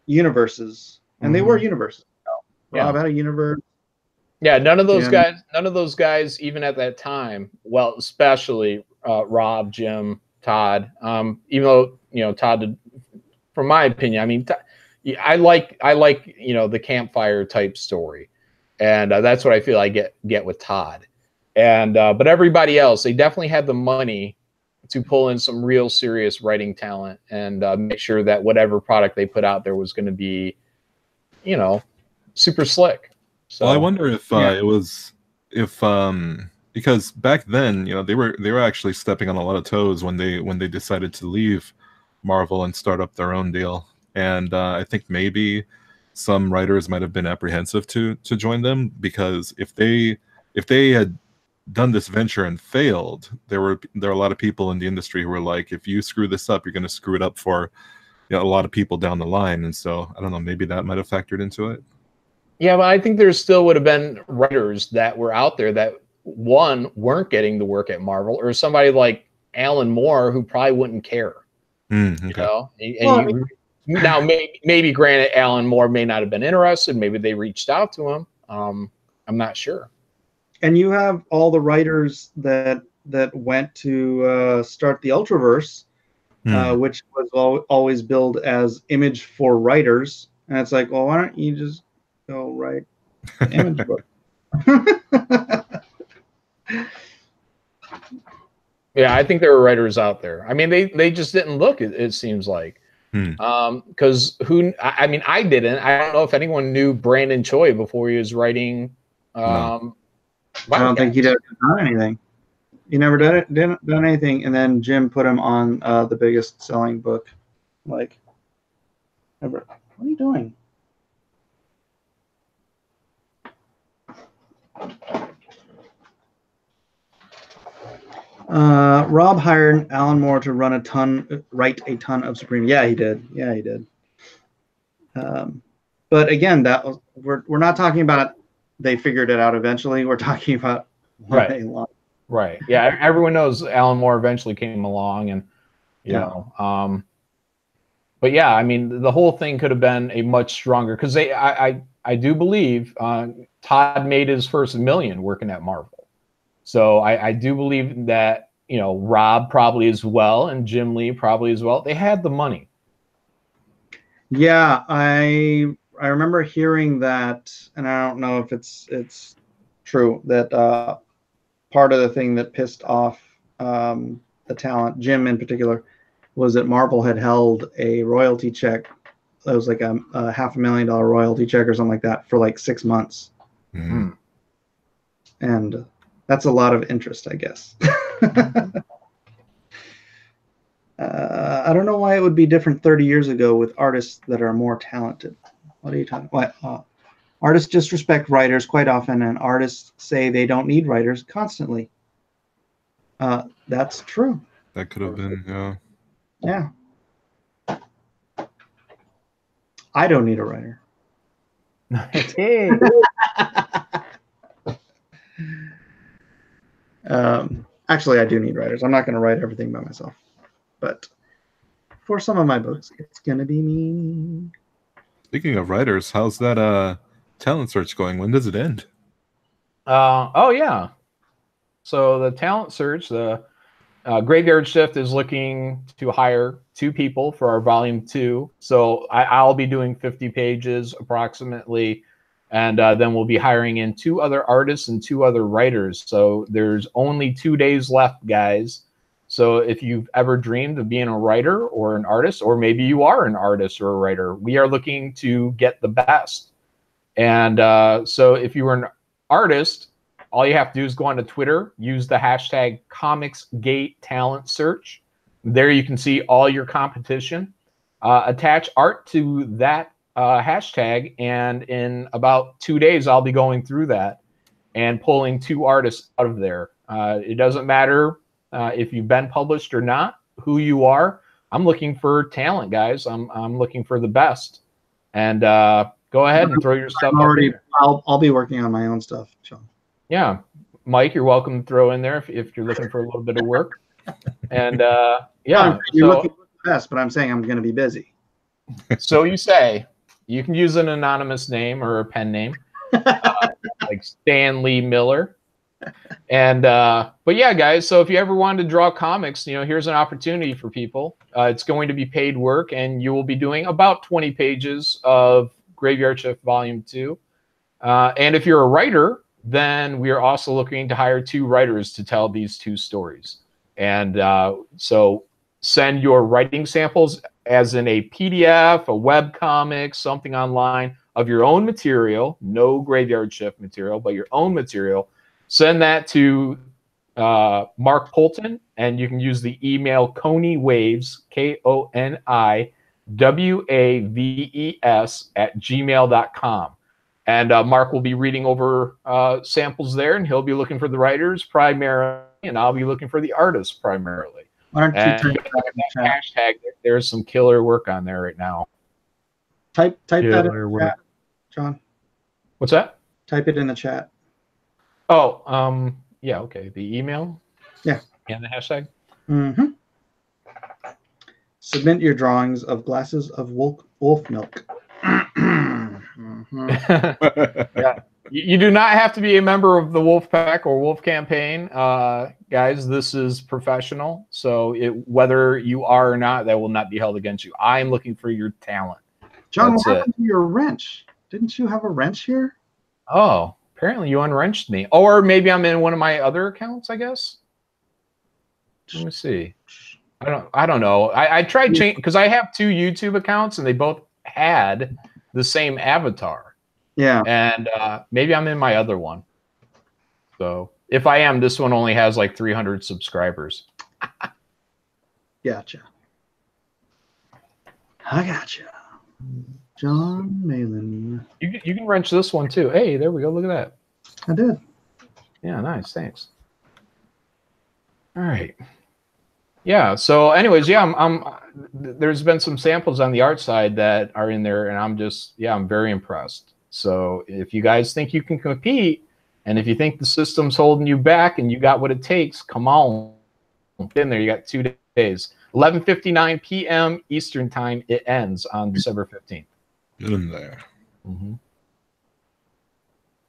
universes? And they were universes. Rob had a universe. Yeah, none of those guys, even at that time, well, especially Rob, Jim, Todd, even though, you know, Todd did, from my opinion, I mean, I like, you know, the campfire type story, and that's what I feel I get with Todd, and but everybody else, they definitely had the money to pull in some real serious writing talent and make sure that whatever product they put out there was going to be, you know, super slick. So well, I wonder if it was because back then, you know, they were actually stepping on a lot of toes when they decided to leave Marvel and start up their own deal, and I think maybe some writers might have been apprehensive to join them, because if they had done this venture and failed, there were a lot of people in the industry who were like, if you screw this up, you're going to screw it up for, you know, a lot of people down the line, and so I don't know, maybe that might have factored into it. Yeah, but I think there still would have been writers that were out there that, one, weren't getting the work at Marvel, or somebody like Alan Moore who probably wouldn't care. Okay. You know, and now maybe granted, Alan Moore may not have been interested. Maybe they reached out to him. I'm not sure. And you have all the writers that went to start the Ultraverse, which was always billed as Image for Writers, and it's like, well, why don't you just go write the Image book? Yeah, I think there were writers out there. I mean, they just didn't look. It seems like, because I mean, I didn't. I don't know if anyone knew Brandon Choi before he was writing. No. I don't think he'd ever done anything. He never done anything, and then Jim put him on the biggest selling book, like ever. What are you doing? Rob hired Alan Moore to write a ton of Supreme. Yeah, he did. Yeah, he did. But again, we're not talking about they figured it out eventually. We're talking about right. Yeah, everyone knows Alan Moore eventually came along, and you know, but yeah, I mean, the whole thing could have been a much stronger, because I do believe Todd made his first $1 million working at Marvel. So I do believe that, you know, Rob probably as well, and Jim Lee probably as well. They had the money. Yeah, I remember hearing that, and I don't know if it's true, that part of the thing that pissed off the talent, Jim in particular, was that Marvel had held a royalty check. It was like a $500,000 royalty check or something like that for like 6 months. And that's a lot of interest, I guess. I don't know why it would be different 30 years ago with artists that are more talented. What are you talking about? Artists disrespect writers quite often, and artists say they don't need writers constantly. That's true. That could have been, yeah. I don't need a writer. Actually, I do need writers. I'm not going to write everything by myself, but for some of my books, it's going to be me. Speaking of writers, how's that talent search going? When does it end? Oh yeah. So the talent search, the Graveyard Shift is looking to hire 2 people for our volume 2. So I'll be doing 50 pages approximately. And then we'll be hiring in 2 other artists and 2 other writers. So there's only 2 days left, guys. So if you've ever dreamed of being a writer or an artist, or maybe you are an artist or a writer, we are looking to get the best. And so if you were an artist, all you have to do is go onto Twitter, use the hashtag ComicsGateTalentSearch. There you can see all your competition. Attach art to that hashtag, and in about 2 days, I'll be going through that and pulling 2 artists out of there. It doesn't matter if you've been published or not. who you are. I'm looking for talent, guys. I'm looking for the best. And go ahead and throw your stuff up there. I'll be working on my own stuff, Sean. Yeah. Mike, you're welcome to throw in there if you're looking for a little bit of work. And yeah. You're looking for the best, but I'm saying I'm going to be busy. So you say. You can use an anonymous name or a pen name, like Stanley Miller. And but yeah, guys. So if you ever wanted to draw comics, here's an opportunity for people. It's going to be paid work, and you will be doing about 20 pages of Graveyard Shift Volume 2. And if you're a writer, then we are also looking to hire 2 writers to tell these 2 stories. And so send your writing samples as in a PDF, a web comic, something online of your own material, no Graveyard Shift material, but your own material. Send that to Mark Polton, and you can use the email ConeyWaves, KONIWAVES @gmail.com. And Mark will be reading over samples there, and he'll be looking for the writers primarily, and I'll be looking for the artists primarily. Why don't you And type that hashtag, there's some killer work on there right now. type that in the chat, John? What's that? Type it in the chat. Oh, yeah, okay. The email? Yeah. And the hashtag? Mm-hmm. Submit your drawings of glasses of wolf milk. Yeah. You do not have to be a member of the Wolf Pack or Wolf Campaign. Guys, this is professional. So whether you are or not, that will not be held against you. I'm looking for your talent. John, what happened to your wrench? Didn't you have a wrench here? Oh, apparently you unwrenched me. Or maybe I'm in one of my other accounts, I guess. Let me see. I don't know. I tried change because I have 2 YouTube accounts and they both had the same avatar. Yeah. And maybe I'm in my other one. So if I am, this one only has like 300 subscribers. Gotcha. I gotcha. John Malin. You can wrench this one too. Hey, there we go. Look at that. I did. Yeah, nice. Thanks. All right. Yeah. So, anyways, yeah, there's been some samples on the art side that are in there, and I'm very impressed. So, if you guys think you can compete, and if you think the system's holding you back, and you got what it takes, come on, get in there. You got 2 days. 11:59 p.m. Eastern time. It ends on December 15th. Get in there. Mm-hmm.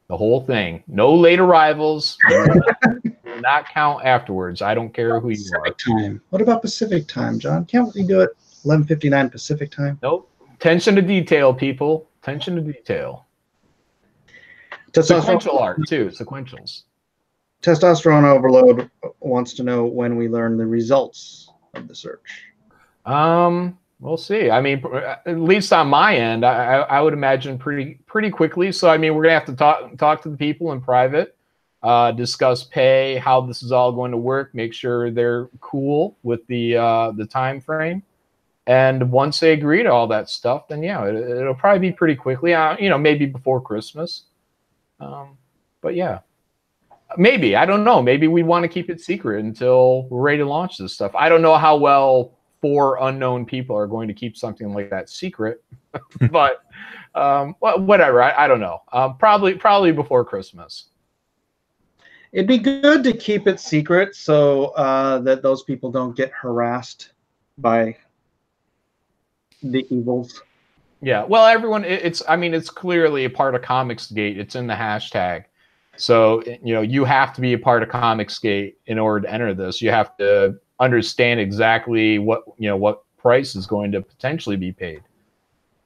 The whole thing. No late arrivals. Do not count afterwards. I don't care who you are. Pacific time. What about Pacific time, John? Can't we do it 11:59 Pacific time? Nope. Attention to detail, people. Attention to detail. Sequential art too. Sequentials. Testosterone Overload wants to know when we learn the results of the search. We'll see. I mean, at least on my end, I would imagine pretty quickly. So I mean, we're gonna have to talk to the people in private, discuss pay, how this is all going to work, make sure they're cool with the time frame, and once they agree to all that stuff, then yeah, it'll probably be pretty quickly. Maybe before Christmas. But yeah, maybe, I don't know. Maybe we want to keep it secret until we're ready to launch this stuff. I don't know how well 4 unknown people are going to keep something like that secret, but whatever. I don't know. Probably before Christmas. It'd be good to keep it secret so that those people don't get harassed by the evils. Yeah, well, everyone, it's clearly a part of Comicsgate. It's in the hashtag. So, you have to be a part of Comicsgate in order to enter this. You have to understand exactly what price is going to potentially be paid.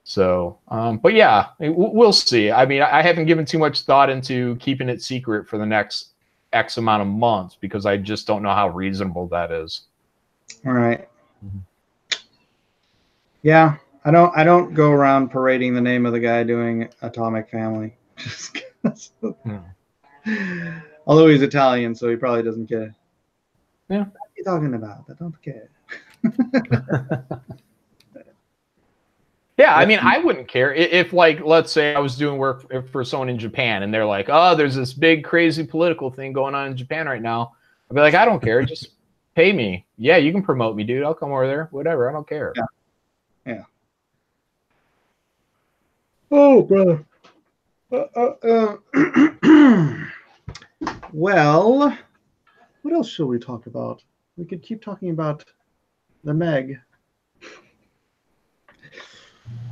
So, but yeah, we'll see. I mean, I haven't given too much thought into keeping it secret for the next X amount of months because I just don't know how reasonable that is. All right. Mm-hmm. Yeah. I don't go around parading the name of the guy doing Atomic Family. Although he's Italian, so he probably doesn't care. Yeah. What are you talking about? I don't care. Yeah, I mean, I wouldn't care if, like, let's say I was doing work for someone in Japan and they're like, oh, there's this big, crazy political thing going on in Japan right now. I'd be like, I don't care. Just Pay me. Yeah, you can promote me, dude. I'll come over there. Whatever. I don't care. Yeah. Oh, brother. Well, what else shall we talk about? We could keep talking about the Meg.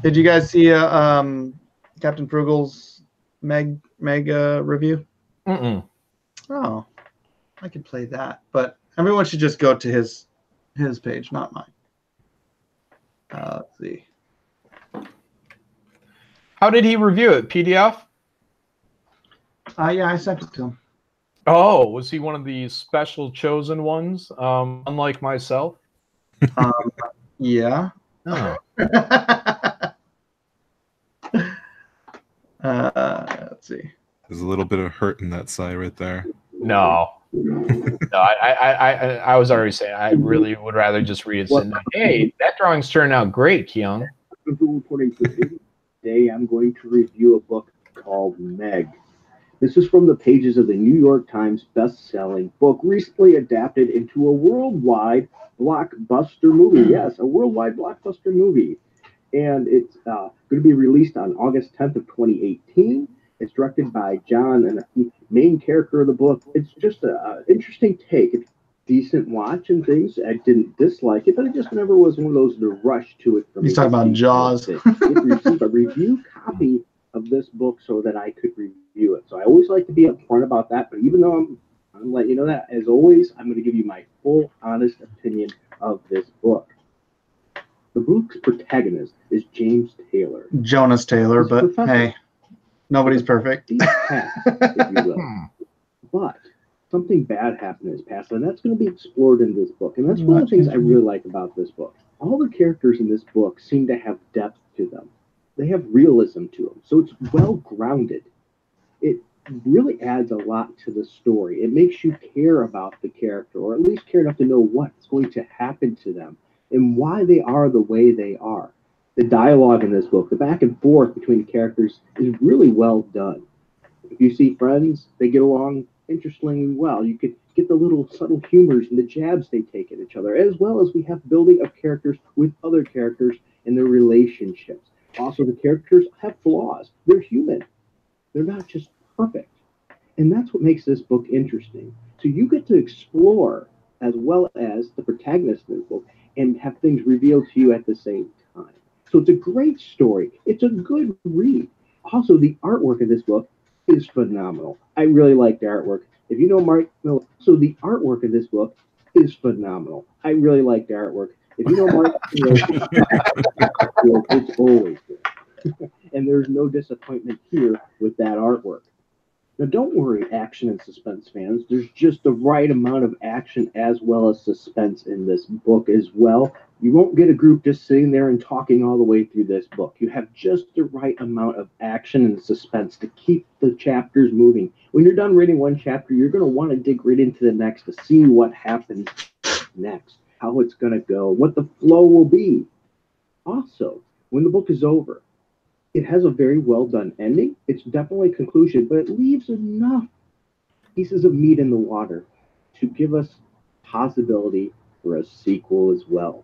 Did you guys see Captain Frugal's Meg review? Mm-mm. Oh, I could play that, but everyone should just go to his page, not mine. Let's see. How did he review it? PDF? Yeah, I sent it to him. Oh, was he one of the special chosen ones? Unlike myself. Yeah. Oh. Let's see. There's a little bit of hurt in that sigh right there. No. No, I was already saying I really would rather just read it. Saying, hey, that drawing's turned out great, Kyung. Today I'm going to review a book called Meg. This is from the pages of the New York Times best-selling book, recently adapted into a worldwide blockbuster movie. Yes, a worldwide blockbuster movie. And it's going to be released on August 10th of 2018. It's directed by John, and the main character of the book. It's just an interesting take. It's decent watch and things. I didn't dislike it, but it just never was one of those to rush to it. He's talking about Jaws. It received a review copy of this book so that I could review it. So I always like to be upfront about that. But even though I'm letting you know that, as always, I'm going to give you my full, honest opinion of this book. The book's protagonist is James Taylor. Jonas Taylor, but hey, nobody's perfect. If you will. But something bad happened in his past, and that's going to be explored in this book. And that's one of the things I really like about this book. All the characters in this book seem to have depth to them. They have realism to them, so it's well grounded. It really adds a lot to the story. It makes you care about the character, or at least care enough to know what's going to happen to them and why they are the way they are. The dialogue in this book, the back and forth between the characters, is really well done. If you see friends, they get along interestingly well. You could get the little subtle humors and the jabs they take at each other, as well as we have building of characters with other characters and their relationships. Also, the characters have flaws. They're human. They're not just perfect. And that's what makes this book interesting. So you get to explore, as well as the protagonist in this book, and have things revealed to you at the same time. So it's a great story. It's a good read. Also, the artwork in this book is phenomenal. I really like the artwork. If you know Mark Miller, so the artwork in this book is phenomenal. I really like the artwork. If you know Mark Miller, it's always good. And there's no disappointment here with that artwork. Now, don't worry, action and suspense fans. There's just the right amount of action as well as suspense in this book as well. You won't get a group just sitting there and talking all the way through this book. You have just the right amount of action and suspense to keep the chapters moving. When you're done reading one chapter, you're going to want to dig right into the next to see what happens next, how it's going to go, what the flow will be. Also, when the book is over, it has a very well done ending. It's definitely a conclusion, but it leaves enough pieces of meat in the water to give us possibility for a sequel as well.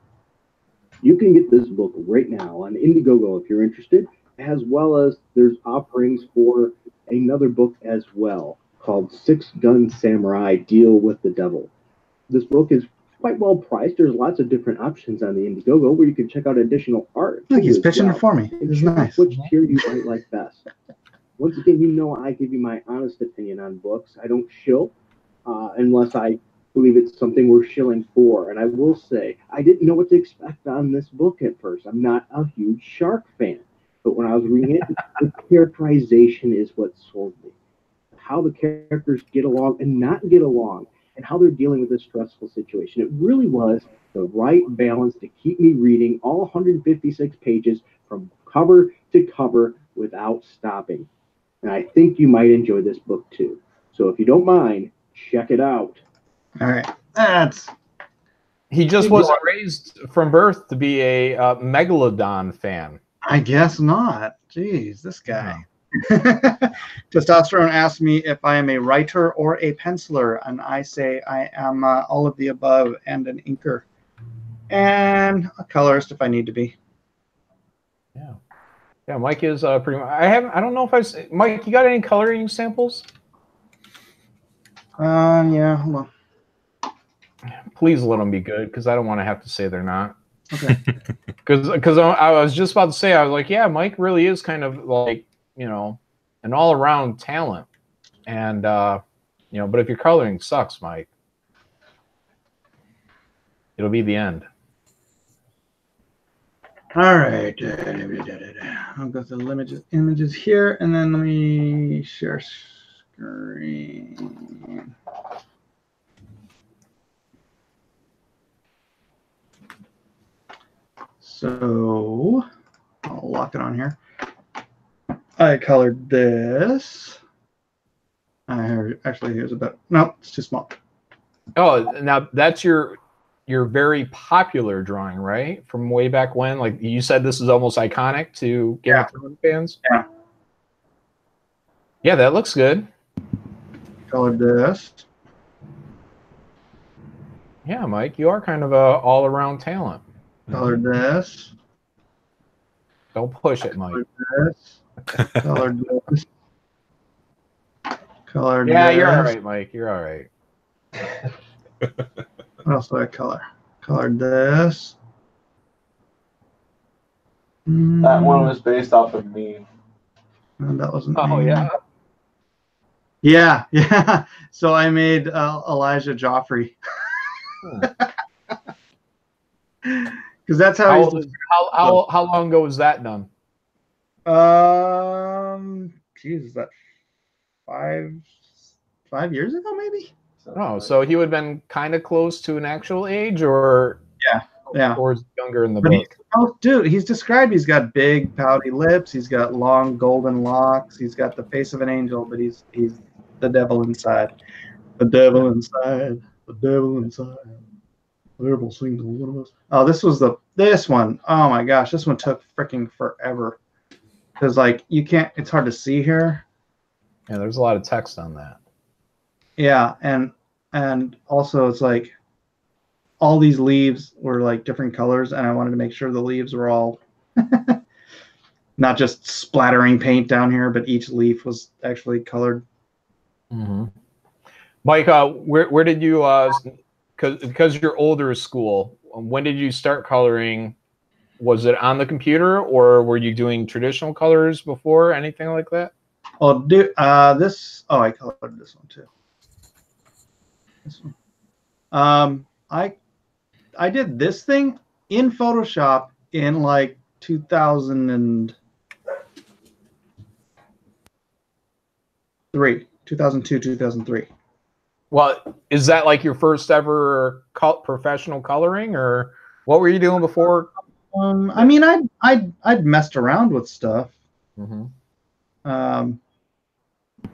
You can get this book right now on Indiegogo if you're interested, as well as there's offerings for another book as well called SIXGUN Samurai Deal with the Devil. This book is quite well priced. There's lots of different options on the Indiegogo where you can check out additional art. Look, he's pitching it for me. It's nice. Which tier you might like best. Once again, you know I give you my honest opinion on books. I don't shill unless I believe it's something we're shilling for. And I will say, I didn't know what to expect on this book at first. I'm not a huge shark fan. But when I was reading it, the characterization is what sold me. How the characters get along and not get along, and how they're dealing with this stressful situation. It really was the right balance to keep me reading all 156 pages from cover to cover without stopping. And I think you might enjoy this book too. So if you don't mind, check it out. All right. He just wasn't raised from birth to be a Megalodon fan. I guess not. Jeez, this guy. Testosterone asked me if I am a writer or a penciler, and I say I am all of the above and an inker and a colorist if I need to be. Yeah. Yeah, Mike is pretty much. I don't know if Mike, you got any coloring samples? Yeah, hold on. Please let them be good, because I don't want to have to say they're not. Okay. Because I was just about to say, I was like, yeah, Mike really is kind of like, you know, an all-around talent. And, you know, but if your coloring sucks, Mike, it'll be the end. All right. I'll go to the images here, and then let me share screen. So I'll lock it on here. I colored this. Actually, here's a bit. No, it's too small. Oh, now that's your very popular drawing, right? From way back when? Like you said, this is almost iconic to Game of Thrones fans? Yeah. Yeah, that looks good. Colored this. Yeah, Mike, you are kind of a all-around talent. Colored this. Don't push it, Mike. Colored this. Colored this. Colored yeah, this. You're all right, Mike. You're all right. What else do I color? Colored this. That one was based off of me. That wasn't Oh, me. yeah? Yeah. So I made Elijah Joffrey. Because that's how how long ago was that done? Geez, is that 5 years ago, maybe? Oh, so he would have been kind of close to an actual age, or yeah, or is younger in the book? Dude, he's described. He's got big pouty lips. He's got long golden locks. He's got the face of an angel, but he's the devil inside. The devil inside. The devil inside. The devil sings one of us. Oh, this one. Oh my gosh, this one took freaking forever. Because like you can't. It's hard to see here. Yeah, there's a lot of text on that. Yeah, and also it's like all these leaves were like different colors, and I wanted to make sure the leaves were all not just splattering paint down here, but each leaf was actually colored. Mm-hmm. Mike, where did you because you're older school? When did you start coloring? Was it on the computer, or were you doing traditional colors before? Anything like that? Oh, dude, this. Oh, I colored this one too. This one. I did this thing in Photoshop in like 2002, 2003. Well, is that like your first ever professional coloring, or what were you doing before? I mean, I'd messed around with stuff. Mm-hmm.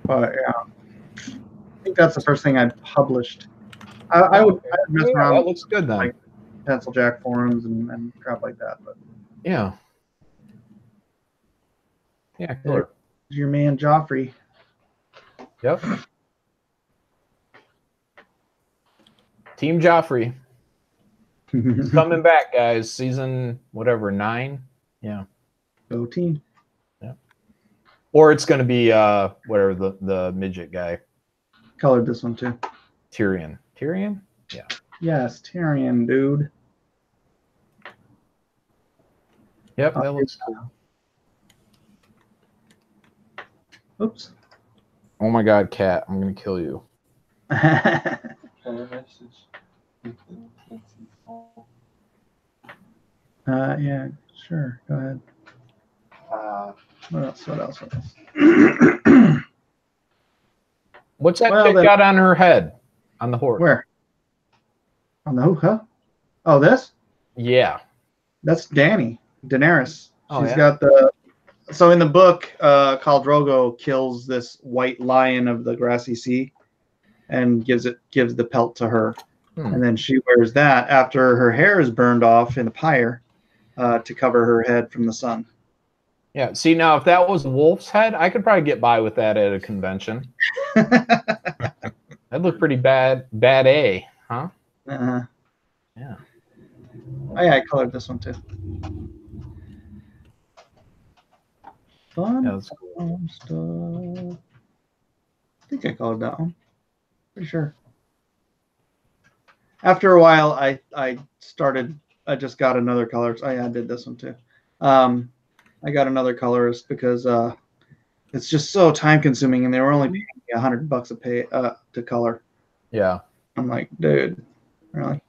But yeah, I think that's the first thing I'd published. I would mess around. That looks good then. Like Pencil Jack forums and crap like that. But yeah, cool. Your man Joffrey. Yep. Team Joffrey. He's coming back, guys. Season whatever 9. Yeah. Go team. Yeah. Or it's going to be whatever the midget guy. Colored this one too. Tyrion. Tyrion? Yeah. Yes, Tyrion, dude. Yep, that looks cool. Oops. Oh my God, Cat! I'm gonna kill you. Yeah, sure. Go ahead. What else? What's that chick got on her head? On the horse? Where? On the who? Huh? Oh, this? Yeah. That's Dany. Daenerys. Oh, She's got the. So in the book, Khal Drogo kills this white lion of the grassy sea, and gives the pelt to her, and then she wears that after her hair is burned off in the pyre, to cover her head from the sun. Yeah. See, now if that was a wolf's head, I could probably get by with that at a convention. That'd look pretty bad. Bad A, huh? Yeah. Yeah. Oh, yeah, I colored this one too. Fun. Yeah, that's cool. Stuff. I think I colored that one. Pretty sure. After a while, I just got another color. Oh, yeah, I did this one too. I got another colorist because it's just so time consuming, and they were only paying me $100 a pay to color. Yeah. I'm like, dude, really?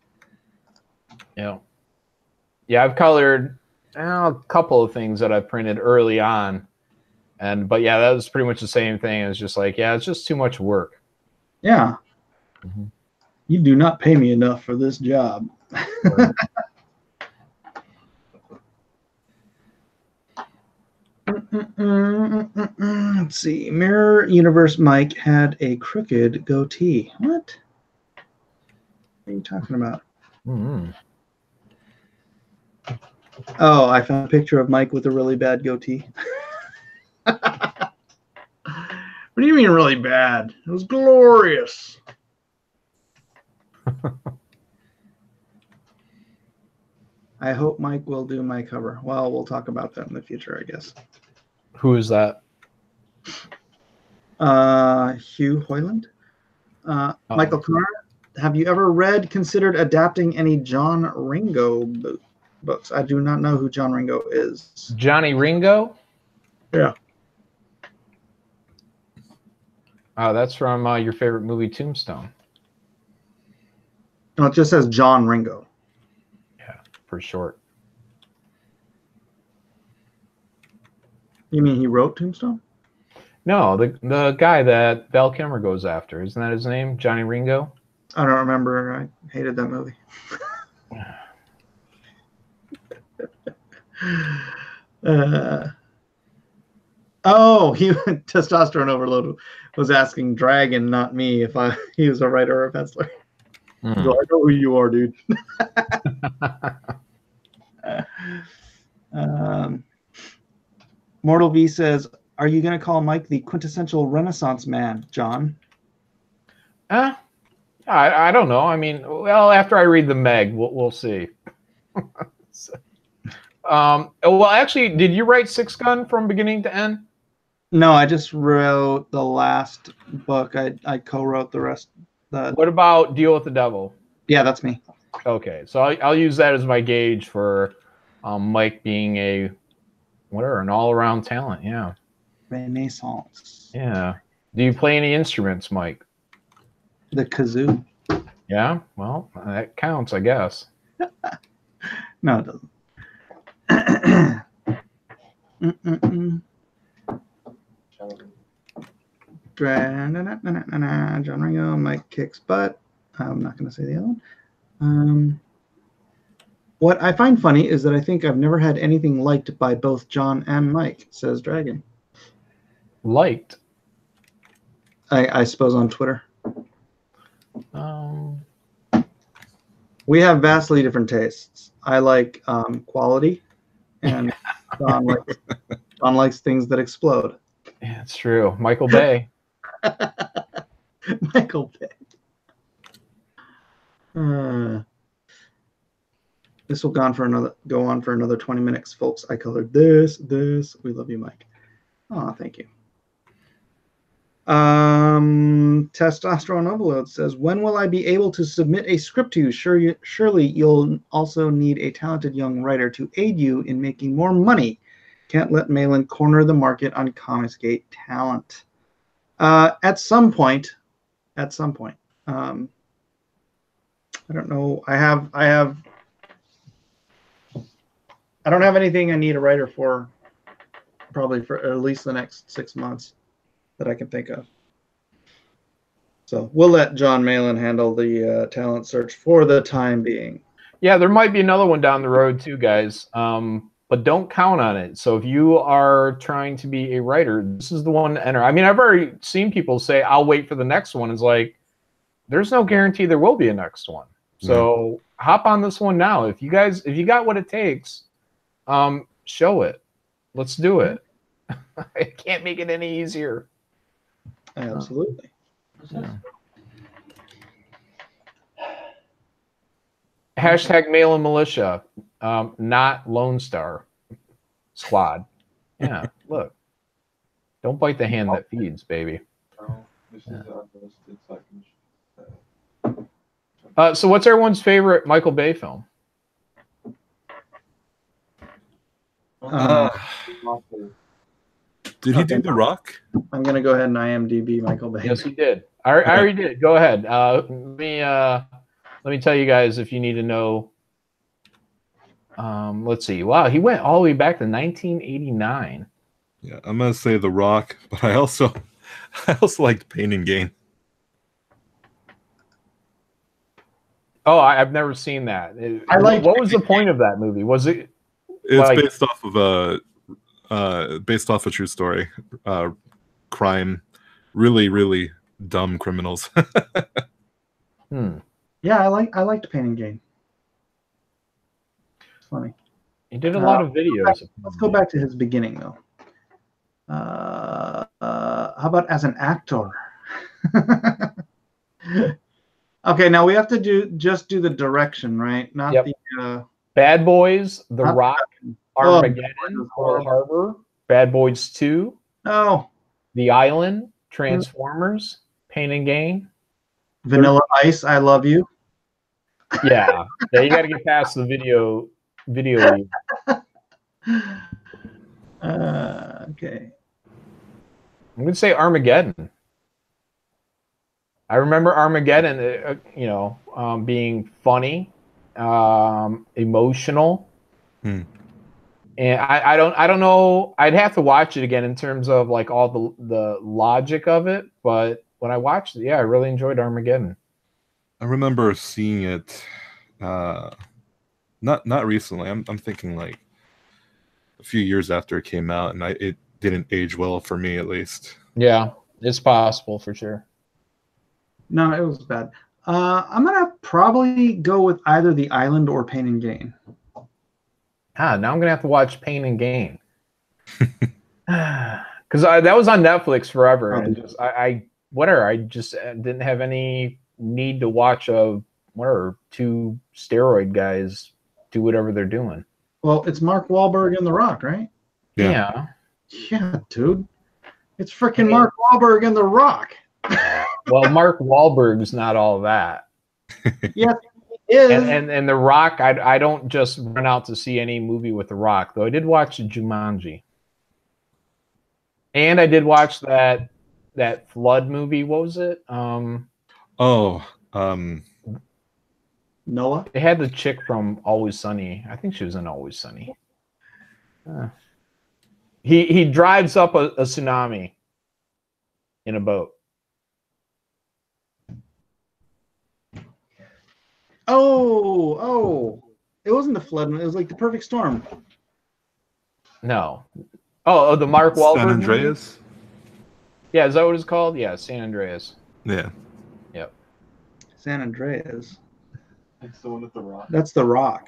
Yeah. Yeah, I've colored a couple of things that I printed early on, but yeah, that was pretty much the same thing. It's just like, yeah, it's just too much work. Yeah. Mm-hmm. You do not pay me enough for this job. Let's see. Mirror Universe Mike had a crooked goatee. What? What are you talking about? Mm-hmm. Oh, I found a picture of Mike with a really bad goatee. What do you mean really bad? It was glorious. I hope Mike will do my cover. Well, we'll talk about that in the future, I guess. Who is that? Hugh Hoyland. Michael Carr, have you ever considered adapting any John Ringo books? I do not know who John Ringo is. Johnny Ringo? Yeah. Oh, that's from your favorite movie, Tombstone. No, it just says John Ringo. Yeah, for short. You mean he wrote Tombstone? No, the guy that Val Kilmer goes after. Isn't that his name? Johnny Ringo? I don't remember. I hated that movie. Testosterone Overload was asking Dragon, not me, if he was a writer or a penciler. So I know who you are, dude. Mortal V says, "Are you going to call Mike the quintessential Renaissance man, John?" I don't know. I mean, well, after I read the Meg, we'll see. Well, actually, did you write SIXGUN from beginning to end? No, I just wrote the last book. I co-wrote the rest. What about Deal with the Devil? Yeah, that's me. Okay, so I'll use that as my gauge for Mike being an all-around talent. Yeah. Renaissance. Yeah. Do you play any instruments, Mike? The kazoo. Yeah. Well, that counts, I guess. No, it doesn't. John Ringo, Mike kicks butt. I'm not going to say the other one. What I find funny is that I think I've never had anything liked by both John and Mike, says Dragon. Liked? I suppose on Twitter. We have vastly different tastes. I like quality, and John likes things that explode. Yeah, it's true. Michael Bay. Michael Bay. This will go on for another 20 minutes, folks. I colored this. We love you, Mike. Oh, thank you. Testosterone Overload says, "When will I be able to submit a script to you? Surely you'll also need a talented young writer to aid you in making more money. Can't let Malin corner the market on Comicsgate talent." At some point. I don't know. I don't have anything I need a writer for, probably for at least the next 6 months that I can think of. So we'll let John Malin handle the talent search for the time being. Yeah, there might be another one down the road too, guys. But don't count on it. So if you are trying to be a writer, this is the one to enter. I mean, I've already seen people say, "I'll wait for the next one." It's like, there's no guarantee there will be a next one. So hop on this one now. If you got what it takes, show it. Let's do it. I can't make it any easier. Absolutely. Yeah. Hashtag Mail and Militia, not Lone Star Squad. Yeah, look. Don't bite the hand that feeds, baby. No, this is unlisted second. So what's everyone's favorite Michael Bay film? Did he do The Rock? I'm gonna go ahead and IMDb Michael Bay. Yes, he did. I already did. Go ahead. Let me tell you guys if you need to know. Let's see. Wow, he went all the way back to 1989. Yeah, I'm gonna say The Rock, but I also liked Pain and Gain. Oh, I've never seen that. What was the point of that movie? Was it? It's like, based off a true story. Crime, really dumb criminals. Yeah, I liked Pain and Gain. It's funny. He did a lot of videos. Let's go back to his beginning though. How about as an actor? Okay, now we have to just do the direction, right? Not the Bad Boys, The Rock, Armageddon, Pearl Harbor, Bad Boys 2, The Island, Transformers, Pain and Gain, Vanilla Ice, I Love You. Yeah, you got to get past the video. Okay. I'm gonna say Armageddon. I remember Armageddon, being funny, emotional, and I don't know. I'd have to watch it again in terms of like all the logic of it. But when I watched it, I really enjoyed Armageddon. I remember seeing it, not recently. I'm thinking like a few years after it came out, and it didn't age well for me, at least. Yeah, it's possible for sure. No, it was bad. I'm gonna probably go with either The Island or Pain and Gain. Now I'm gonna have to watch Pain and Gain because that was on Netflix forever, and I just didn't have any need to watch two steroid guys do whatever they're doing. Well, it's Mark Wahlberg and The Rock, right? Yeah, dude, it's freaking Mark Wahlberg and The Rock. Well, Mark Wahlberg's not all that. Yes, he is. And The Rock, I don't just run out to see any movie with The Rock, though. I did watch Jumanji. And I did watch that flood movie. What was it? Noah? It had the chick from Always Sunny. I think she was in Always Sunny. He drives up a tsunami in a boat. Oh, it wasn't the flood. It was like The Perfect Storm. No. Oh, the Mark Wahlberg San Andreas? Movie? Yeah, is that what it's called? Yeah, San Andreas. Yeah. Yep. San Andreas. That's the one with The Rock. That's The Rock.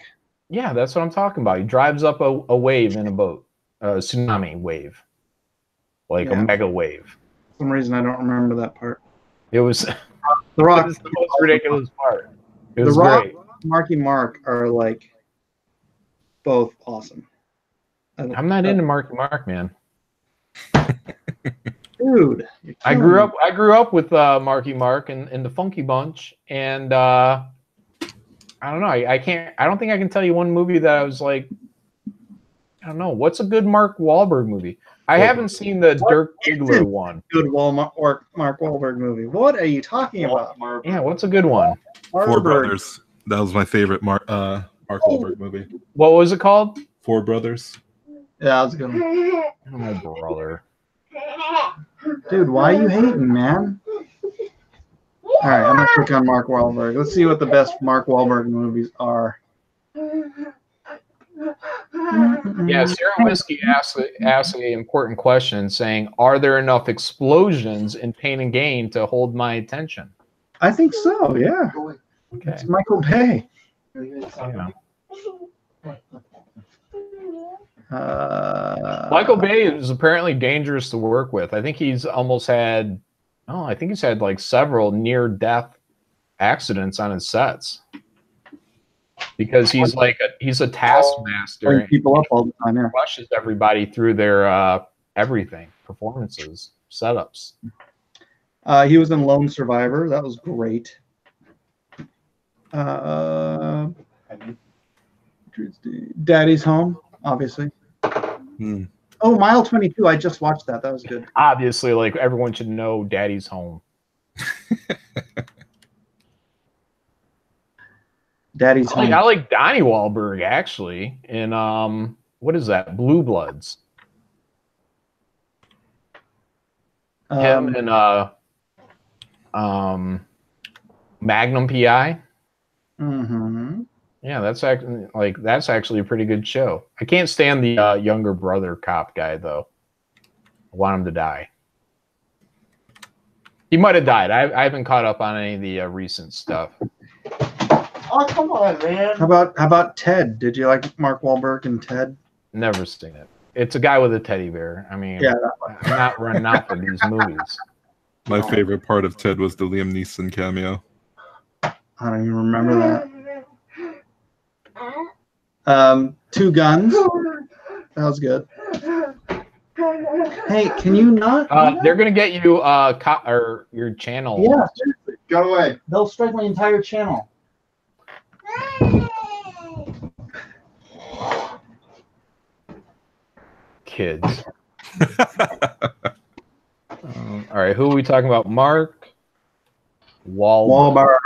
Yeah, that's what I'm talking about. He drives up a wave in a boat. A tsunami wave. Like a mega wave. For some reason, I don't remember that part. It was The Rock. It was the most ridiculous part. It was The Rock, great. Marky Mark are like both awesome. I'm not into Marky Mark, man. Dude, I grew up with Marky Mark and the Funky Bunch, and I don't know. I don't think I can tell you one movie that I was like, I don't know. What's a good Mark Wahlberg movie? I haven't seen the Dirk Diggler one. Good Mark Wahlberg movie. What are you talking about? Yeah, what's a good one? Four Brothers. That was my favorite Mark Wahlberg movie. What was it called? Four Brothers. Yeah, that was a good one. Oh, my brother. Dude, why are you hating, man? All right, I'm gonna click on Mark Wahlberg. Let's see what the best Mark Wahlberg movies are. Yeah, Sarah Whiskey asked an important question, saying, "Are there enough explosions in Pain and Gain to hold my attention?" I think so. Yeah. Okay. It's Michael Bay. Yeah. Michael Bay is apparently dangerous to work with. I think he's almost had, I think he's had like several near-death accidents on his sets because he's like he's a taskmaster. People up all the time. Yeah. Rushes everybody through their everything, performances, setups. He was in Lone Survivor. That was great. Daddy's Home, obviously. Oh, Mile 22. I just watched that. That was good. Obviously, like everyone should know Daddy's Home. Daddy's Home. I like Donnie Wahlberg actually in what is that? Blue Bloods. Him and Magnum PI. Mm-hmm. Yeah, that's actually a pretty good show. I can't stand the younger brother cop guy though. I want him to die. He might have died. I haven't caught up on any of the recent stuff. Oh, come on, man. How about Ted? Did you like Mark Wahlberg and Ted? Never seen it. It's a guy with a teddy bear. I mean, yeah, I'm not running out for these movies. My favorite part of Ted was the Liam Neeson cameo. I don't even remember that. Two Guns. That was good. Hey, can you not? They're gonna get you or your channel. Yeah, seriously. Go away. They'll strike my entire channel. Kids. All right, who are we talking about? Mark Wahlberg.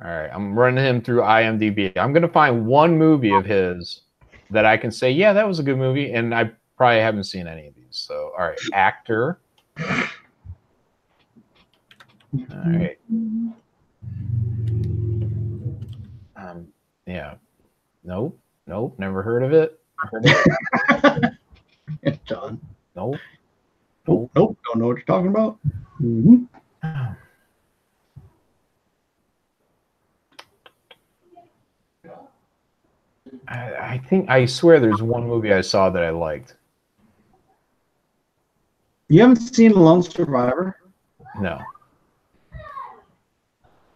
All right, I'm running him through IMDb. I'm gonna find one movie of his that I can say, yeah, that was a good movie, and I probably haven't seen any of these. So, all right, actor. All right. Yeah. Nope. Never heard of it. John. Nope. Nope. Don't know what you're talking about. Mm-hmm. I swear there's one movie I saw that I liked. You haven't seen Lone Survivor? No.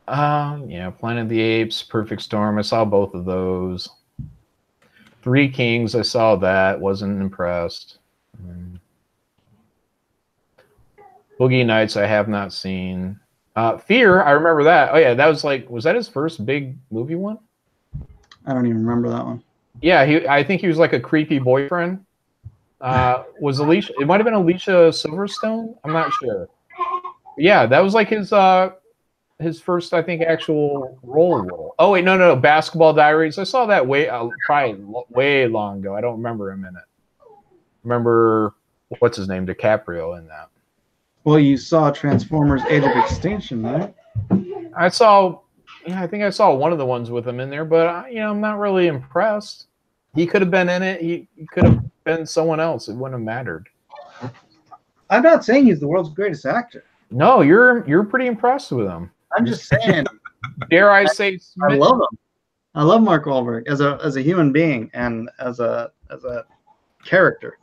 Yeah, Planet of the Apes, Perfect Storm. I saw both of those. Three Kings. I saw that. Wasn't impressed. Boogie Nights. I have not seen. Fear. I remember that. Oh yeah, that was like. Was that his first big movie one? I don't even remember that one. Yeah, I think he was like a creepy boyfriend. Was Alicia? It might have been Alicia Silverstone. I'm not sure. Yeah, that was like his first, I think, actual role. Oh wait, no, Basketball Diaries. I saw that probably way long ago. I don't remember him in it. Remember what's his name, DiCaprio, in that. Well, you saw Transformers: Age of Extinction, right? I think I saw one of the ones with him in there, but I'm not really impressed. He could have been in it. He could have been someone else. It wouldn't have mattered. I'm not saying he's the world's greatest actor. No, you're pretty impressed with him. I'm just saying. Dare I say? I love him. I love Mark Wahlberg as a human being and as a character.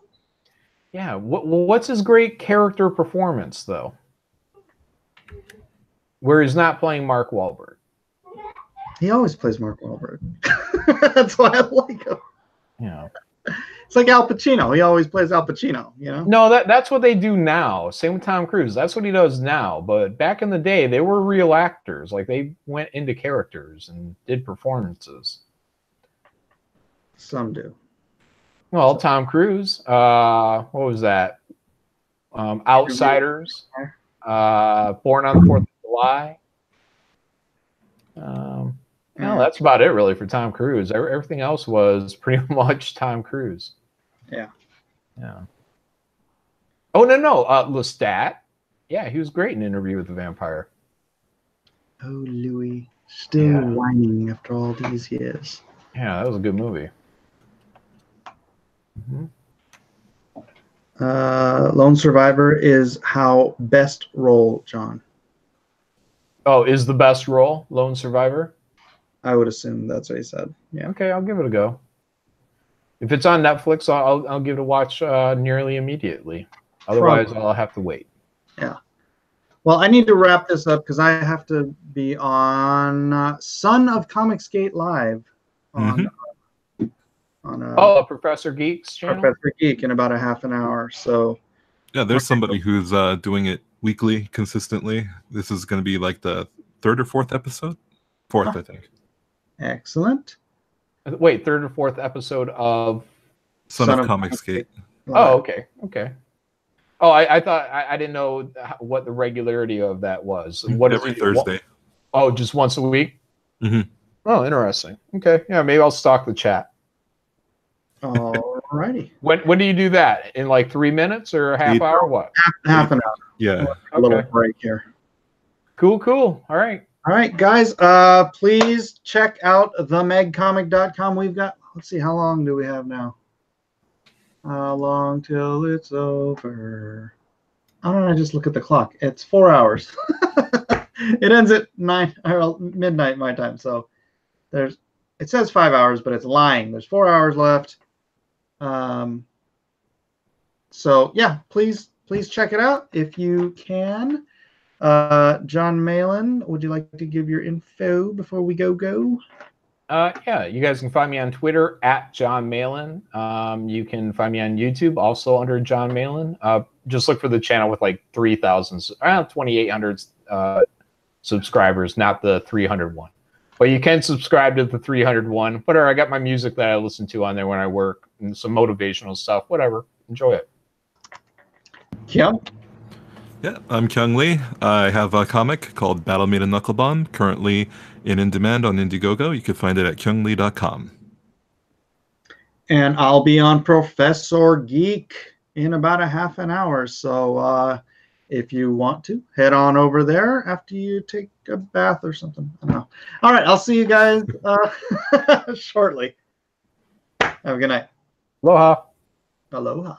Yeah. What's his great character performance though? Where he's not playing Mark Wahlberg. He always plays Mark Wahlberg. That's why I like him. Yeah. It's like Al Pacino. He always plays Al Pacino, you know? No, that's what they do now. Same with Tom Cruise. That's what he does now. But back in the day, they were real actors. Like, they went into characters and did performances. Some do. Well, Tom Cruise. What was that? Outsiders. Born on the 4th of July. No, that's about it really for Tom Cruise. Everything else was pretty much Tom Cruise. Yeah. Oh no, Lestat. Yeah, he was great in Interview with the Vampire. Oh, Louis, still whining after all these years. Yeah, that was a good movie. Lone Survivor is how best role, John. Oh, is the best role Lone Survivor? I would assume that's what he said. Yeah. Okay, I'll give it a go. If it's on Netflix, I'll give it a watch nearly immediately. Otherwise, I'll have to wait. Yeah. Well, I need to wrap this up because I have to be on Son of Comicsgate Live on Professor Geek's channel. Professor Geek in about a half an hour. So yeah, there's somebody who's doing it weekly consistently. This is going to be like the 3rd or 4th episode. 4th, I think. Excellent. Wait, 3rd or 4th episode of Son of Comicsgate. Oh, okay. Oh, I thought I didn't know what the regularity of that was. What every Thursday? Oh, just once a week. Mm-hmm. Oh, interesting. Okay, yeah, maybe I'll stalk the chat. Alrighty. When do you do that? In like 3 minutes or a half hour? Or what? Half an hour. Yeah. A little break here. Cool. All right. All right, guys. Please check out themegcomic.com. We've got. Let's see. How long do we have now? How long till it's over? Why don't I just look at the clock? It's 4 hours. It ends at midnight my time. So it says 5 hours, but it's lying. There's 4 hours left. So yeah, please check it out if you can. John Malin, would you like to give your info before we go? Yeah, you guys can find me on Twitter at John Malin. You can find me on YouTube also under John Malin. Just look for the channel with like 3,000, around 2,800 subscribers, not the 301. But you can subscribe to the 301. Whatever, I got my music that I listen to on there when I work and some motivational stuff. Whatever, enjoy it. Kyung? Yeah, I'm Kyung Lee. I have a comic called Battle Maiden Knucklebomb, currently in demand on Indiegogo. You can find it at kyunglee.com. And I'll be on Professor Geek in about a half an hour. So if you want to, head on over there after you take a bath or something. I don't know. All right, I'll see you guys shortly. Have a good night. Aloha. Aloha.